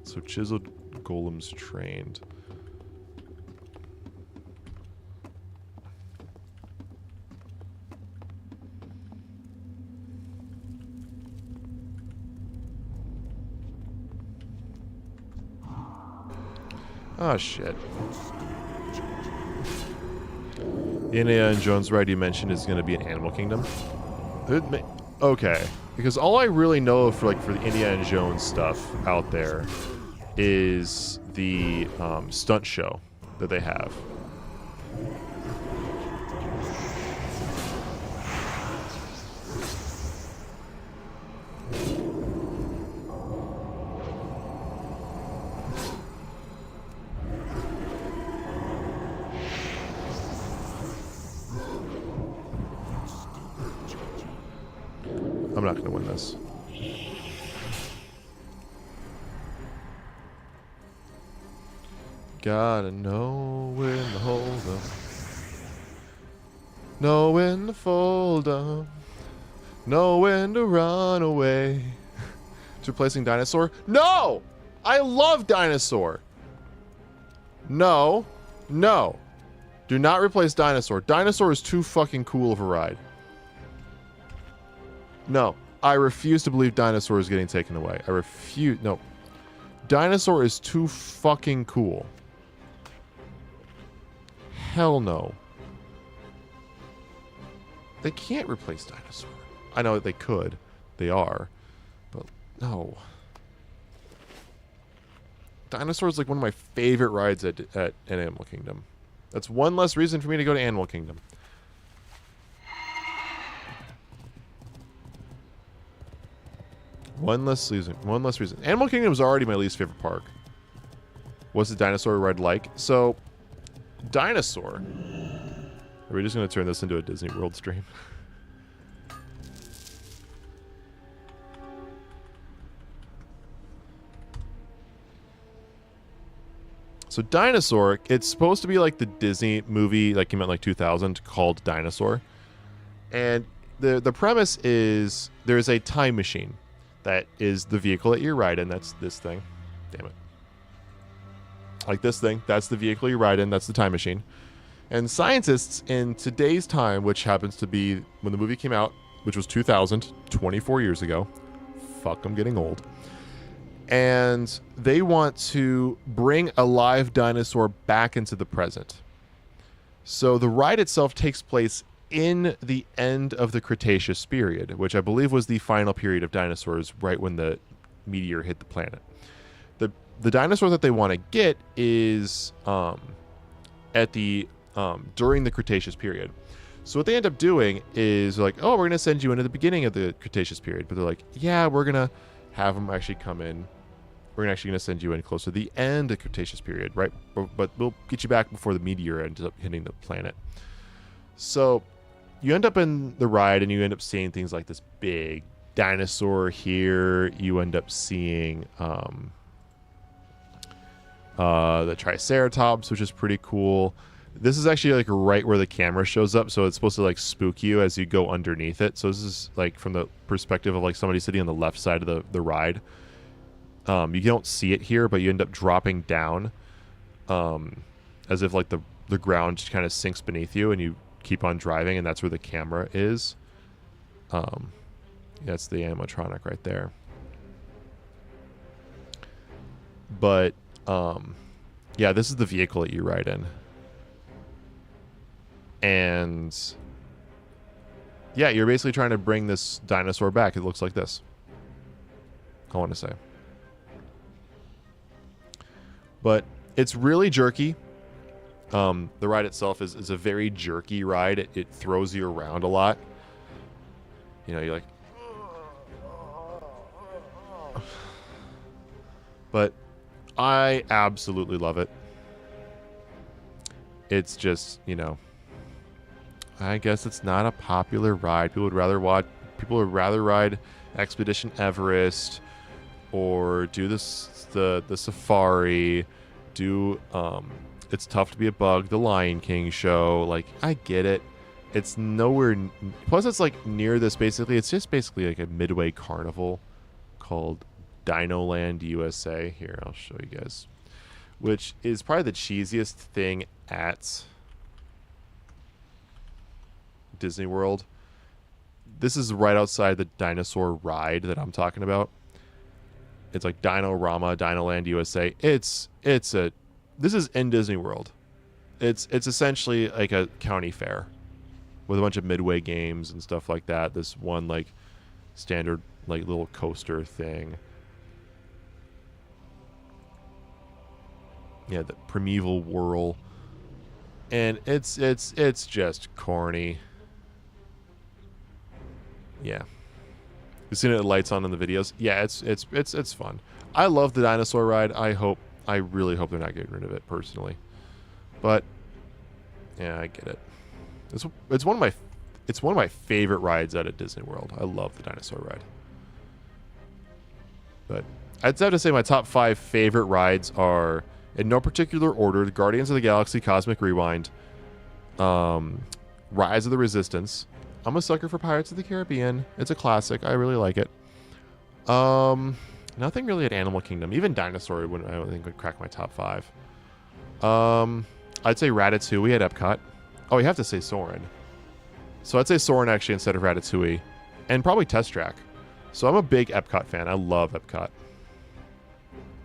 So chiseled golems trained. Oh shit. The Indiana Jones ride you mentioned is going to be in Animal Kingdom. Okay, because all I really know for the Indiana Jones stuff out there is the stunt show that they have. I'm not going to win this. Gotta know when to hold up. Know when to fold up. Know when to run away. It's replacing Dinosaur? No! I love Dinosaur. No. No. Do not replace Dinosaur. Dinosaur is too fucking cool of a ride. No. I refuse to believe Dinosaur is getting taken away. I refuse. No. Dinosaur is too fucking cool. Hell no. They can't replace Dinosaur. I know that they could. They are. But no. Dinosaur is like one of my favorite rides at Animal Kingdom. That's one less reason for me to go to Animal Kingdom. One less reason. Animal Kingdom was already my least favorite park. What's the dinosaur ride like? So, Dinosaur. Are we just going to turn this into a Disney World stream? So Dinosaur, it's supposed to be like the Disney movie that came out in like 2000 called Dinosaur. And the premise is there's a time machine that is the vehicle that you ride in. That's this thing. Damn it. Like this thing. That's the vehicle you ride in. That's the time machine. And scientists in today's time, which happens to be when the movie came out, which was 2000, 24 years ago. Fuck, I'm getting old. and they want to bring a live dinosaur back into the present. So the ride itself takes place in the end of the Cretaceous period, which I believe was the final period of dinosaurs, right when the meteor hit the planet. The dinosaur that they want to get is at the during the Cretaceous period. So what they end up doing is like, oh, we're going to send you into the beginning of the Cretaceous period. But they're like, yeah, we're going to have them actually come in. We're actually going to send you in close to the end of the Cretaceous period, right? But we'll get you back before the meteor ends up hitting the planet. So you end up in the ride and you end up seeing things like this big dinosaur here. You end up seeing the Triceratops, which is pretty cool. This is actually like right where the camera shows up, so it's supposed to like spook you as you go underneath it. So this is like from the perspective of like somebody sitting on the left side of the ride. You don't see it here, but you end up dropping down as if like the ground just kind of sinks beneath you and you keep on driving, and that's where the camera is. That's the animatronic right there. But yeah, this is the vehicle that you ride in. And yeah, you're basically trying to bring this dinosaur back. It looks like this, I want to say. But it's really jerky. The ride itself is a very jerky ride. It throws you around a lot. You know, you're like... But I absolutely love it. It's just, you know... I guess it's not a popular ride. People would rather ride Expedition Everest or do the safari, do It's Tough to Be a Bug, the Lion King show. Like, I get it. It's nowhere plus it's like near this basically. It's just basically like a midway carnival called Dino Land USA. Here, I'll show you guys. Which is probably the cheesiest thing at Disney World. This is right outside the dinosaur ride that I'm talking about. It's like Dino-Rama, Dino Land USA. This is in Disney World. It's essentially like a county fair with a bunch of midway games and stuff like that. This one like standard like little coaster thing. Yeah, the Primeval Whirl. And it's just corny. Yeah. You've seen it at lights on in the videos. Yeah, it's fun. I love the dinosaur ride. I really hope they're not getting rid of it personally. But yeah, I get it. It's one of my favorite rides out at Disney World. I love the dinosaur ride. But I'd have to say my top 5 favorite rides are, in no particular order, the Guardians of the Galaxy Cosmic Rewind, Rise of the Resistance. I'm a sucker for Pirates of the Caribbean. It's a classic. I really like it. Nothing really at Animal Kingdom. Even Dinosaur I don't think would crack my top 5. I'd say Ratatouille at Epcot. Oh, you have to say Soarin'. So I'd say Soarin' actually instead of Ratatouille. And probably Test Track. So I'm a big Epcot fan. I love Epcot.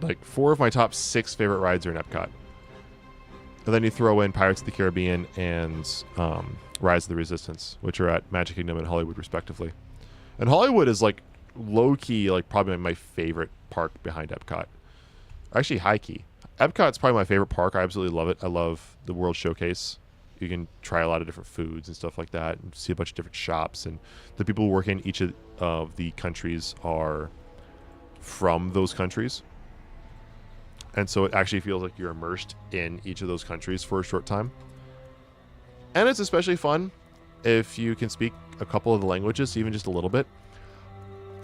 Like 4 of my top 6 favorite rides are in Epcot. And then you throw in Pirates of the Caribbean and Rise of the Resistance, which are at Magic Kingdom and Hollywood respectively. And Hollywood is like low-key, like probably my favorite park behind Epcot. Actually, high-key. Epcot's probably my favorite park. I absolutely love it. I love the World Showcase. You can try a lot of different foods and stuff like that and see a bunch of different shops. And the people who work in each of the countries are from those countries. And so it actually feels like you're immersed in each of those countries for a short time. And it's especially fun if you can speak a couple of the languages, even just a little bit.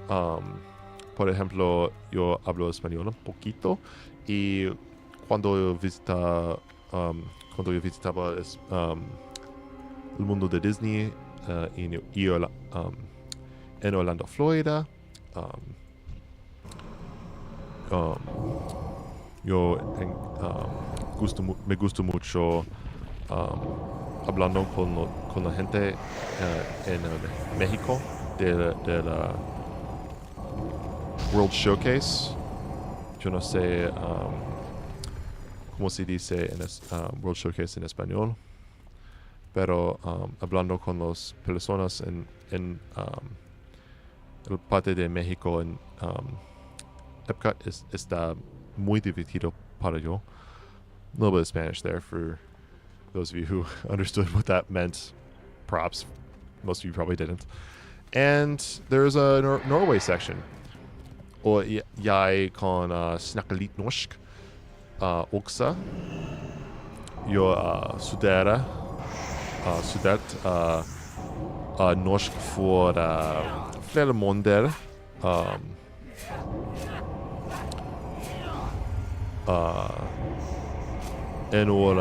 Por ejemplo, yo hablo español un poquito. Y cuando yo visitaba el mundo de Disney en Orlando, Florida, me gusta mucho hablando con la gente en México de la World Showcase, yo no sé cómo se dice en World Showcase en español, pero hablando con las personas en el parte de México en Epcot está muy divertido para yo. A little bit of Spanish there for those of you who understood what that meant. Props. Most of you probably didn't. And there's a Norway section. Och jag kan snacka lite norsk också. Jag studerat norsk för flera månader. En år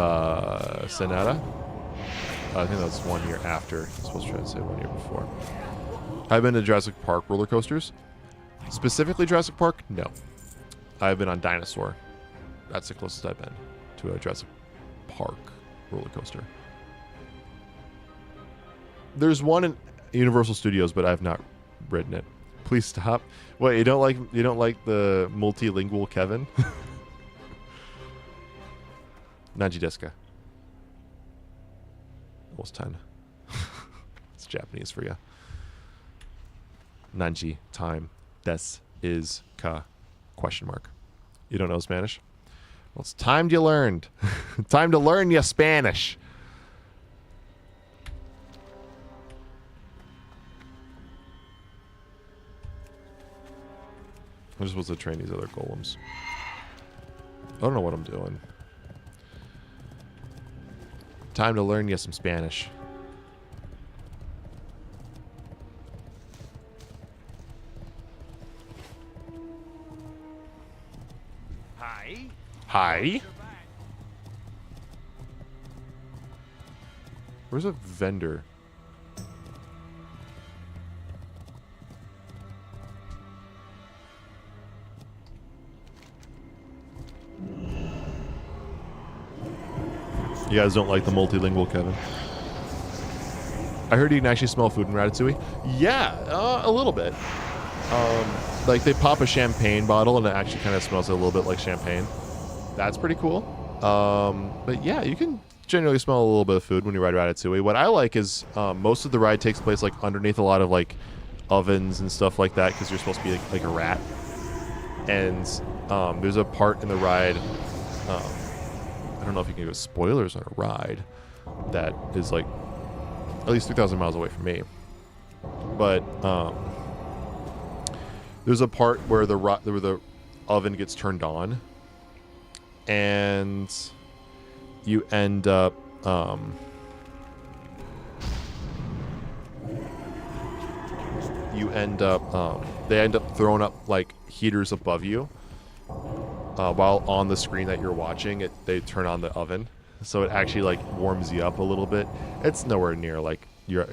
senare. I think that's 1 year after. I was supposed to try to say 1 year before. I've been to Jurassic Park roller coasters. Specifically Jurassic Park? No. I've been on Dinosaur. That's the closest I've been to a Jurassic Park roller coaster. There's one in Universal Studios, but I've not ridden it. Please stop. Wait, you don't like the multilingual Kevin? Nanji desu ka? Almost 10. It's Japanese for you. Nanji, time. Des is ka? Question mark. You don't know Spanish? Well, it's time you learned. Time to learn your Spanish. I'm supposed to train these other golems. I don't know what I'm doing. Time to learn you some Spanish. Hi. Hi. Where's a vendor? You guys don't like the multilingual Kevin? I heard you can actually smell food in Ratatouille. Yeah, a little bit. Like they pop a champagne bottle and it actually kind of smells a little bit like champagne. That's pretty cool. But yeah, you can generally smell a little bit of food when you ride Ratatouille. What I like is most of the ride takes place like underneath a lot of like ovens and stuff like that because you're supposed to be like a rat. And there's a part in the ride. I don't know if you can give spoilers on a ride that is like at least 3,000 miles away from me. But there's a part where the oven gets turned on, and you end up they end up throwing up like heaters above you. While on the screen that you're watching, they turn on the oven, so it actually like warms you up a little bit. It's nowhere near like you're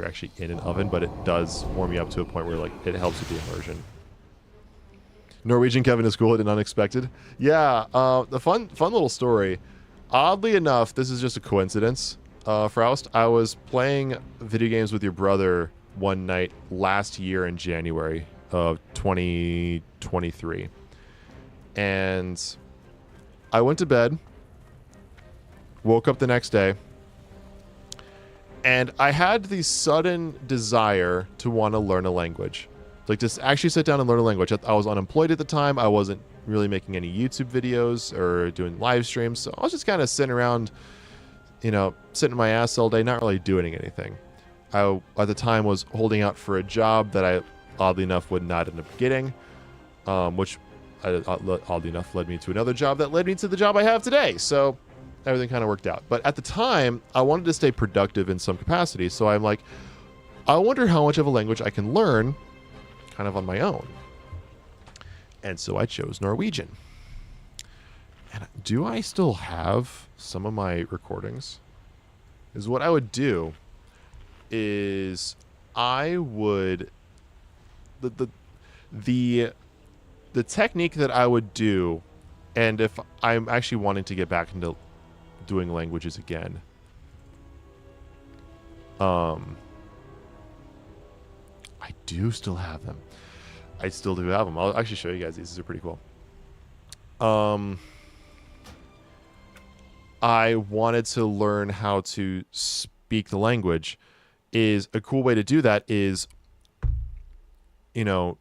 actually in an oven, but it does warm you up to a point where like it helps with the immersion. Norwegian Kevin is cool and unexpected. Yeah, the fun little story. Oddly enough, this is just a coincidence. Faust, I was playing video games with your brother one night last year in January of 2023. And I went to bed, woke up the next day, and I had the sudden desire to want to learn a language. Like to actually sit down and learn a language. I was unemployed at the time. I wasn't really making any YouTube videos or doing live streams. So I was just kind of sitting around, sitting my ass all day, not really doing anything. I, at the time, was holding out for a job that I, oddly enough, would not end up getting, which oddly enough led me to another job that led me to the job I have today. So everything kind of worked out. But at the time, I wanted to stay productive in some capacity. So I'm like, I wonder how much of a language I can learn kind of on my own. And so I chose Norwegian. And do I still have some of my recordings? Is what I would do is I would the technique that I would do, and if I'm actually wanting to get back into doing languages again, I do still have them. I still do have them. I'll actually show you guys these. These are pretty cool. I wanted to learn how to speak the language. Is a cool way to do that is, you know,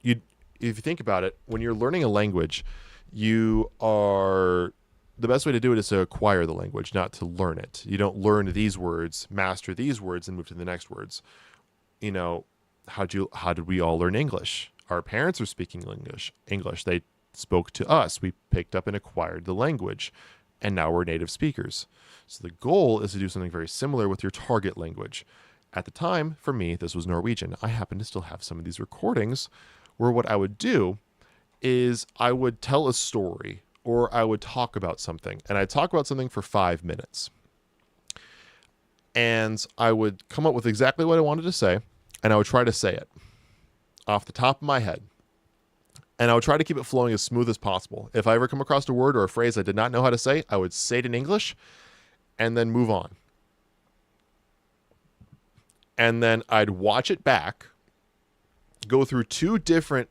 you if you think about it, when you're learning a language, you are the best way to do it is to acquire the language, not to learn it. You don't learn these words, master these words, and move to the next words. You know, how did we all learn English? Our parents are speaking English. They spoke to us. We picked up and acquired the language, and now we're native speakers. So the goal is to do something very similar with your target language. At the time, for me, this was Norwegian. I happen to still have some of these recordings where what I would do is I would tell a story or I would talk about something, and I'd talk about something for 5 minutes. And I would come up with exactly what I wanted to say, and I would try to say it off the top of my head. And I would try to keep it flowing as smooth as possible. If I ever come across a word or a phrase I did not know how to say, I would say it in English and then move on. And then I'd watch it back, go through 2 different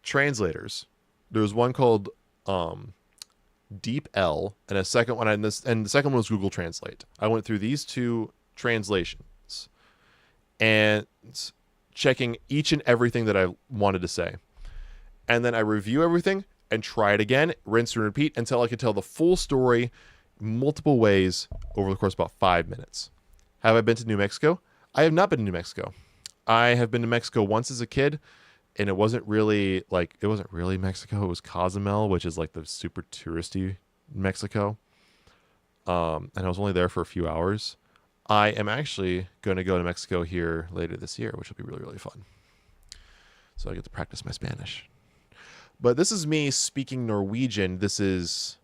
translators. There was one called Deep L, and a second one, and the second one was Google Translate. I went through these 2 translations and checking each and everything that I wanted to say. And then I review everything and try it again, rinse and repeat until I could tell the full story multiple ways over the course of about 5 minutes. Have I been to New Mexico? I have not been to New Mexico. I have been to Mexico once as a kid, and it wasn't really Mexico. It was Cozumel, which is like the super touristy Mexico. And I was only there for a few hours. I am actually going to go to Mexico here later this year, which will be really, really fun. So I get to practice my Spanish. But this is me speaking Norwegian. This is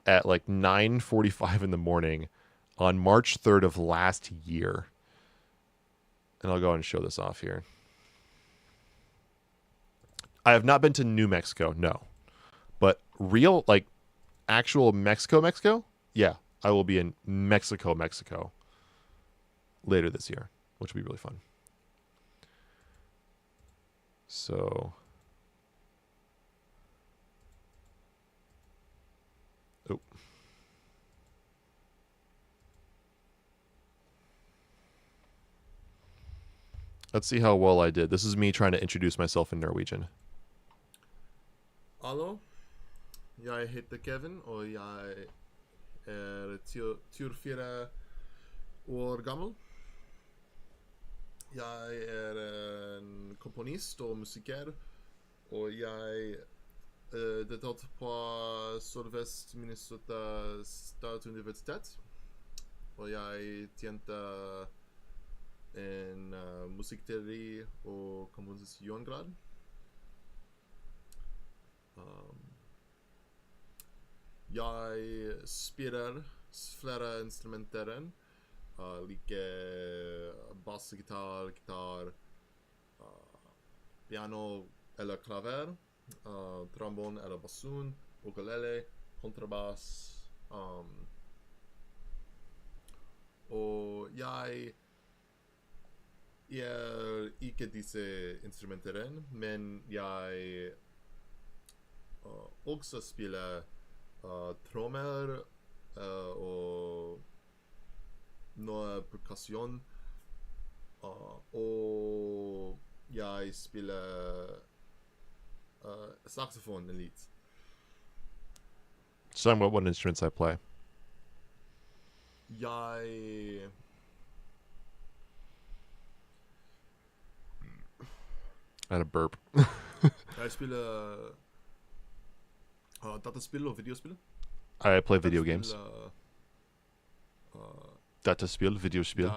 at like 9:45 in the morning on March 3rd of last year. And I'll go and show this off here. I have not been to New Mexico, no. But real, like, actual Mexico? Yeah, I will be in Mexico later this year, which will be really fun. So, oh. Let's see how well I did. This is me trying to introduce myself in Norwegian. Hallo, jeg heter Kevin, og jeg 24 år gammel. Jeg en komponist og musiker, og jeg deltatt på Sørvest Minnesota State Universitet, og jeg tjente en musikkteori og komposisjonsgrad. Jeg spiller flere instrumenter. Like bass, gitar, piano eller klaver, trombon eller bassun, ukulele, kontrabass. Og jeg ikke disse instrumentene, men jeg også spiller trommer og noe perkusjon, og jeg spiller saxophone litt. So talking about what instruments I play. I had a burp. Jeg spiller dataspill og videospill. I play video games. Dataspill, videospill.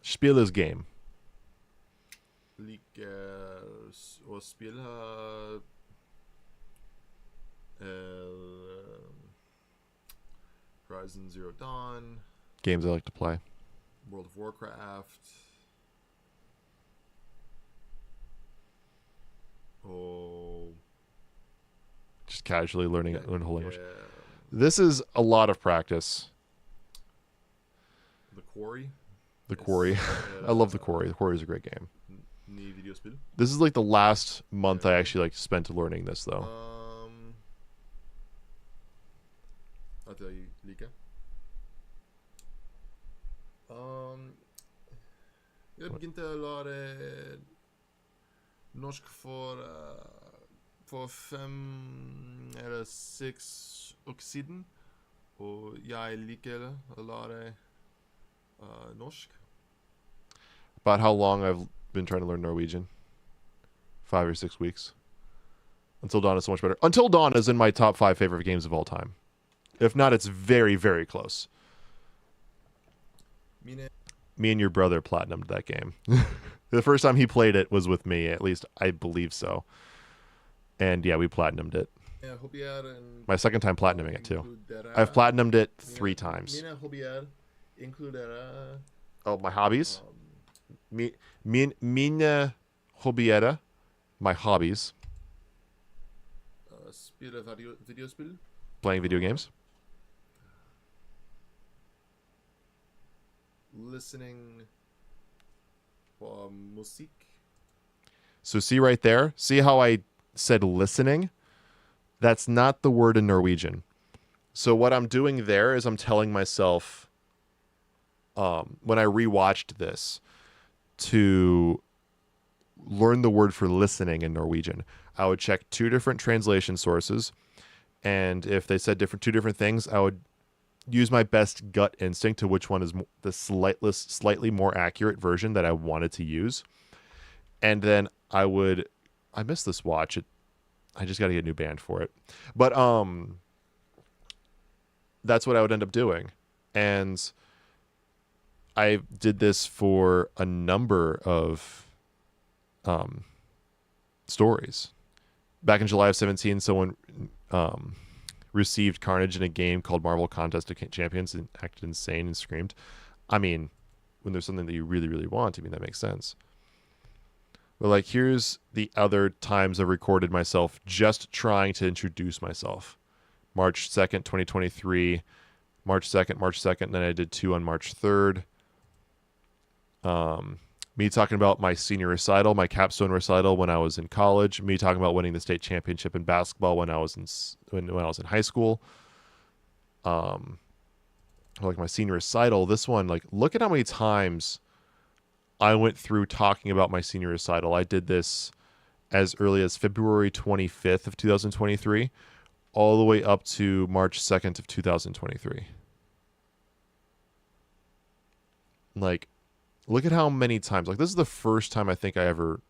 Spill is game. Liker å spille Horizon Zero Dawn. Games I like to play. World of Warcraft. Oh. Just casually learning a whole language. This is a lot of practice. The Quarry? The Quarry. I love The Quarry. The Quarry is a great game. Ny videospil. This is like the last month I actually like spent learning this though. At jeg liker. Jeg begynte å lære norsk for 5 eller 6 år siden, og jeg liker å lære norsk. About how long I've been trying to learn Norwegian? 5 or 6 weeks. Until Dawn is so much better. Until Dawn is in my top 5 favorite games of all time. If not, it's very, very close. Me and your brother platinumed that game. The first time he played it was with me, at least I believe so. And yeah, we platinumed it. My second time platinuming it too. I've platinumed it 3 times. Oh, my hobbies? Mine hobbyer, my hobbies. Playing video games. Listening for music. So see right there? See how I said listening? That's not the word in Norwegian. So what I'm doing there is I'm telling myself, when I rewatched this, to learn the word for listening in Norwegian, I would check 2 different translation sources, and if they said 2 different things, I would use my best gut instinct to which one is the slightly more accurate version that I wanted to use. And then I missed this watch. I just got to get a new band for it. But that's what I would end up doing. And I did this for a number of stories. Back in July of 2017, someone received Carnage in a game called Marvel Contest of Champions and acted insane and screamed. I mean, when there's something that you really, really want, I mean, that makes sense. But like, here's the other times I recorded myself just trying to introduce myself. March 2nd, 2023, March 2nd, and then I did 2 on March 3rd. Me talking about my senior recital, my capstone recital when I was in college. Me talking about winning the state championship in basketball when I was in high school. Like my senior recital. This one, like, look at how many times I went through talking about my senior recital. I did this as early as February 25th of 2023, all the way up to March 2nd of 2023. Like, look at how many times. Like, this is the first time I think I ever...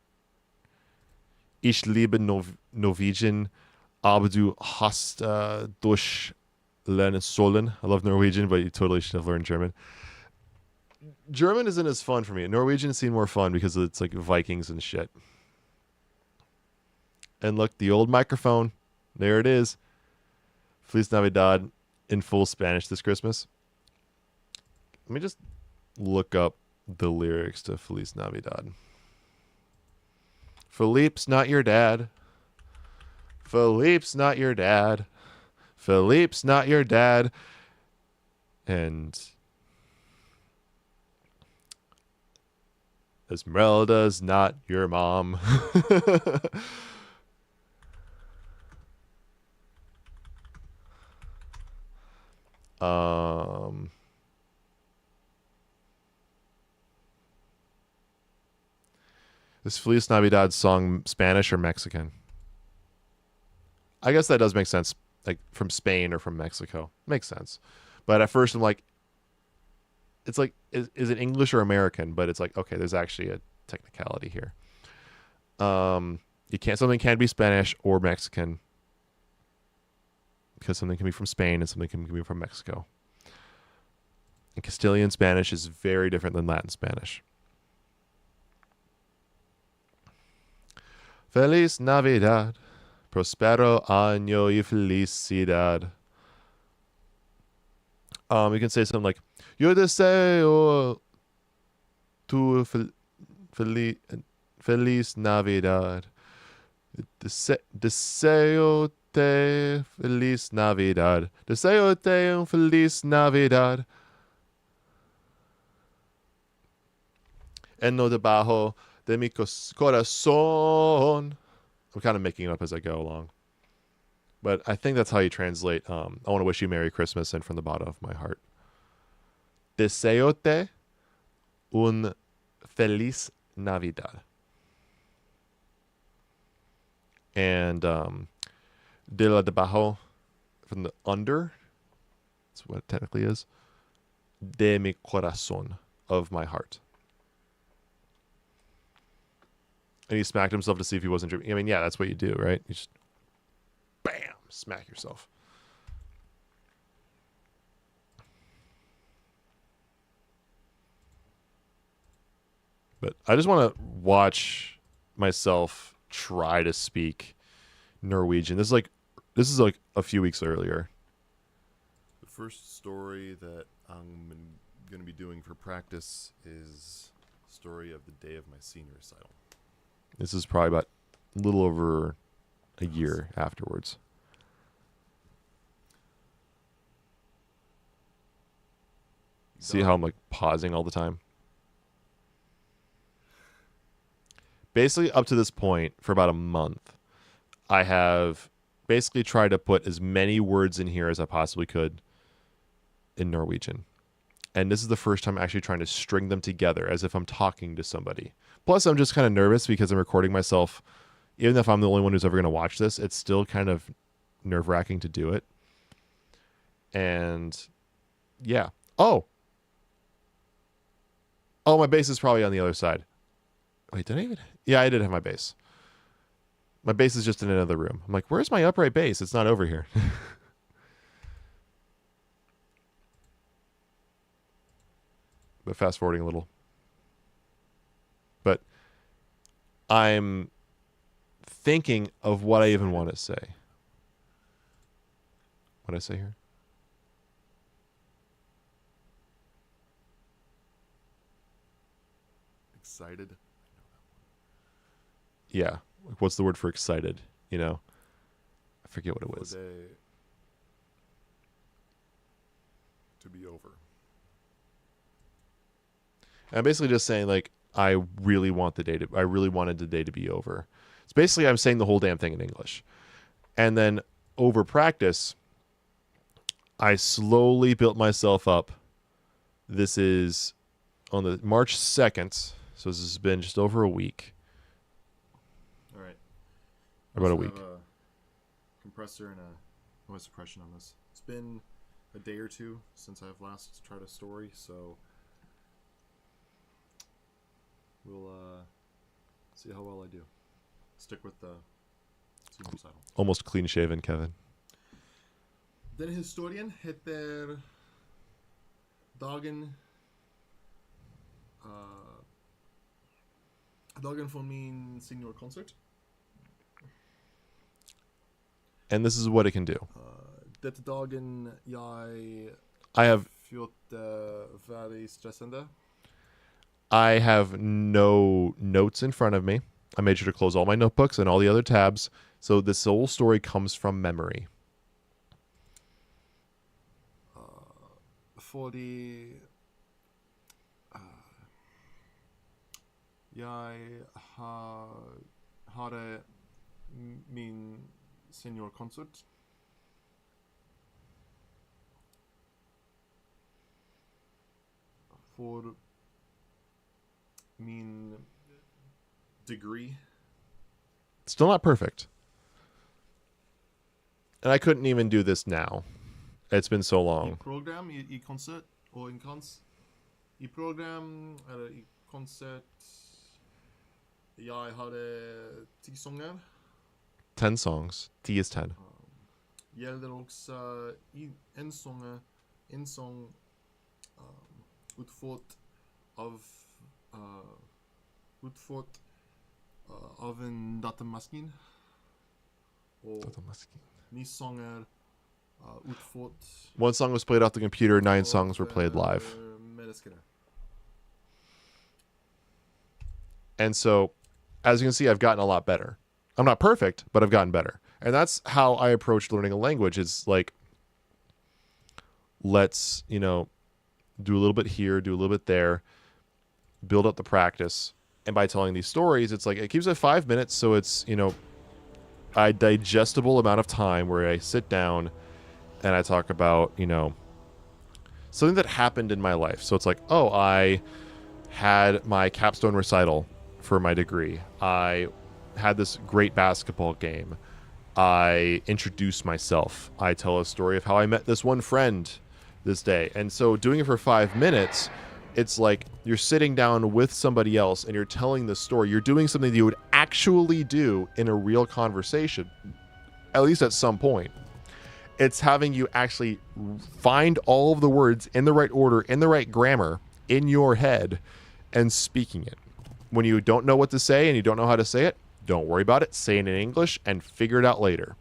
Ich liebe Norwegian, aber du hast durch lernen sollen. I love Norwegian, but you totally should have learned German. German isn't as fun for me. Norwegian seemed more fun because it's like Vikings and shit. And look, the old microphone. There it is. Feliz Navidad in full Spanish this Christmas. Let me just look up the lyrics to Feliz Navidad. Philippe's not your dad. Philippe's not your dad. Philippe's not your dad. And Esmeralda's not your mom. Is Feliz Navidad song Spanish or Mexican? I guess that does make sense. Like from Spain or from Mexico. Makes sense. But at first I'm like, it's like, is it English or American? But it's like, okay, there's actually a technicality here. Something can be Spanish or Mexican. Because something can be from Spain and something can be from Mexico. And Castilian Spanish is very different than Latin Spanish. Feliz Navidad, prospero año y felicidad. You can say something like, yo deseo tu feliz Navidad. Deseo te feliz Navidad. Deseo te un feliz Navidad. En lo debajo de mi corazón. I'm kind of making it up as I go along. But I think that's how you translate, I want to wish you Merry Christmas and from the bottom of my heart. Deseote un feliz Navidad. And de la debajo, from the under, that's what it technically is, de mi corazón, of my heart. And he smacked himself to see if he wasn't drinking. I mean, yeah, that's what you do, right? You just, bam, smack yourself. But I just want to watch myself try to speak Norwegian. This is like a few weeks earlier. The first story that I'm going to be doing for practice is story of the day of my senior recital. This is probably about a little over a year afterwards. See how I'm like pausing all the time? Basically, up to this point, for about a month, I have basically tried to put as many words in here as I possibly could in Norwegian. And this is the first time actually trying to string them together as if I'm talking to somebody. Plus, I'm just kind of nervous because I'm recording myself. Even if I'm the only one who's ever going to watch this, it's still kind of nerve-wracking to do it. And, yeah. Oh, my bass is probably on the other side. Wait, did I even? Yeah, I did have my bass. My bass is just in another room. I'm like, where's my upright bass? It's not over here. But fast forwarding a little. But I'm thinking of what I even want to say. What did I say here? Excited? Yeah. What's the word for excited? You know? I forget what it was. To be over. And I'm basically just saying, like, I really wanted the day to be over. It's basically I'm saying the whole damn thing in English. And then over practice, I slowly built myself up. This is on the March 2nd. So this has been just over a week. All right. About a week. A compressor and a noise suppression on this. It's been a day or two since I've last tried a story, so we'll see how well I do. Stick with the senior recital. Almost clean shaven, Kevin. Den historien heter Dagen Dagen från min senior concert. And this is what it can do. Detta dagen I have very stressande. I have no notes in front of me. I made sure to close all my notebooks and all the other tabs. So this whole story comes from memory. Jag hade min seniorkonsert. For min degree. Still not perfect. And I couldn't even do this now. It's been so long. Program i konsert och en i program eller i konsert. Jag hade 10 sånger. 10 songs. 10 is 10. Gällde också en sång utfört av en datamaskin. Ni sånger utfört. One song was played off the computer, 9 songs were played live. And so, as you can see, I've gotten a lot better. I'm not perfect, but I've gotten better. And that's how I approach learning a language. Is like, let's, do a little bit here, do a little bit there, build up the practice, And by telling these stories, it's like it keeps it 5 minutes, so it's, you know, a digestible amount of time where I sit down and I talk about, you know, something that happened in my life. So it's like, oh, I had my capstone recital for my degree. I had this great basketball game. I introduce myself. I tell a story of how I met this one friend this day. And so doing it for 5 minutes, it's like you're sitting down with somebody else and you're telling the story. You're doing something that you would actually do in a real conversation, at least at some point. It's having you actually find all of the words in the right order, in the right grammar, in your head, and speaking it. When you don't know what to say and you don't know how to say it, don't worry about it. Say it in English and figure it out later.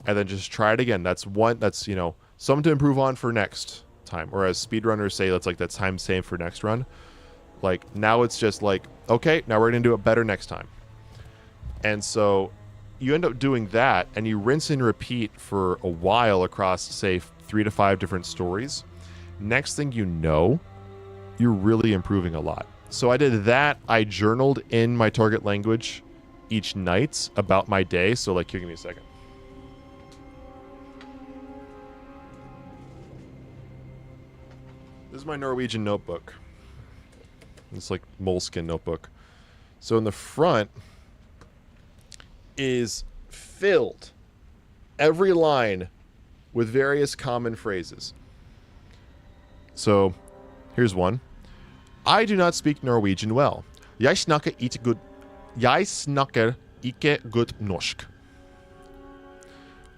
And then just try it again. That's, you know, something to improve on for next time. Or as speedrunners say, that's like that time saved for next run. Like, now it's just like, okay, now we're going to do it better next time. And so you end up doing that, and you rinse and repeat for a while across, say, 3 to 5 different stories. Next thing you know, you're really improving a lot. So I did that. I journaled in my target language each night about my day. So, like, here, give me a second. This is my Norwegian notebook. It's like moleskin notebook. So in the front is filled every line with various common phrases. So here's one. I do not speak Norwegian well. Jeg snakker ikke good norsk.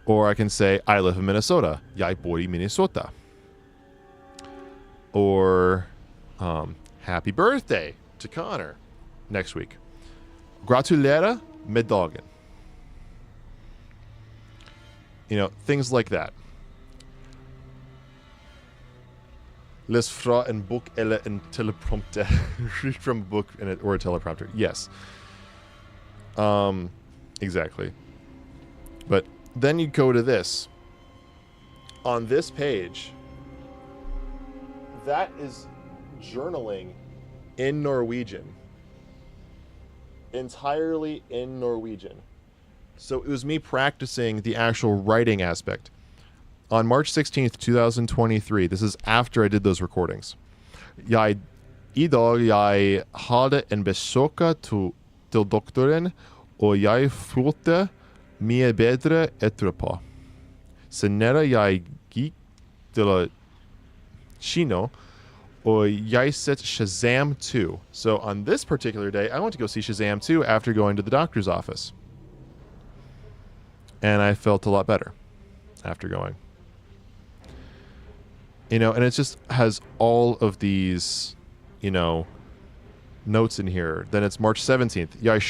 Or I can say, I live in Minnesota. Jeg bor i Minnesota. Or happy birthday to Connor next week. Gratulerer med dagen. You know, things like that. Les fra en bok eller en teleprompter. Read from a book or a teleprompter. Yes. Exactly. But then you go to this. On this page, that is journaling in Norwegian. Entirely in Norwegian. So it was me practicing the actual writing aspect. On March 16th, 2023, this is after I did those recordings. I dag jeg hadde en besøk til doktoren, og jeg følte mye bedre etterpå. Senere jeg gikk til kino, og jeg sett Shazam 2. So on this particular day, I went to go see Shazam 2 after going to the doctor's office. And I felt a lot better after going. You know, and it just has all of these, you know, notes in here. Then it's March 17th. Jeg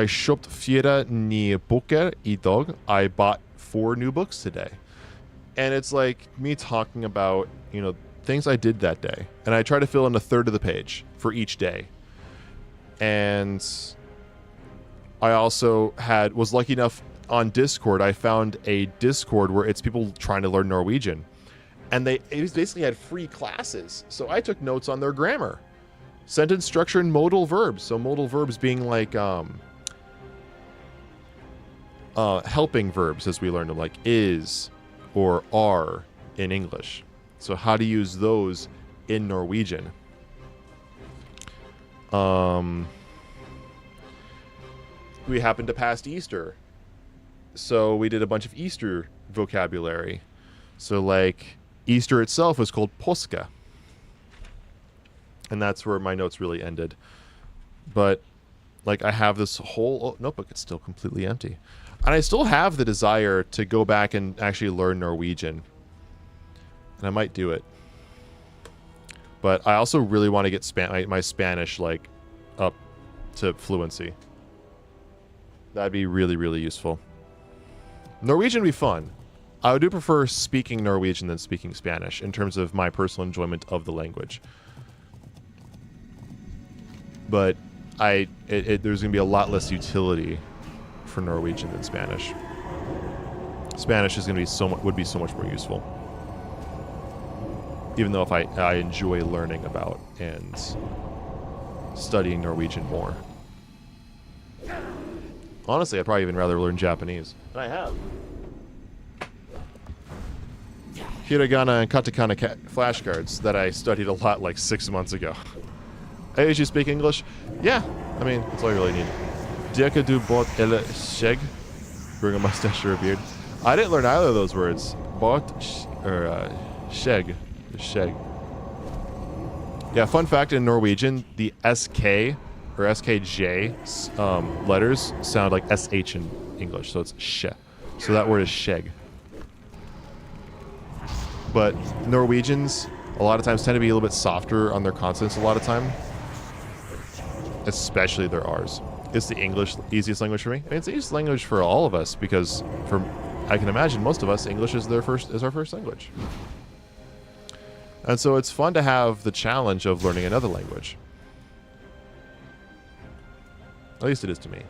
kjøpte 4 nye bøker I dag. I bought 4 new books today. And it's like me talking about, you know, things I did that day. And I try to fill in a third of the page for each day. And I also was lucky enough on Discord, I found a Discord where it's people trying to learn Norwegian. And it basically had free classes. So I took notes on their grammar. Sentence structure and modal verbs. So modal verbs being like helping verbs as we learned them, like is or are in English. So how to use those in Norwegian. We happened to pass Easter. So we did a bunch of Easter vocabulary. So like Easter itself was called påske. And that's where my notes really ended. But like I have this whole notebook. It's still completely empty. And I still have the desire to go back and actually learn Norwegian. And I might do it. But I also really want to get my Spanish like up to fluency. That'd be really, really useful. Norwegian would be fun. I do prefer speaking Norwegian than speaking Spanish in terms of my personal enjoyment of the language. But there's going to be a lot less utility for Norwegian than Spanish. Spanish is going to be would be so much more useful. even though if I enjoy learning about and studying Norwegian more. Honestly, I'd probably even rather learn Japanese. And I have. Hiragana and katakana flashcards that I studied a lot like 6 months ago. Hey, did you speak English? Yeah. I mean, that's all you really need. Deka du bot ele sheg? Growing a mustache or a beard. I didn't learn either of those words. Bot or sheg. Sheg. Yeah, fun fact in Norwegian, the SK or SKJ letters sound like SH in English, so it's she. So that word is sheg. But Norwegians, a lot of times, tend to be a little bit softer on their consonants a lot of time. Especially their R's. It's the easiest language for me. I mean, it's the easiest language for all of us because I can imagine most of us, English is our first language. And so it's fun to have the challenge of learning another language. At least it is to me.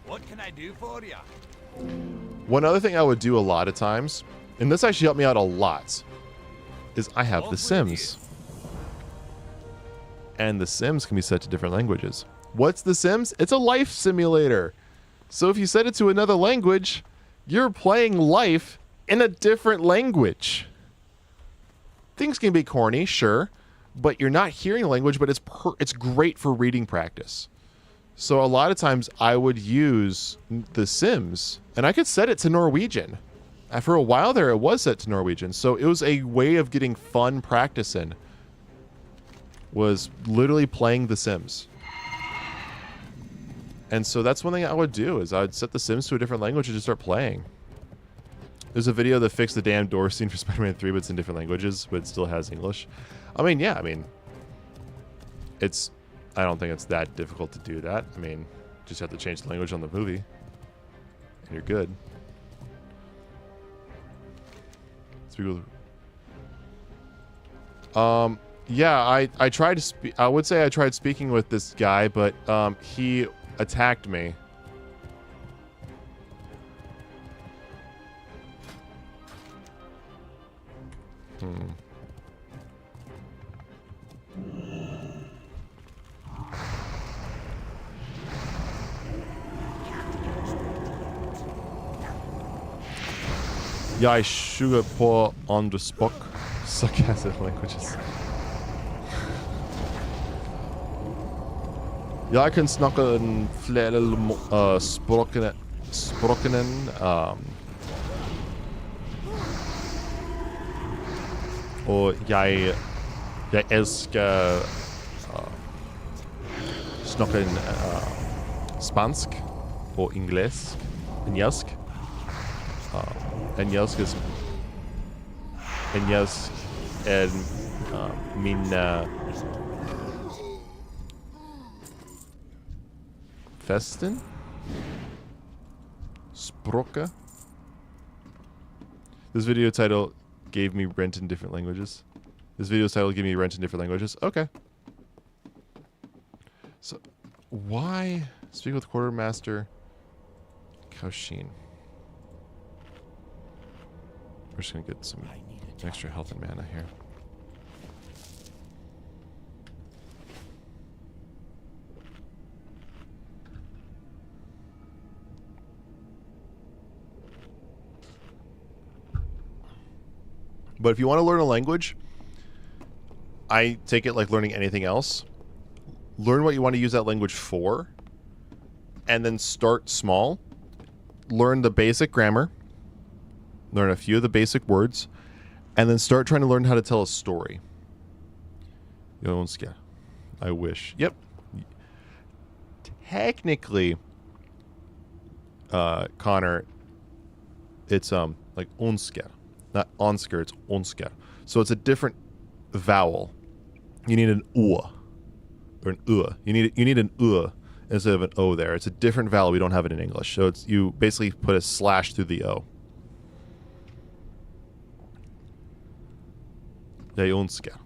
What can I do for you? One other thing I would do a lot of times, and this actually helped me out a lot, is I have The Sims. And The Sims can be set to different languages. What's The Sims? It's a life simulator. So if you set it to another language, you're playing life in a different language. Things can be corny, sure, but you're not hearing the language, but it's great for reading practice. So a lot of times I would use The Sims, and I could set it to Norwegian. For a while there, it was set to Norwegian, so it was a way of getting fun practice in. Was literally playing The Sims. And so that's one thing I would do, is I would set The Sims to a different language and just start playing. There's a video that fixed the damn door scene for Spider-Man 3, but it's in different languages, but it still has English. I mean, yeah, I don't think it's that difficult to do that. I mean, just have to change the language on the movie, and you're good. Yeah, I tried to speak. I would say I tried speaking with this guy, but he attacked me. Jeg sugar på on the spot. Sarcastic languages. Jeg kan snakke flere språkene. Og jeg elsker snakke spansk og engelsk. Engelsk. Engelsk er min festen språket. This video title gave me rent in different languages. Okay. So, why speak with Quartermaster Kaushin? We're just gonna get some extra health and mana here. But if you want to learn a language, I take it like learning anything else. Learn what you want to use that language for, and then start small. Learn the basic grammar. Learn a few of the basic words, and then start trying to learn how to tell a story. Jonska. I wish. Yep. Technically, Connor, it's like onska. Not onsker, it's onska. So it's a different vowel. You need an or an You need an instead of an o there. It's a different vowel. We don't have it in English. So it's you basically put a slash through the o. Unska.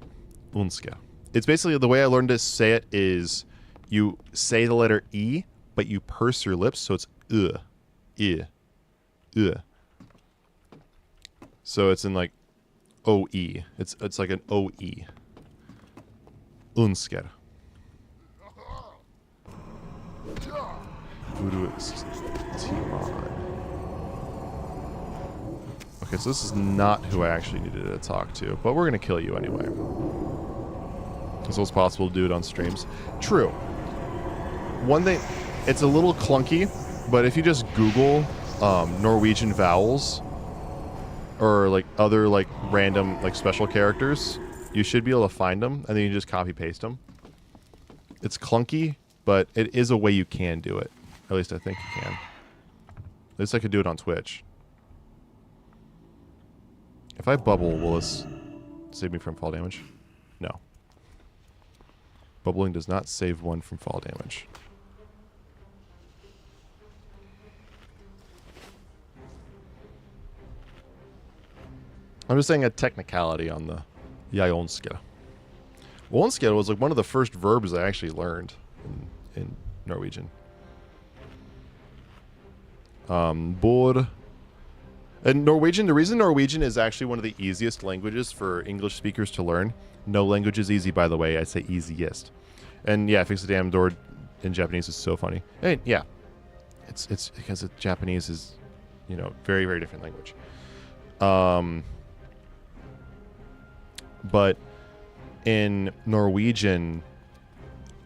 It's basically the way I learned to say it is you say the letter E but you purse your lips, so it's ugh. So it's in like OE. It's like an OE. Unsker. Okay, so this is not who I actually needed to talk to, but we're gonna kill you anyway. It's almost possible to do it on streams. True. One thing, it's a little clunky, but if you just Google Norwegian vowels or like other like random like special characters, you should be able to find them, and then you just copy paste them. It's clunky, but it is a way you can do it. At least I think you can. At least I could do it on Twitch. If I bubble, will this save me from fall damage? No. Bubbling does not save one from fall damage. I'm just saying a technicality on the Jajonske. Onske was like one of the first verbs I actually learned in Norwegian. Bor. And Norwegian, the reason Norwegian is actually one of the easiest languages for English speakers to learn. No language is easy, by the way. I say easiest. And yeah, fix the damn door in Japanese is so funny. And yeah, it's because Japanese is, you know, very, very different language. But in Norwegian,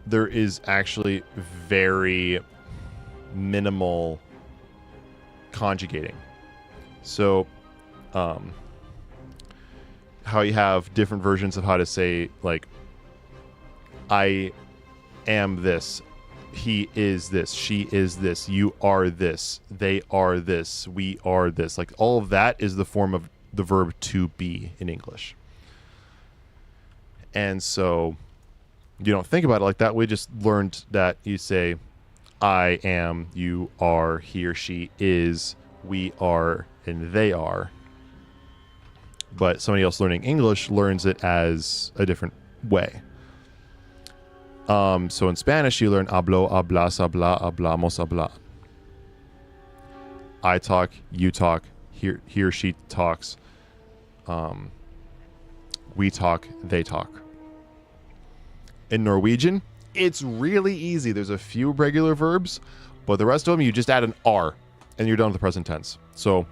there is actually very minimal conjugating. So, how you have different versions of how to say, like, I am this, he is this, she is this, you are this, they are this, we are this. Like, all of that is the form of the verb to be in English. And so you don't think about it like that. We just learned that you say, I am, you are, he or she is, we are, and they are. But somebody else learning English learns it as a different way. So in Spanish, you learn hablo, hablas, habla, hablamos, habla. I talk, you talk, he or she talks. We talk, they talk. In Norwegian, it's really easy. There's a few regular verbs, but the rest of them, you just add an R, and you're done with the present tense. So,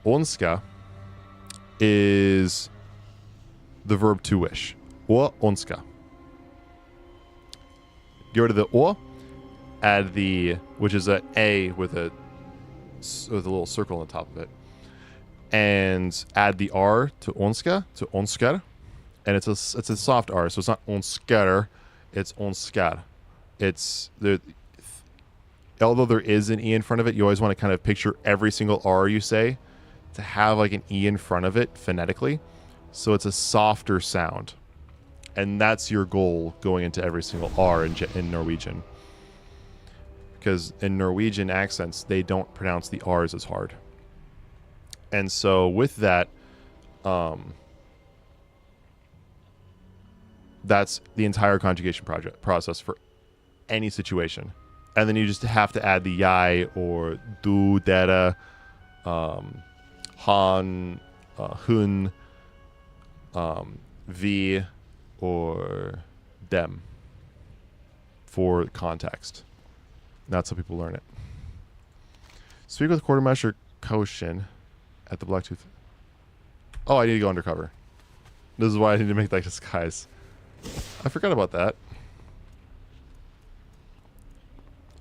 onska is the verb to wish. O onska. Get rid of the o, add the, which is an A with a little circle on the top of it, and add the R to onska, to onskar. And it's a soft R, so it's not onskar, it's onskar. It's the, although there is an E in front of it, you always want to kind of picture every single R you say to have like an E in front of it phonetically. So it's a softer sound. And that's your goal going into every single R in Norwegian. Because in Norwegian accents, they don't pronounce the R's as hard. And so with that, that's the entire conjugation process for any situation. And then you just have to add the yai or du, dere, han, hun, vi, or dem for context. That's how people learn it. Speak with Quartermaster Koshin at the Blacktooth. Oh, I need to go undercover. This is why I need to make that disguise. I forgot about that.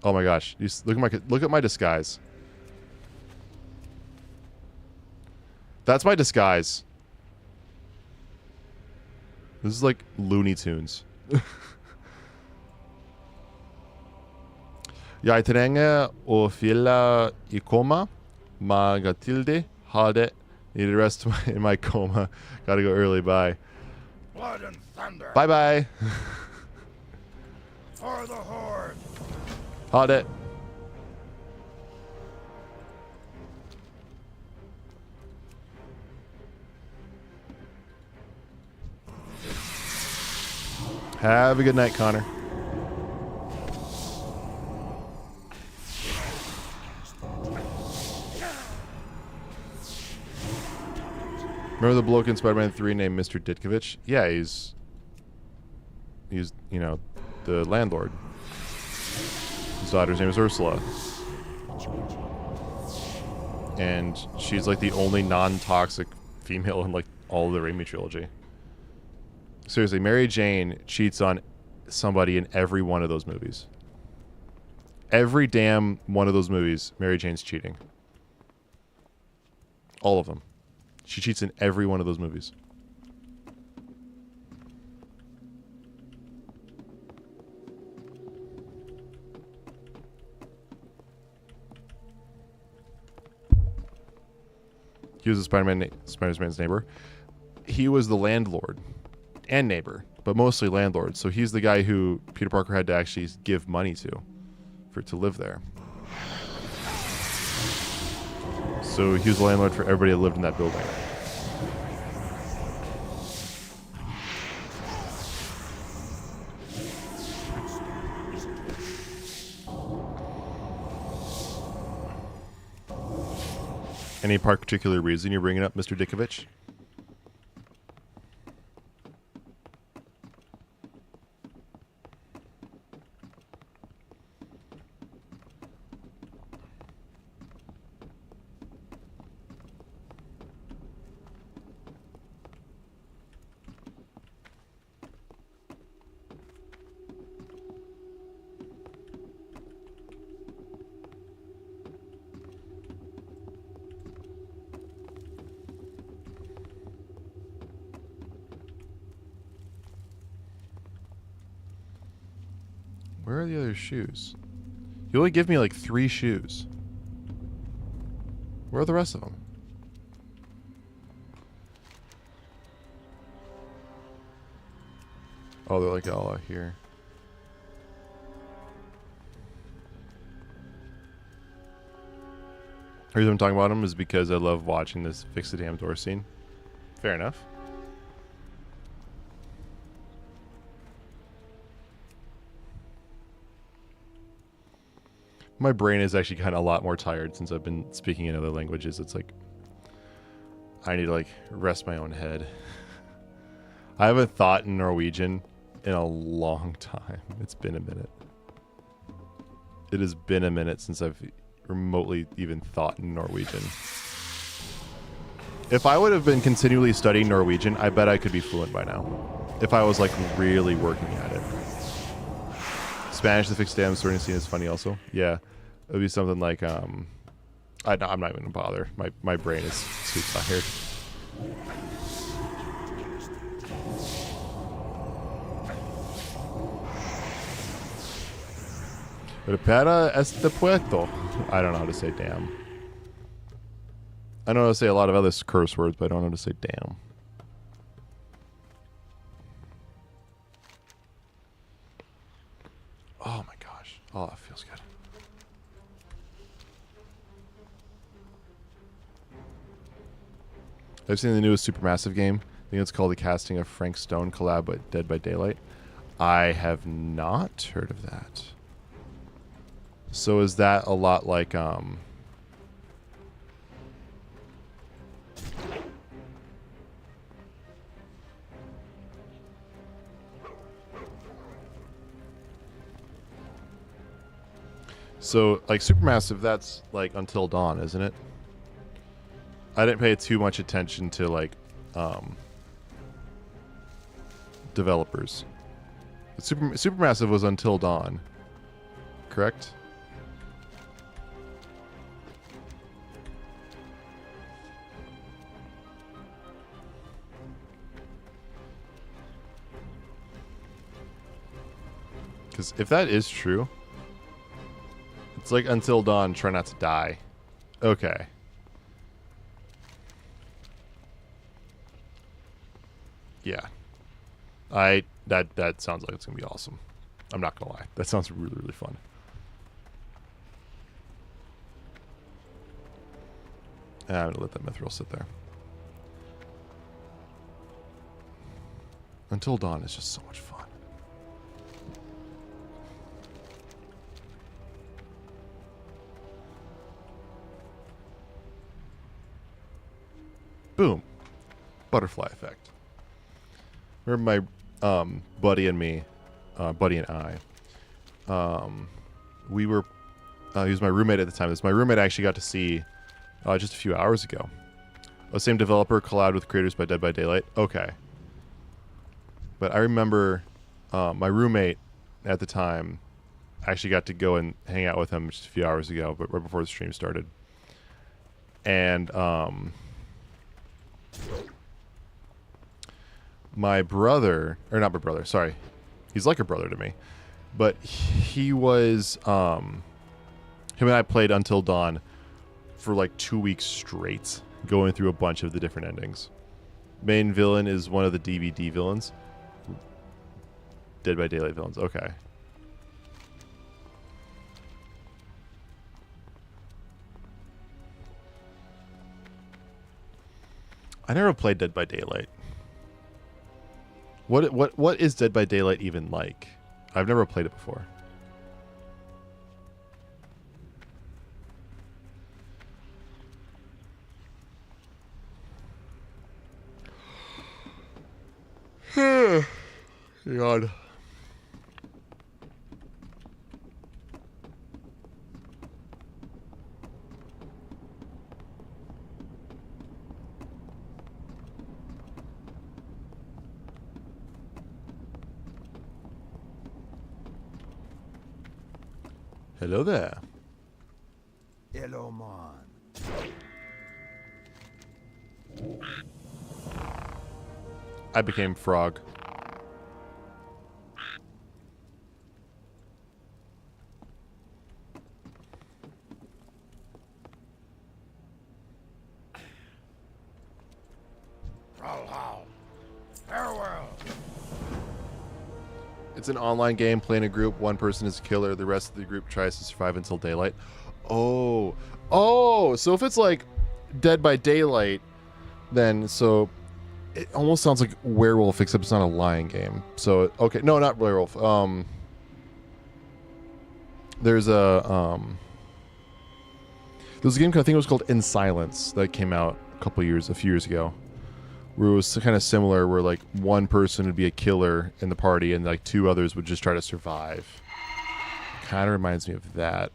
Oh my gosh! Look at my disguise. That's my disguise. This is like Looney Tunes. Jeg trenger å fylle I koma. Magatilde har det. Need to rest in my coma. Gotta go early. Bye. Blood and thunder. Bye bye. For the horde. Ha det. Have a good night, Connor. Remember the bloke in Spider-Man 3 named Mr. Ditkovich? Yeah, he's you know, the landlord. His daughter's name is Ursula. And she's like the only non-toxic female in like all of the Raimi trilogy. Seriously, Mary Jane cheats on somebody in every one of those movies. Every damn one of those movies, Mary Jane's cheating. All of them. She cheats in every one of those movies. He was a Spider-Man's neighbor. He was the landlord and neighbor, but mostly landlord. So he's the guy who Peter Parker had to actually give money to live there. So he was the landlord for everybody that lived in that building. Any particular reason you're bringing up Mr. Ditkovich? Where are the other shoes? You only give me like 3 shoes. Where are the rest of them? Oh, they're like all out here. The reason I'm talking about them is because I love watching this fix the damn door scene. Fair enough. My brain is actually kind of a lot more tired since I've been speaking in other languages. It's like I need to like rest my own head. I haven't thought in Norwegian in a long time. It's been a minute. It has been a minute since I've remotely even thought in Norwegian. If I would have been continually studying Norwegian, I bet I could be fluent by now. If I was like really working at it. Spanish, the fixed damn sorting scene is funny also. Yeah. It would be something like, I'm not even going to bother. My brain is too tired. Repara este puerto. I don't know how to say damn. I know how to say a lot of other curse words, but I don't know how to say damn. Oh my gosh. Oh, that feels good. I've seen the newest Supermassive game. I think it's called The Casting of Frank Stone collab with Dead by Daylight. I have not heard of that. So is that a lot like so like Supermassive, that's like Until Dawn, isn't it? I didn't pay too much attention to like developers. Supermassive was Until Dawn, correct? Because if that is true, it's like Until Dawn, Try Not to Die. Okay. Yeah. That sounds like it's gonna be awesome. I'm not gonna lie. That sounds really, really fun. I'm gonna let that mithril sit there. Until Dawn is just so much fun. Boom. Butterfly effect. Remember my buddy and me, buddy and I, we were, he was my roommate at the time. My roommate actually got to see just a few hours ago. The same developer collabed with creators by Dead by Daylight. Okay. But I remember my roommate at the time actually got to go and hang out with him just a few hours ago, but right before the stream started. And my brother, or not my brother, sorry. He's like a brother to me. But he was, him and I played Until Dawn for like 2 weeks straight, going through a bunch of the different endings. Main villain is one of the DVD villains. Dead by Daylight villains, okay. I never played Dead by Daylight. What is Dead by Daylight even like? I've never played it before. God. Hello there. Hello, man. I became frog. Farewell. It's an online game. Play in a group. One person is a killer. The rest of the group tries to survive until daylight. Oh. Oh, so if it's like Dead by Daylight, then so it almost sounds like Werewolf, except it's not a lying game. So, okay. No, not Werewolf. There's a game, I think it was called In Silence, that came out a few years ago, where it was kind of similar, where like one person would be a killer in the party and like two others would just try to survive. Kind of reminds me of that.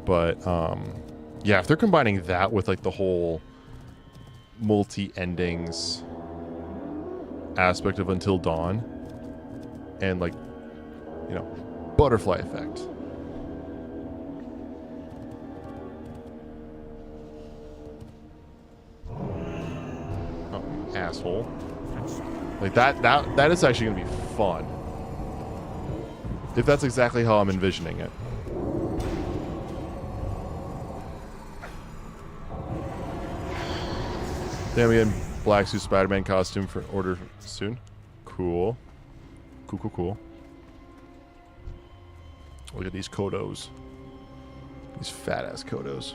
But yeah, if they're combining that with like the whole multi-endings aspect of Until Dawn and like, you know, butterfly effect. Oh, asshole. Like that is actually gonna be fun. If that's exactly how I'm envisioning it. Damn, we get black suit Spider-Man costume for order soon. Cool. Cool. Look at these Kodos. These fat-ass Kodos.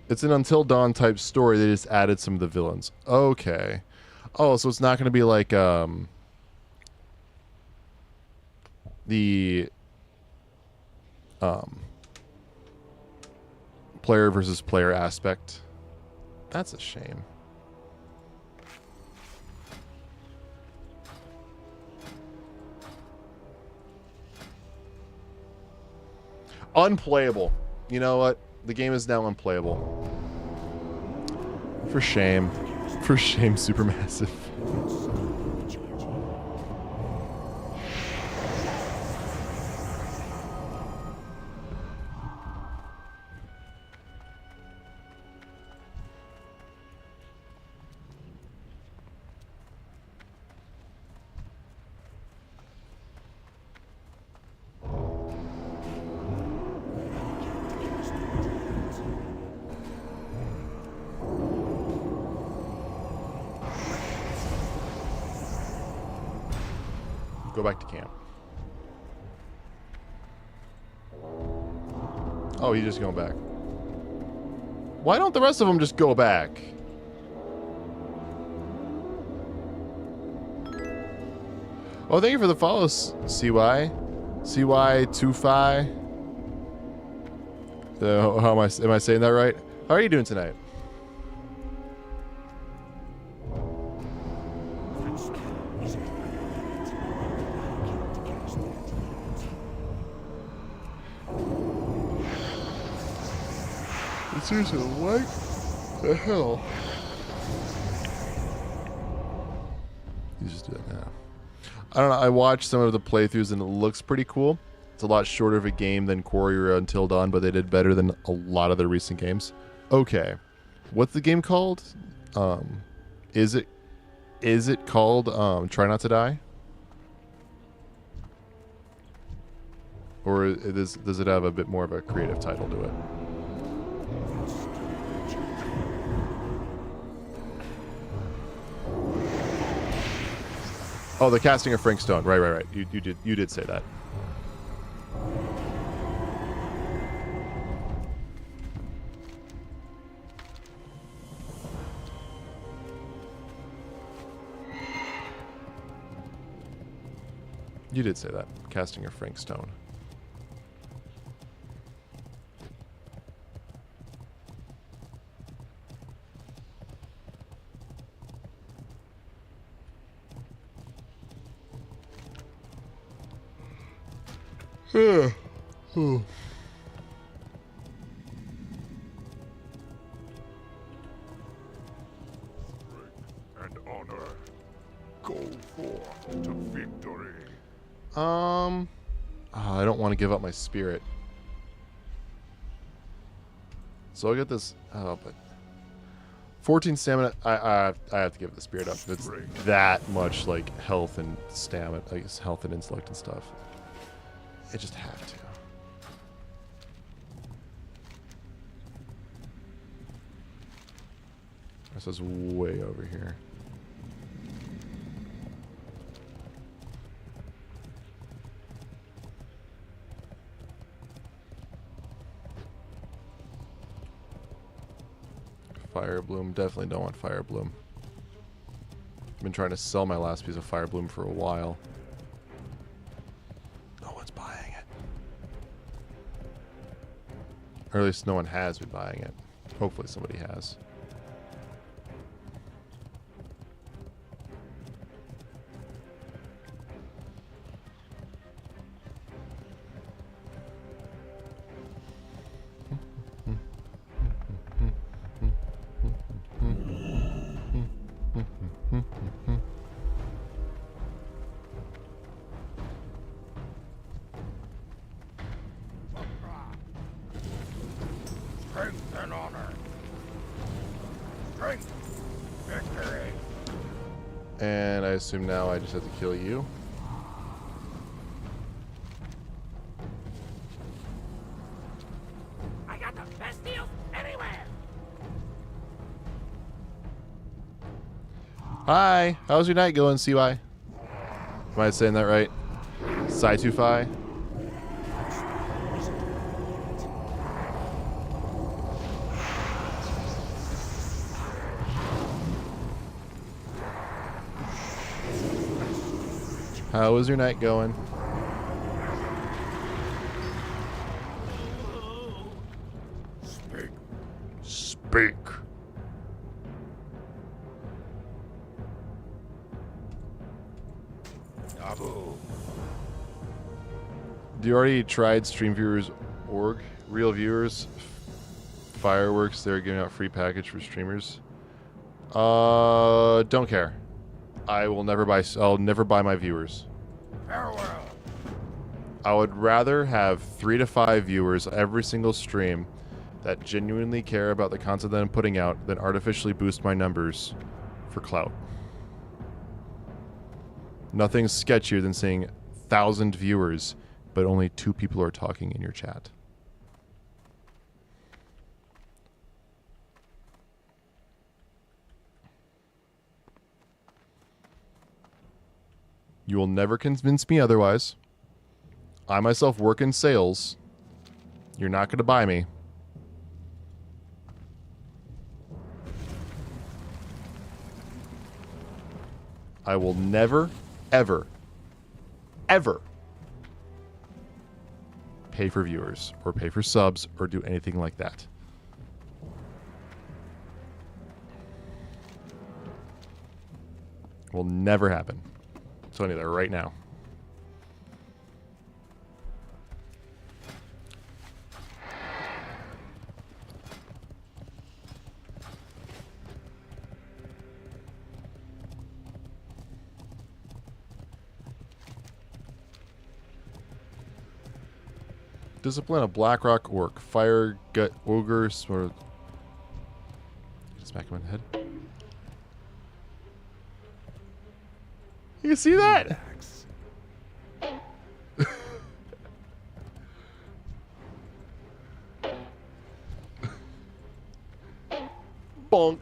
It's an Until Dawn type story. They just added some of the villains. Okay. Oh, so it's not going to be like the player versus player aspect. That's a shame. Unplayable. You know what? The game is now unplayable. For shame. For shame, Supermassive. Go back to camp. Oh, he's just going back. Why don't the rest of them just go back? Oh, thank you for the follow, CY. CY25. How am I saying that right? How are you doing tonight? Seriously, what the hell? You just do that now. I don't know. I watched some of the playthroughs and it looks pretty cool. It's a lot shorter of a game than Quarry or Until Dawn, but they did better than a lot of their recent games. Okay, what's the game called? Is it called Try Not to Die? Or does it have a bit more of a creative title to it? Oh, the casting of Frank Stone. Right. You did say that. You did say that. Casting of Frank Stone. And honor. Go forth to victory. I don't want to give up my spirit. So I'll get this. Oh, but 14 stamina. I have to give the spirit up. It's that much like health and stamina, I guess health and intellect and stuff. I just have to. This is way over here. Fire Bloom. Definitely don't want Fire Bloom. I've been trying to sell my last piece of Fire Bloom for a while. No one's buying it. Or at least no one has been buying it. Hopefully somebody has. Strength and honor. Strength. Victory. And I assume now I just have to kill you. I got the best deals anywhere. Hi, how's your night going, CY? Am I saying that right? Sai-Tu-Fi? How is your night going? Speak. Speak. Abu. Do you already tried StreamViewers.org? Real viewers, fireworks. They're giving out free package for streamers. Don't care. I will never buy. I'll never buy my viewers. Farewell. I would rather have 3 to 5 viewers every single stream that genuinely care about the content that I'm putting out than artificially boost my numbers for clout. Nothing's sketchier than seeing 1,000 viewers, but only 2 people are talking in your chat. You will never convince me otherwise. I myself work in sales. You're not going to buy me. I will never, ever, ever pay for viewers or pay for subs or do anything like that. Will never happen. I'm telling you that right now. Discipline a Blackrock orc. Fire gut ogre. Sort of. Smack him in the head. You see that? Bonk.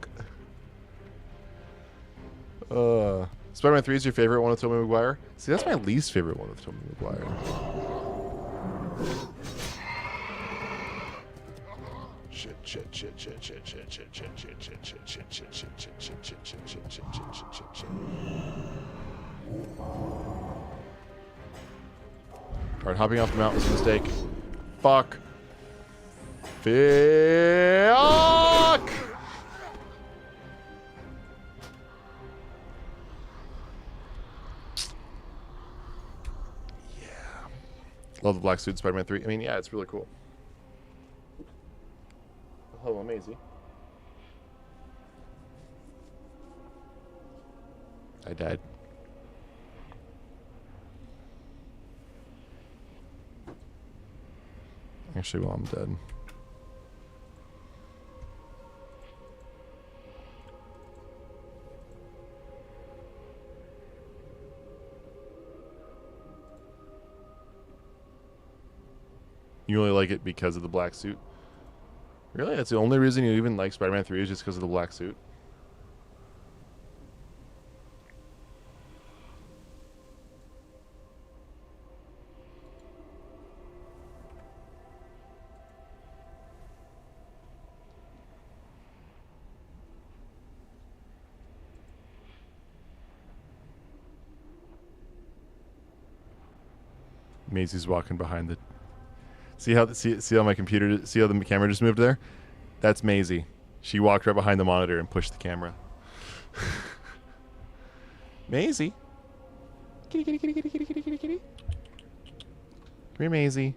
Spider-Man 3 is your favorite one with Tobey Maguire? See, that's my least favorite one with Tobey Maguire. Alright, hopping off the mountain was a mistake. Fuck. Fuck! Love the black suit in Spider-Man 3. I mean, yeah, it's really cool. Hello, Maisie. I died. Actually, well, I'm dead. You only like it because of the black suit? Really? That's the only reason you even like Spider-Man 3 is just because of the black suit? Maisie's walking behind the... See how my computer... See how the camera just moved there? That's Maisie. She walked right behind the monitor and pushed the camera. Maisie. Kitty, kitty, kitty, kitty, kitty, kitty, kitty, kitty. Come here, Maisie.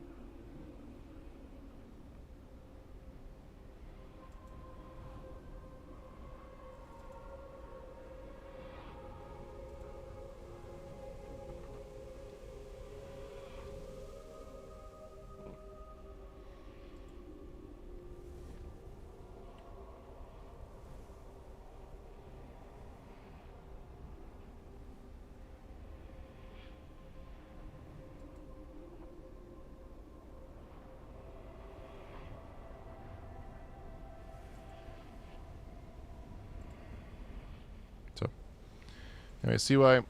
Anyway, see why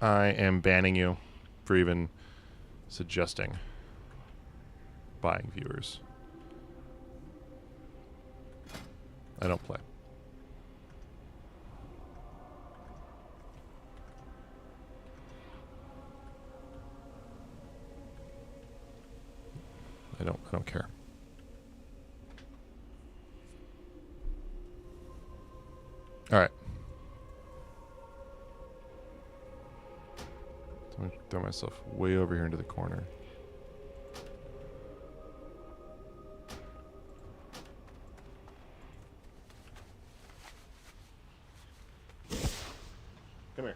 I am banning you for even suggesting buying viewers. I don't play. I don't care. All right. I'm going to throw myself way over here into the corner. Come here.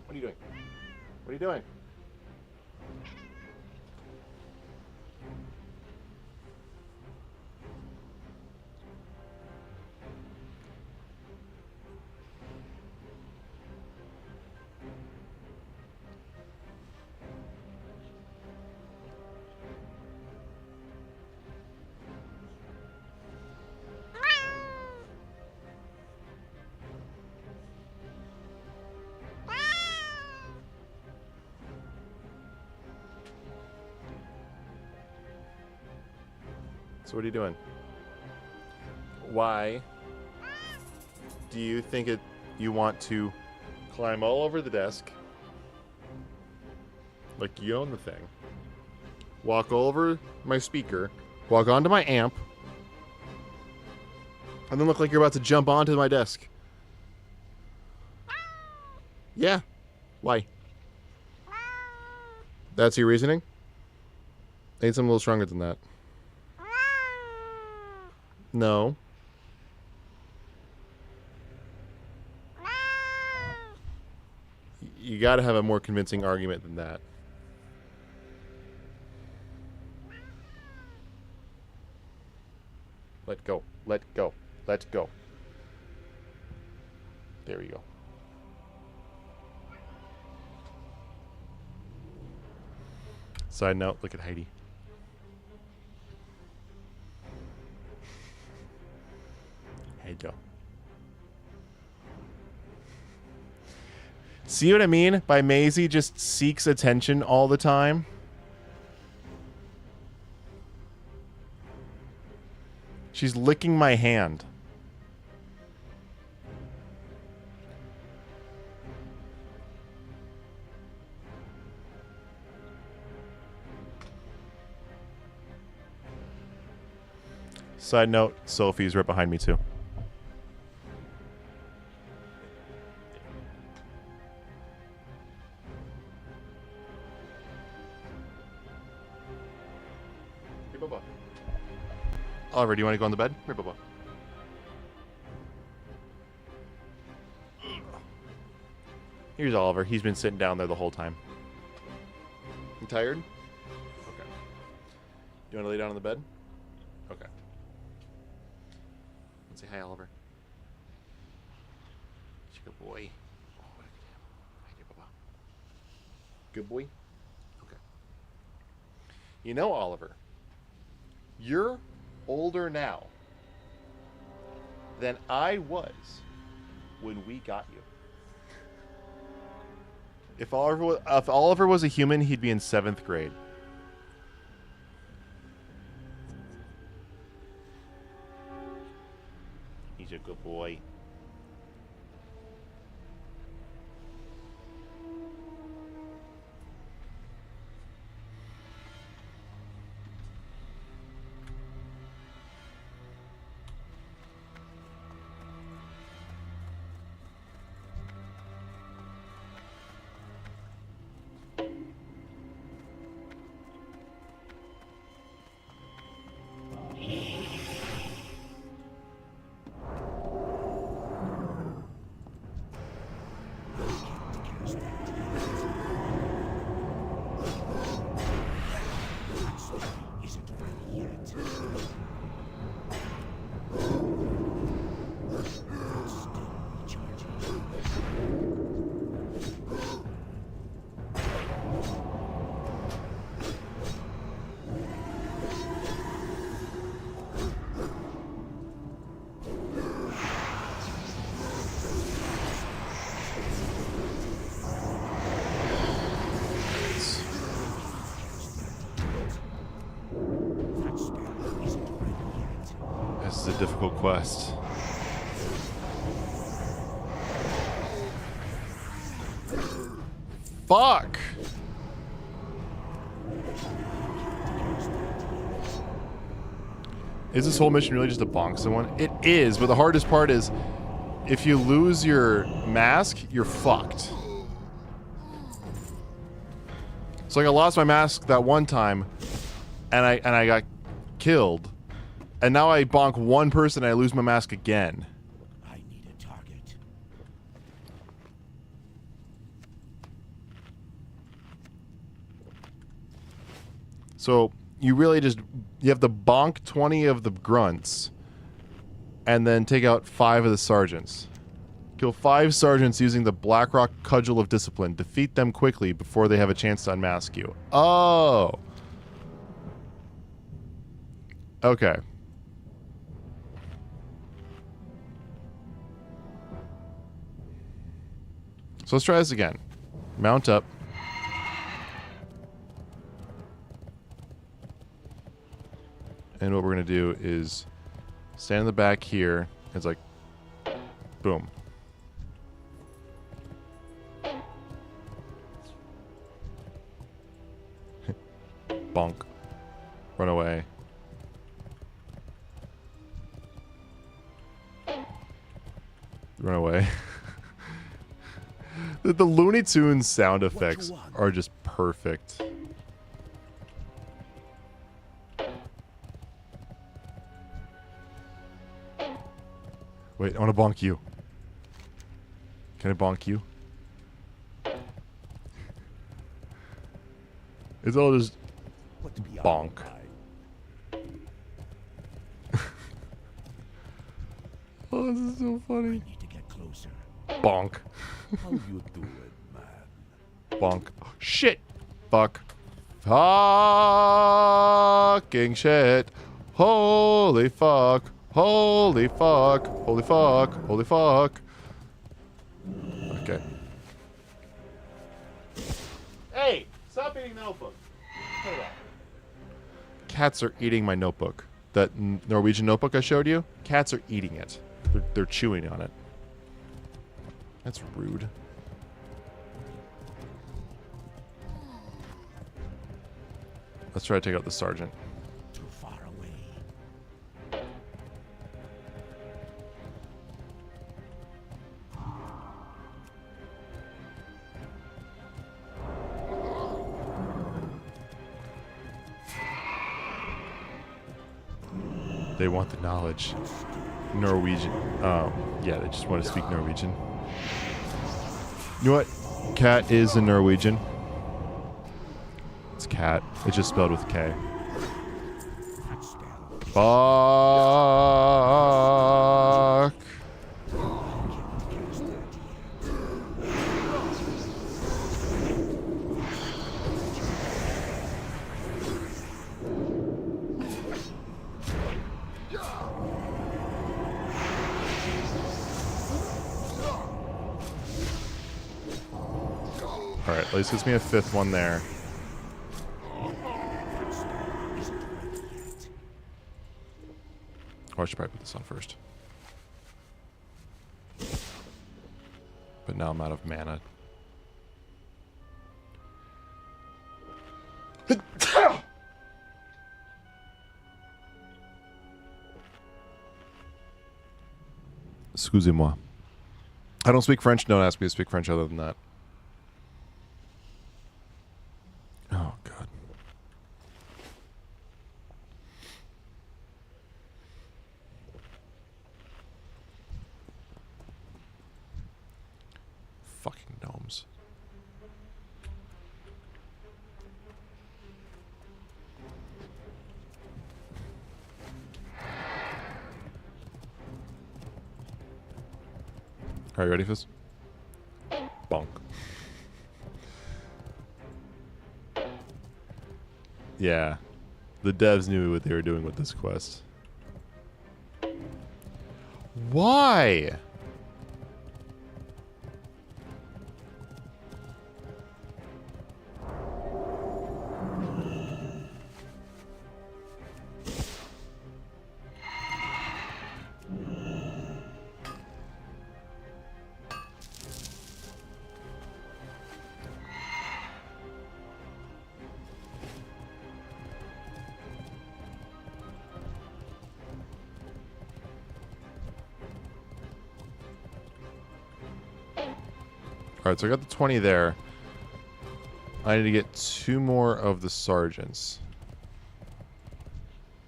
What are you doing? What are you doing? So what are you doing? Why do you think you want to climb all over the desk. Like you own the thing. Walk all over my speaker. Walk onto my amp. And then look like you're about to jump onto my desk. Yeah. Why? That's your reasoning? I need something a little stronger than that. No. You gotta have a more convincing argument than that. Let go. Let go. Let go. There we go. Side note, look at Heidi. Hey, Joe. See what I mean? By Maisie just seeks attention all the time. She's licking my hand. Side note, Sophie's right behind me too. Hey, Bubba. Oliver, do you want to go on the bed? Here, Bubba. Here's Oliver. He's been sitting down there the whole time. You tired? Okay. You want to lay down on the bed? Okay. Say hi, Oliver. Good boy. Oh, look at him. Hi, dear Bubba. Good boy? Okay. You know, Oliver, you're older now than I was when we got you. If Oliver was a human, he'd be in 7th grade. He's a good boy. This is a difficult quest. Fuck! Is this whole mission really just to bonk someone? It is, but the hardest part is if you lose your mask, you're fucked. So like I lost my mask that one time and I got killed. And now I bonk one person and I lose my mask again. I need a target. So you really just, you have to bonk 20 of the grunts and then take out 5 of the sergeants. Kill 5 sergeants using the Blackrock Cudgel of Discipline. Defeat them quickly before they have a chance to unmask you. Oh. Okay. So let's try this again. Mount up. And what we're going to do is stand in the back here. It's like, boom. Bonk. Run away. Run away. The Looney Tunes sound effects are just perfect. Wait, I want to bonk you. Can I bonk you? It's all just bonk. Oh, this is so funny. Need to get closer. Bonk. How you doing, man? Bonk. Shit. Fuck. Fucking shit. Holy fuck. Holy fuck. Holy fuck. Holy fuck. Okay. Hey! Stop eating the notebook. Cats are eating my notebook. That Norwegian notebook I showed you? Cats are eating it. They're chewing on it. That's rude. Let's try to take out the sergeant. Too far away. They want the knowledge. Norwegian. Yeah, they just want to speak Norwegian. You know what? Cat is in Norwegian. It's cat. It's just spelled with K. Fuck. Alright, at least gives me a fifth one there. Oh, I should probably put this on first. But now I'm out of mana. Excusez-moi. I don't speak French. Don't ask me to speak French other than that. Oh, God. Fucking gnomes. Are you ready for this? Bonk. Yeah. The devs knew what they were doing with this quest. Why? Alright, so I got the 20 there. I need to get 2 more of the sergeants.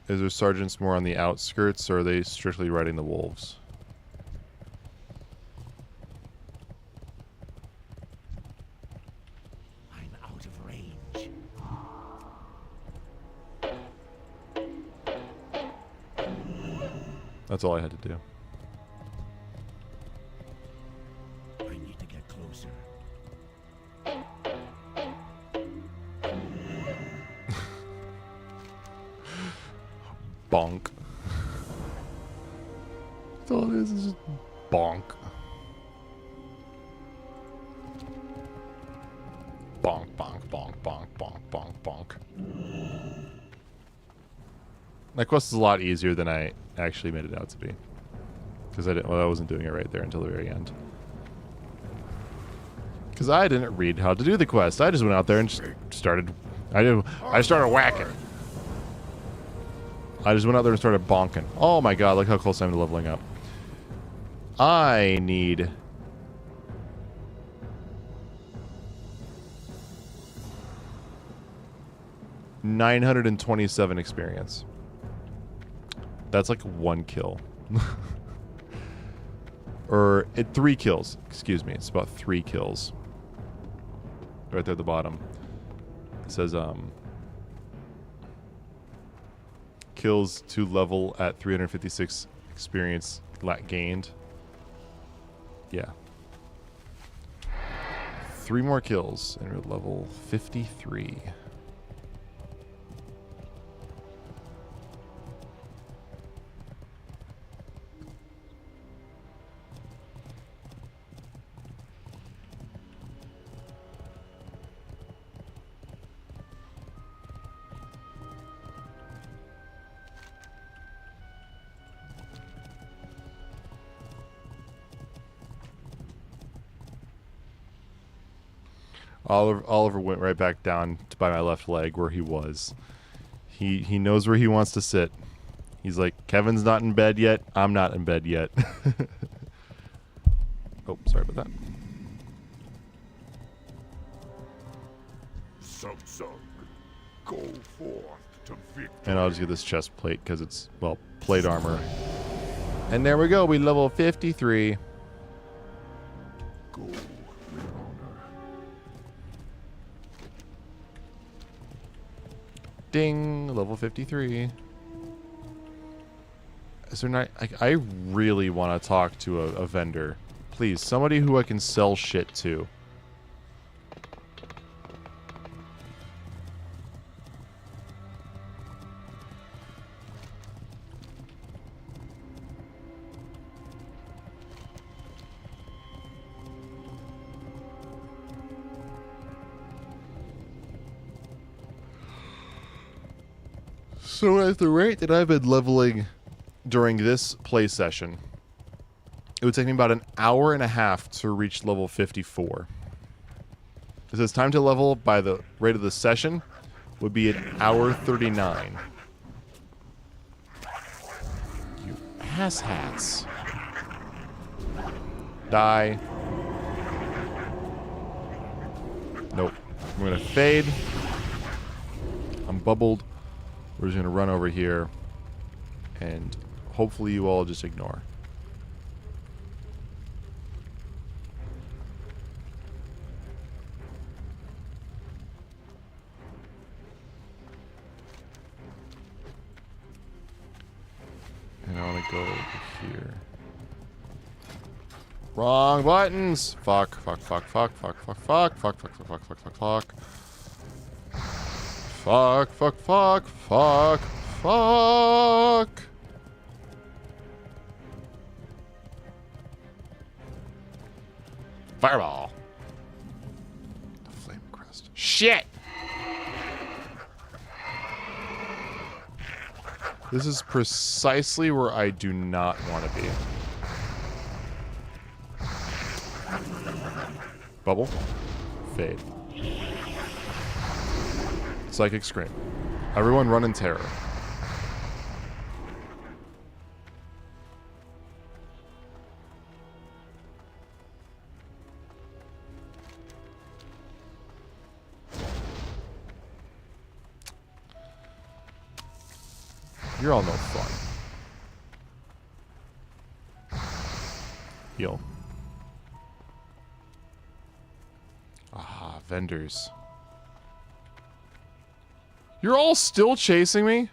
Is there sergeants more on the outskirts, or are they strictly riding the wolves? I'm out of range. That's all I had to do. I need to get closer. Bonk. That's all it is just bonk. Bonk, bonk, bonk, bonk, bonk, bonk, bonk. That quest is a lot easier than I actually made it out to be. Because I wasn't doing it right there until the very end. Because I didn't read how to do the quest. I just went out there and just started I started whacking. I just went out there and started bonking. Oh my god, look how close I am to leveling up. I need... $927 experience. That's like 1 kill. Or 3 kills. Excuse me. It's about 3 kills. Right there at the bottom. It says kills to level at 356 experience gained. Yeah. 3 more kills and we're at level 53. Oliver went right back down to by my left leg where he was. He knows where he wants to sit. He's like, Kevin's not in bed yet. I'm not in bed yet. Oh, sorry about that. Samsung, go forth to victory. And I'll just get this chest plate because it's, well, plate armor. And there we go. We level 53. Go with honor. Ding, level 53. Is there not... I really want to talk to a vendor. Please, somebody who I can sell shit to. So at the rate that I've been leveling during this play session, it would take me about an hour and a half to reach level 54. It says time to level by the rate of the session would be an hour 39. You asshats. Die. Nope. We're gonna fade. I'm bubbled. We're just going to run over here, and hopefully you all just ignore. And I want to go over here. Wrong buttons! Fuck, fuck, fuck, fuck, fuck, fuck, fuck, fuck, fuck, fuck, fuck, fuck, fuck, fuck. Fuck, fuck, fuck, fuck, fuck. Fireball. The flame crest. Shit! This is precisely where I do not want to be. Bubble. Fade. Psychic Scream. Everyone run in terror. You're all no fun. Heal. Ah, vendors. You're all still chasing me?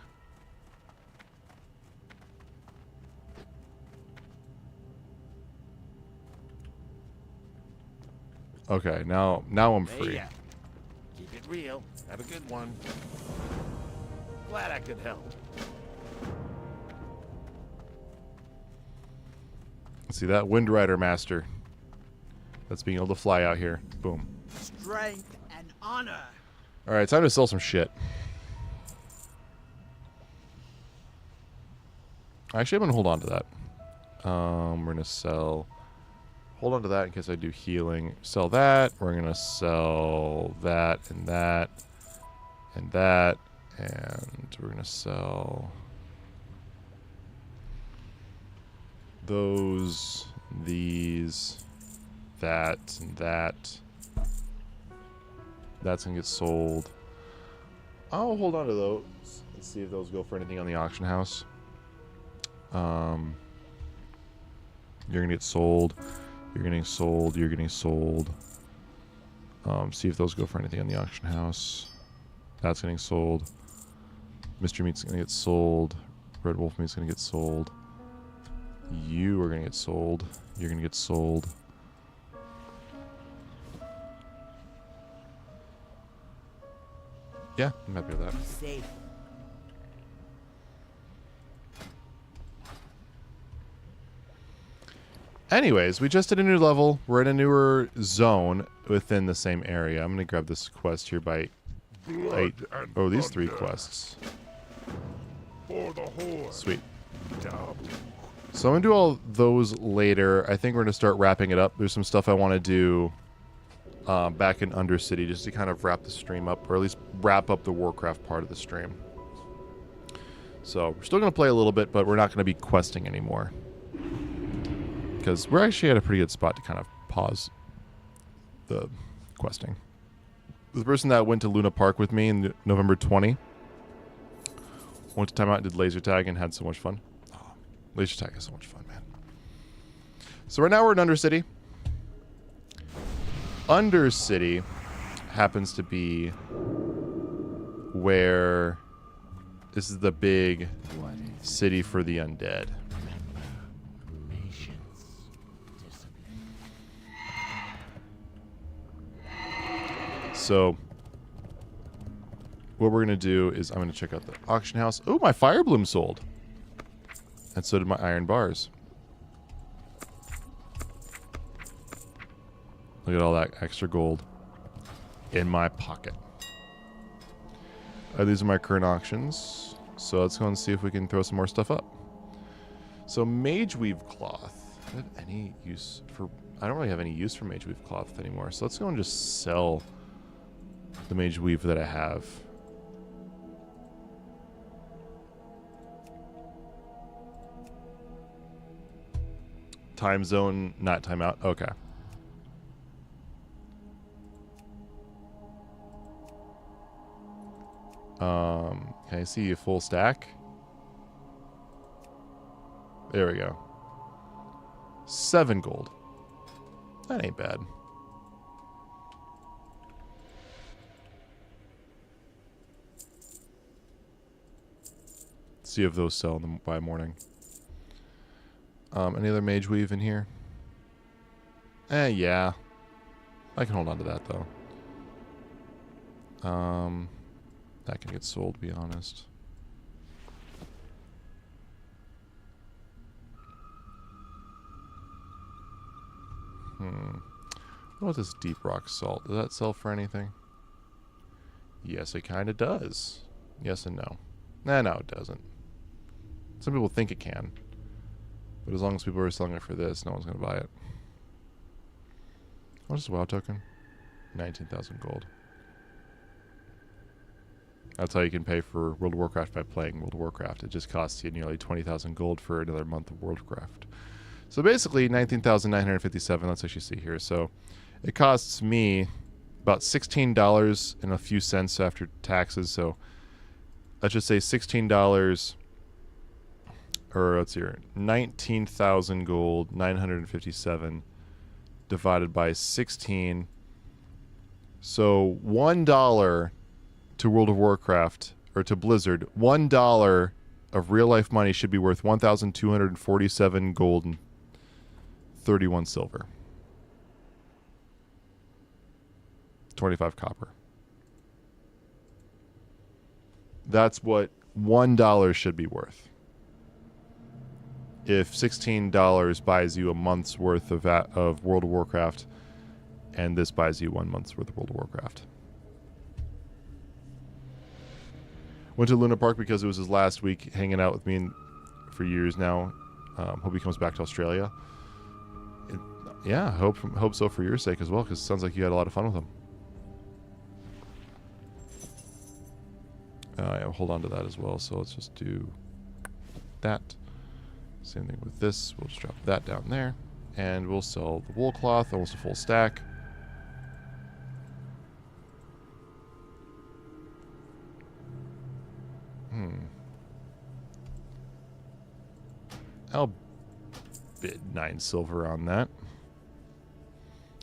Okay, now I'm free. Hey, keep it real. Have a good one. Glad I could help. See that? Wind Rider Master. That's being able to fly out here. Boom. Strength and honor. Alright, time to sell some shit. Actually, I'm gonna hold on to that. We're gonna sell... Hold on to that in case I do healing. Sell that. We're gonna sell that and that. and that, and we're gonna sell those, these, that, and that. That's gonna get sold. I'll hold on to those and see if those go for anything on the auction house. You're gonna get sold. You're getting sold. You're getting sold. See if those go for anything on the auction house. That's getting sold. Mystery Meat's gonna get sold. Red Wolf Meat's gonna get sold. You are gonna get sold. You're gonna get sold. Yeah, I'm happy with that. Safe. Anyways, we just did a new level. We're in a newer zone within the same area. I'm gonna grab this quest here by Blood and oh, these 3 thunder. quests. For the Horde. Sweet. Taboo. So I'm gonna do all those later. I think we're gonna start wrapping it up. There's some stuff I want to do back in Undercity just to kind of wrap the stream up, or at least wrap up the Warcraft part of the stream. So we're still gonna play a little bit, but we're not gonna be questing anymore because we're actually at a pretty good spot to kind of pause the questing. The person that went to Luna Park with me in November 20 went to timeout and did laser tag and had so much fun. Oh, laser tag is so much fun, man. So right now we're in Undercity. Undercity happens to be where this is the big city for the undead. So what we're going to do is I'm going to check out the auction house. Oh, my Fire Bloom sold. And so did my iron bars. Look at all that extra gold in my pocket. These are my current auctions. So let's go and see if we can throw some more stuff up. So Mage Weave Cloth. Do I have any use for... I don't really have any use for Mage Weave Cloth anymore. So let's go and just sell the Mage Weave that I have. Time zone, not timeout. Okay. Can I see a full stack? There we go. 7 gold. That ain't bad. See if those sell them by morning. Any other Mage Weave in here? Yeah. I can hold on to that, though. That can get sold, to be honest. What about this Deep Rock Salt? Does that sell for anything? Yes, it kind of does. Yes and no. Nah, no, it doesn't. Some people think it can. But as long as people are selling it for this, no one's going to buy it. What is this WoW token? 19,000 gold. That's how you can pay for World of Warcraft by playing World of Warcraft. It just costs you nearly 20,000 gold for another month of World of Warcraft. So basically, 19,957. Let's actually see here. So it costs me about $16 and a few cents after taxes. So let's just say $16, or let's see here, 19,000 gold, 957 divided by 16. So $1 to World of Warcraft, or to Blizzard, $1 of real life money should be worth 1,247 gold and 31 silver. 25 copper. That's what $1 should be worth. If $16 buys you a month's worth of World of Warcraft, and this buys you 1 month's worth of World of Warcraft. Went to Luna Park because it was his last week hanging out with me for years now. Hope he comes back to Australia. Yeah, hope so for your sake as well, because it sounds like you had a lot of fun with him. Yeah, hold on to that as well. So let's just do that. Same thing with this. We'll just drop that down there. And we'll sell the wool cloth, almost a full stack. I'll bid 9 silver on that.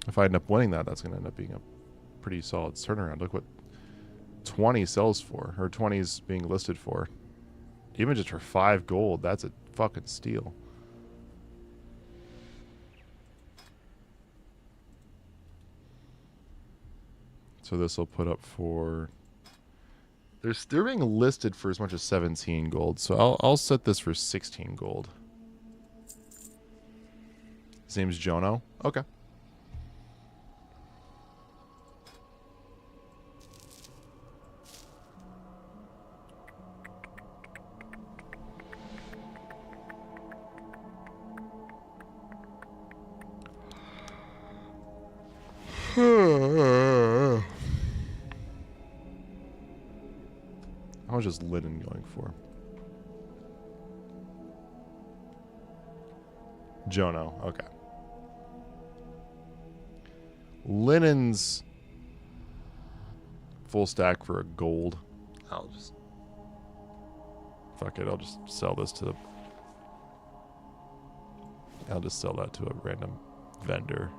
If I end up winning that, that's going to end up being a pretty solid turnaround. Look what 20 sells for, or 20 is being listed for. Even just for 5 gold, that's a fucking steal. So this will put up for... They're being listed for as much as 17 gold, so I'll set this for 16 gold. His name's Jono. Okay. How much is linen going for? Jono, okay. Linen's full stack for a gold. I'll just... Fuck it, I'll just sell this to the... I'll just sell that to a random vendor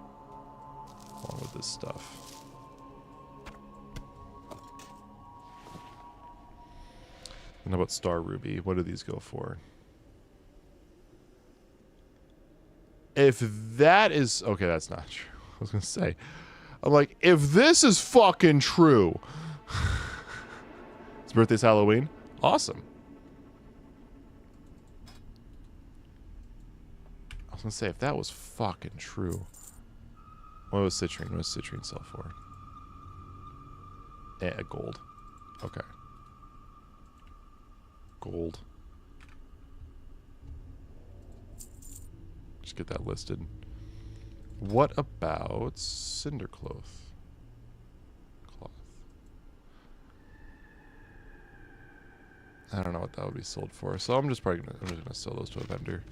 along with this stuff. And how about Star Ruby? What do these go for? If that is... Okay, that's not true. I was going to say. I'm like, if this is fucking true. His birthday's Halloween? Awesome. I was going to say, if that was fucking true. What was citrine? What does citrine sell for? Gold. Okay. Gold. Just get that listed. What about Cindercloth? Cloth. I don't know what that would be sold for, so I'm just probably gonna sell those to a vendor.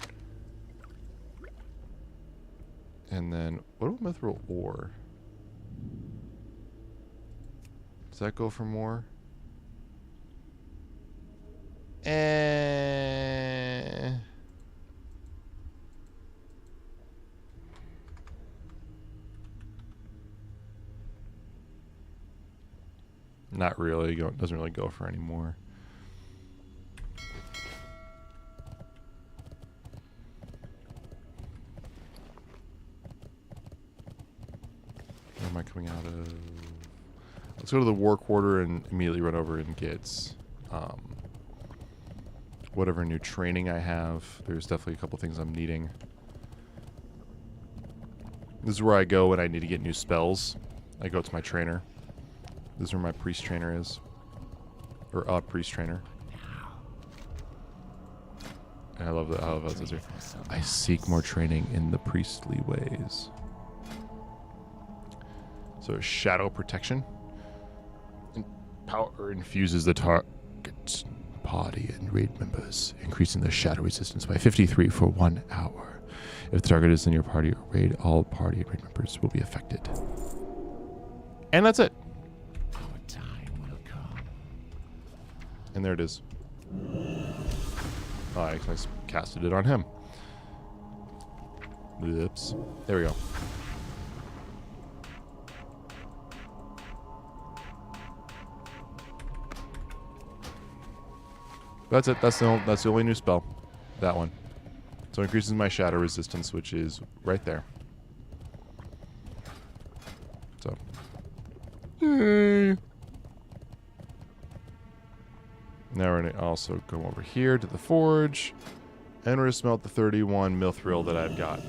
And then what about mithril ore? Does that go for more? Not really. Doesn't really go for any more. Where am I coming out of? Let's go to the war quarter and immediately run over and get whatever new training I have. There's definitely a couple things I'm needing. This is where I go when I need to get new spells. I go to my trainer. This is where my priest trainer is. Or a priest trainer. And I love that. I love how it says here. I seek more training in the priestly ways. So shadow protection. Power infuses the target's party and raid members, increasing their shadow resistance by 53 for 1 hour. If the target is in your party or raid, all party and raid members will be affected. And that's it. Our time will come. And there it is. Oh, I casted it on him. Oops. There we go. That's it. That's the only new spell. That one. So it increases my shadow resistance, which is right there. So. Yay. Now we're going to also go over here to the forge. And we're going to smelt the 31 mithril that I've got.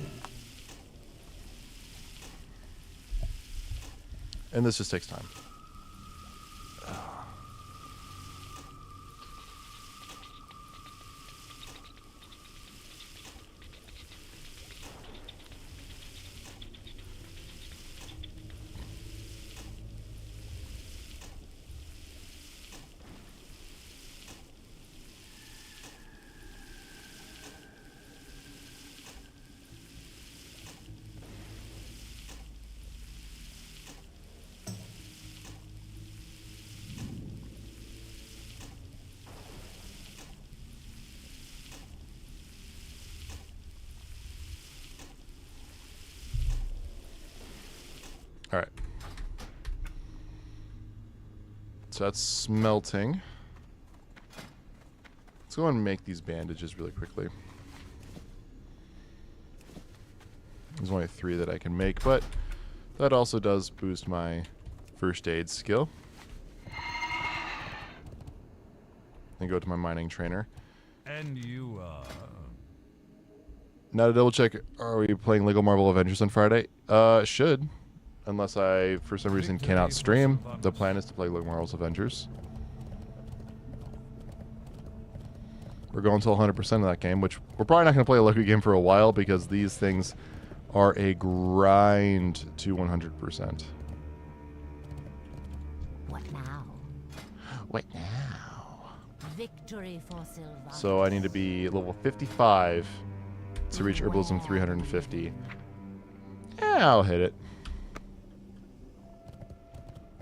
And this just takes time. So that's smelting. Let's go and make these bandages really quickly. There's only 3 that I can make, but that also does boost my first aid skill. Then go to my mining trainer. And you, Now to double check, are we playing Lego Marvel Avengers on Friday? Should. Unless I, for some reason, cannot stream. The plan is to play Lego Marvel's Avengers. We're going till 100% of that game, which we're probably not going to play a Lego game for a while because these things are a grind to 100%. What now? What now? Victory for Sylvanas. So I need to be level 55 to reach Herbalism 350. Yeah, I'll hit it.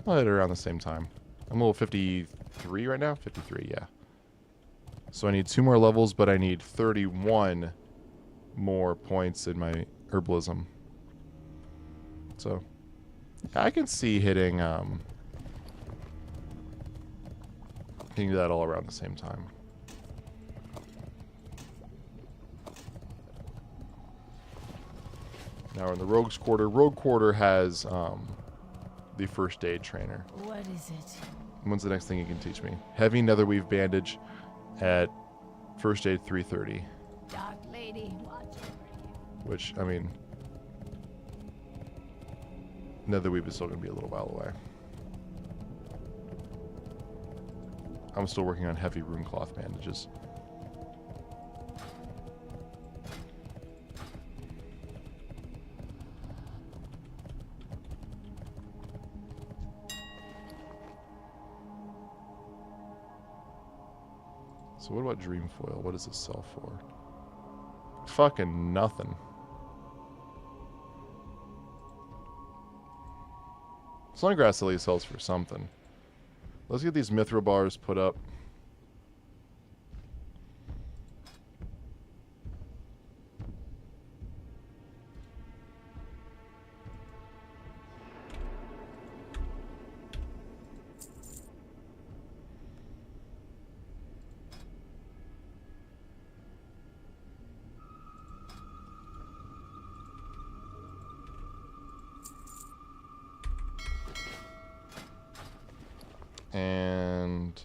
I'll hit it around the same time. I'm level 53 right now? 53, yeah. So I need 2 more levels, but I need 31 more points in my Herbalism. So, yeah, I can see hitting that all around the same time. Now we're in the Rogue's Quarter. Rogue Quarter has the first aid trainer. What is it? When's the next thing you can teach me? Heavy Netherweave bandage at first aid 330. Dark lady, watch over you. Which, I mean, Netherweave is still going to be a little while away. I'm still working on heavy rune cloth bandages. So what about Dreamfoil? What does this sell for? Fucking nothing. Sungrass at least sells for something. Let's get these Mithril bars put up. And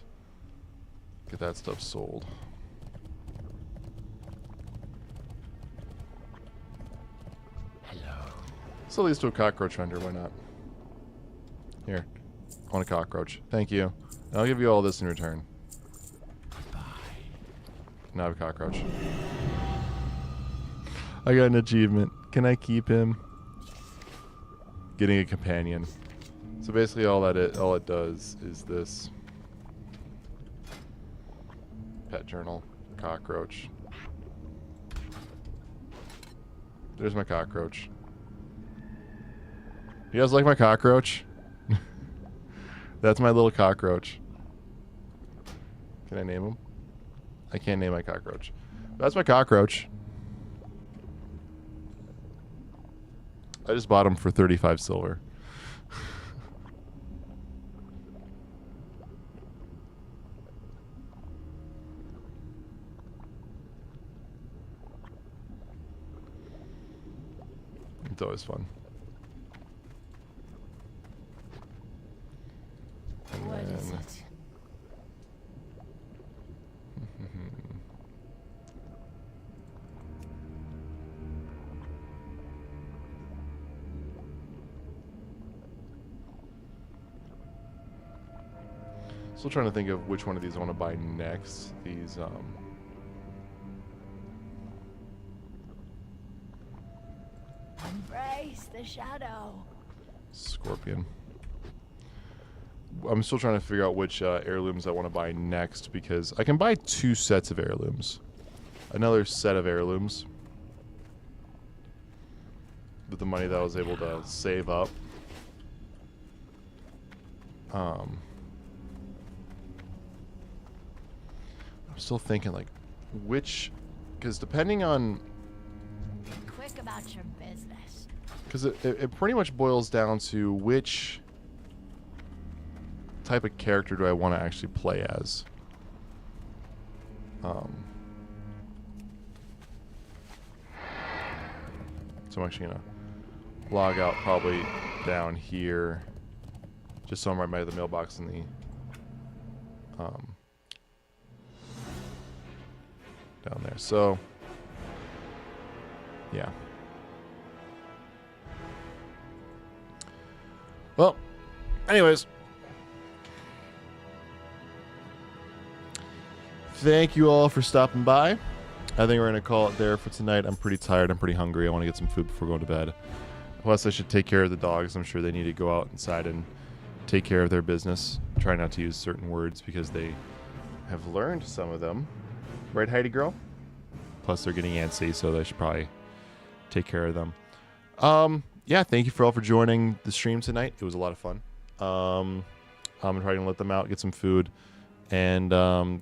get that stuff sold. Hello. So leads to a cockroach vendor, why not? Here. I want a cockroach. Thank you. And I'll give you all this in return. Now I have a cockroach. I got an achievement. Can I keep him? Getting a companion. So basically all it does is this. Pet journal, cockroach. There's my cockroach. You guys like my cockroach? That's my little cockroach. Can I name him? I can't name my cockroach. That's my cockroach. I just bought him for 35 silver. It's always fun. And What is then- it? Still trying to think of which one of these I want to buy next. These, Embrace the shadow. Scorpion. I'm still trying to figure out which heirlooms I want to buy next because I can buy 2 sets of heirlooms. Another set of heirlooms. With the money that I was able to save up. I'm still thinking like which, because depending on, Be quick about your business. because it pretty much boils down to which type of character do I want to actually play as? So I'm actually gonna log out probably down here, just so I'm right by the mailbox in the down there. So yeah. Well, anyways, thank you all for stopping by. I think we're going to call it there for tonight. I'm pretty tired. I'm pretty hungry. I want to get some food before going to bed. Plus, I should take care of the dogs. I'm sure they need to go out inside and take care of their business. Try not to use certain words because they have learned some of them. Right, Heidi girl? Plus, they're getting antsy, so I should probably take care of them. Yeah, thank you for all for joining the stream tonight. It was a lot of fun. I'm probably going to let them out, get some food, and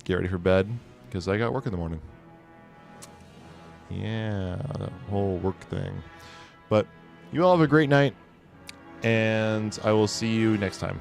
get ready for bed because I got work in the morning. Yeah, that whole work thing. But you all have a great night, and I will see you next time.